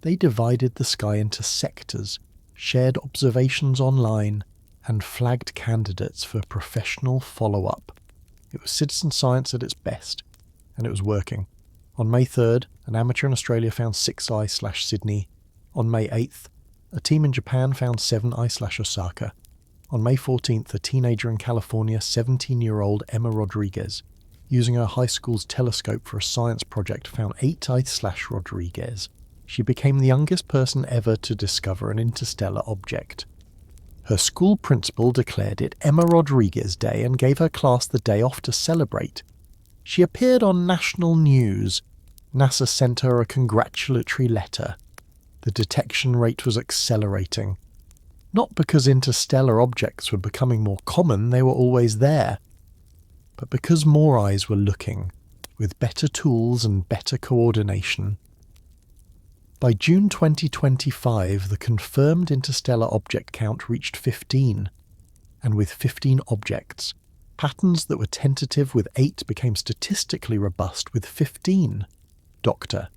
They divided the sky into sectors, shared observations online, and flagged candidates for professional follow-up. It was citizen science at its best, and it was working. On May 3rd, an amateur in Australia found 6I/Sydney. On May 8th, a team in Japan found 7I/Osaka. On May 14th, a teenager in California, 17-year-old Emma Rodriguez, using her high school's telescope for a science project, found 8I/Rodriguez. she became the youngest person ever to discover an interstellar object. Her school principal declared it Emma Rodriguez Day and gave her class the day off to celebrate. She appeared on national news. NASA sent her a congratulatory letter. The detection rate was accelerating. Not because interstellar objects were becoming more common, they were always there, but because more eyes were looking, with better tools and better coordination. By June 2025, the confirmed interstellar object count reached 15, and with 15 objects, patterns that were tentative with 8 became statistically robust with 15. Dr.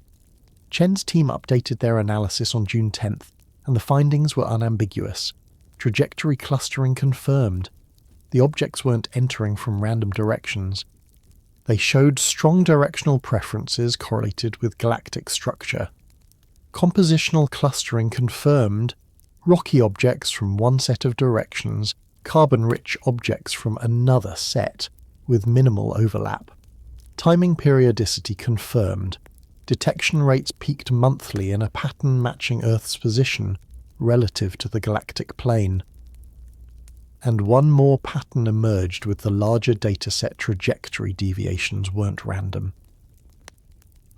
Chen's team updated their analysis on June 10th, and the findings were unambiguous. Trajectory clustering confirmed. The objects weren't entering from random directions. They showed strong directional preferences correlated with galactic structure. Compositional clustering confirmed rocky objects from one set of directions, carbon-rich objects from another set, with minimal overlap. Timing periodicity confirmed. Detection rates peaked monthly in a pattern matching Earth's position relative to the galactic plane. And one more pattern emerged with the larger dataset. Trajectory deviations weren't random.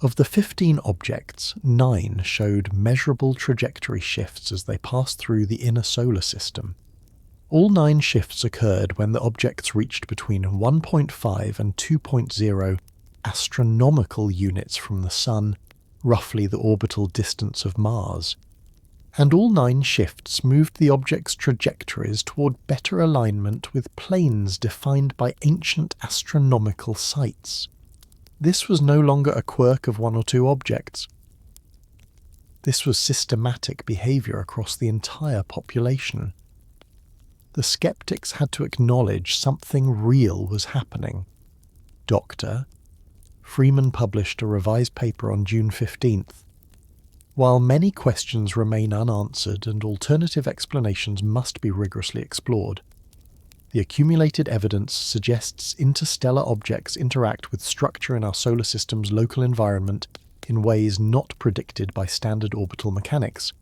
Of the 15 objects, 9 showed measurable trajectory shifts as they passed through the inner solar system. All 9 shifts occurred when the objects reached between 1.5 and 2.0 astronomical units from the Sun, roughly the orbital distance of Mars. And all 9 shifts moved the objects' trajectories toward better alignment with planes defined by ancient astronomical sites. This was no longer a quirk of 1 or 2 objects. This was systematic behavior across the entire population. The skeptics had to acknowledge something real was happening. Dr. Freeman published a revised paper on June 15th. While many questions remain unanswered and alternative explanations must be rigorously explored, the accumulated evidence suggests interstellar objects interact with structure in our solar system's local environment in ways not predicted by standard orbital mechanics.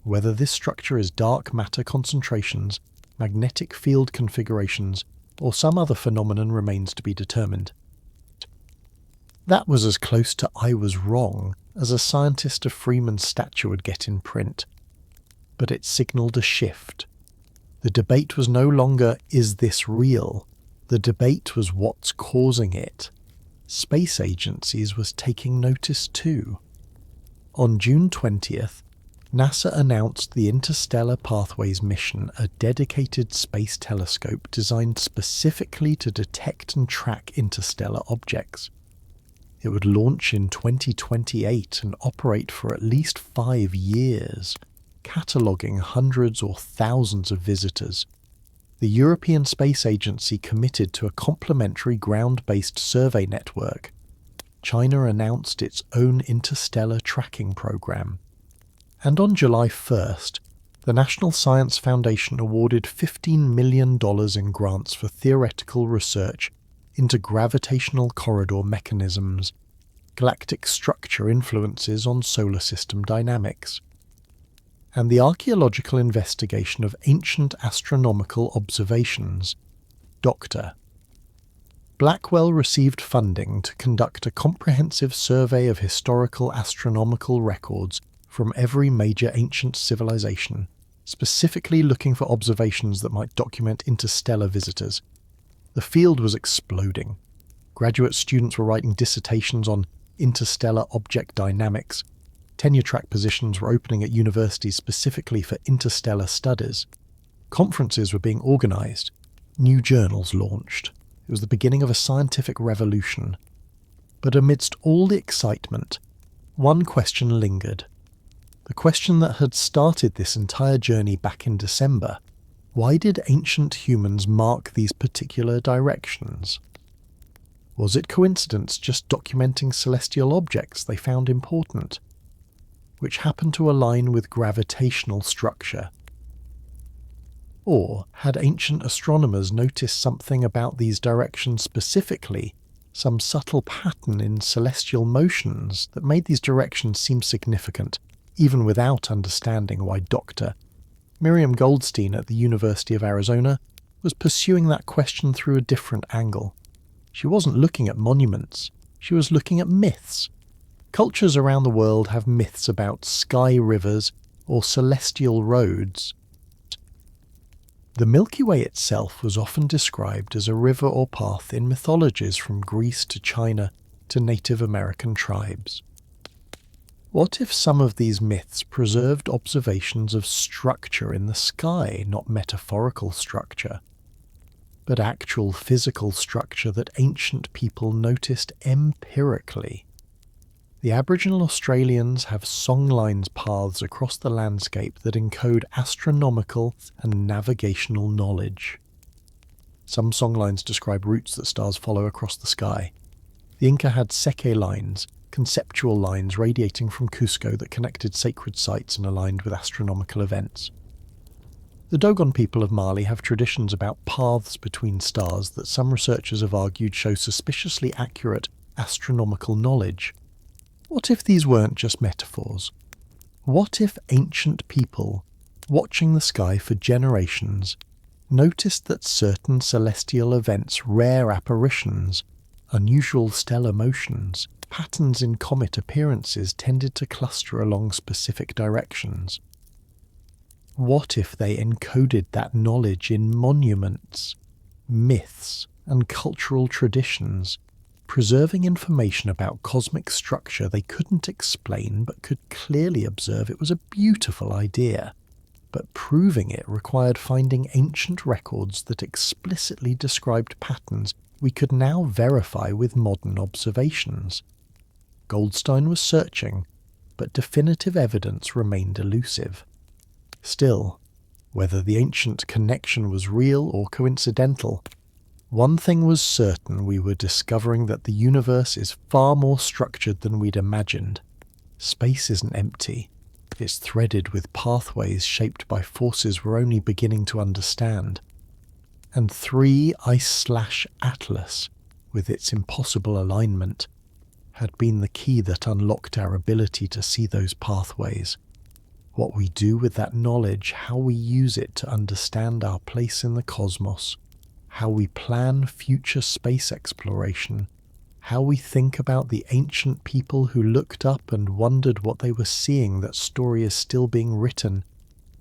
Whether this structure is dark matter concentrations, magnetic field configurations, or some other phenomenon remains to be determined. That was as close to "I was wrong" as a scientist of Freeman's stature would get in print. But it signalled a shift. The debate was no longer, is this real? The debate was, what's causing it? Space agencies was taking notice too. On June 20th, NASA announced the Interstellar Pathways mission, a dedicated space telescope designed specifically to detect and track interstellar objects. It would launch in 2028 and operate for at least 5 years, cataloguing hundreds or thousands of visitors. The European Space Agency committed to a complementary ground-based survey network. China announced its own interstellar tracking program. And on July 1st, the National Science Foundation awarded $15 million in grants for theoretical research into gravitational corridor mechanisms, galactic structure influences on solar system dynamics, and the archaeological investigation of ancient astronomical observations. Dr. Blackwell received funding to conduct a comprehensive survey of historical astronomical records from every major ancient civilization, specifically looking for observations that might document interstellar visitors. The field was exploding. Graduate students were writing dissertations on interstellar object dynamics. Tenure-track positions were opening at universities specifically for interstellar studies. Conferences were being organised. New journals launched. It was the beginning of a scientific revolution. But amidst all the excitement, one question lingered. The question that had started this entire journey back in December. Why did ancient humans mark these particular directions? Was it coincidence just documenting celestial objects they found important, which happened to align with gravitational structure? Or had ancient astronomers noticed something about these directions specifically, some subtle pattern in celestial motions that made these directions seem significant, even without understanding why Dr. Miriam Goldstein at the University of Arizona was pursuing that question through a different angle. She wasn't looking at monuments, she was looking at myths. Cultures around the world have myths about sky rivers or celestial roads. The Milky Way itself was often described as a river or path in mythologies from Greece to China to Native American tribes. What if some of these myths preserved observations of structure in the sky, not metaphorical structure, but actual physical structure that ancient people noticed empirically? The Aboriginal Australians have songlines paths across the landscape that encode astronomical and navigational knowledge. Some songlines describe routes that stars follow across the sky. The Inca had seke lines, conceptual lines radiating from Cusco that connected sacred sites and aligned with astronomical events. The Dogon people of Mali have traditions about paths between stars that some researchers have argued show suspiciously accurate astronomical knowledge. What if these weren't just metaphors? What if ancient people, watching the sky for generations, noticed that certain celestial events, rare apparitions, unusual stellar motions, patterns in comet appearances tended to cluster along specific directions? What if they encoded that knowledge in monuments, myths, and cultural traditions, preserving information about cosmic structure they couldn't explain but could clearly observe it was a beautiful idea? But proving it required finding ancient records that explicitly described patterns we could now verify with modern observations. Goldstein was searching, but definitive evidence remained elusive. Still, whether the ancient connection was real or coincidental, one thing was certain: we were discovering that the universe is far more structured than we'd imagined. Space isn't empty. It's threaded with pathways shaped by forces we're only beginning to understand. And 3 Ice/Atlas, with its impossible alignment, had been the key that unlocked our ability to see those pathways. What we do with that knowledge, how we use it to understand our place in the cosmos, how we plan future space exploration, how we think about the ancient people who looked up and wondered what they were seeing. That story is still being written,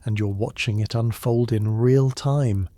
and you're watching it unfold in real time.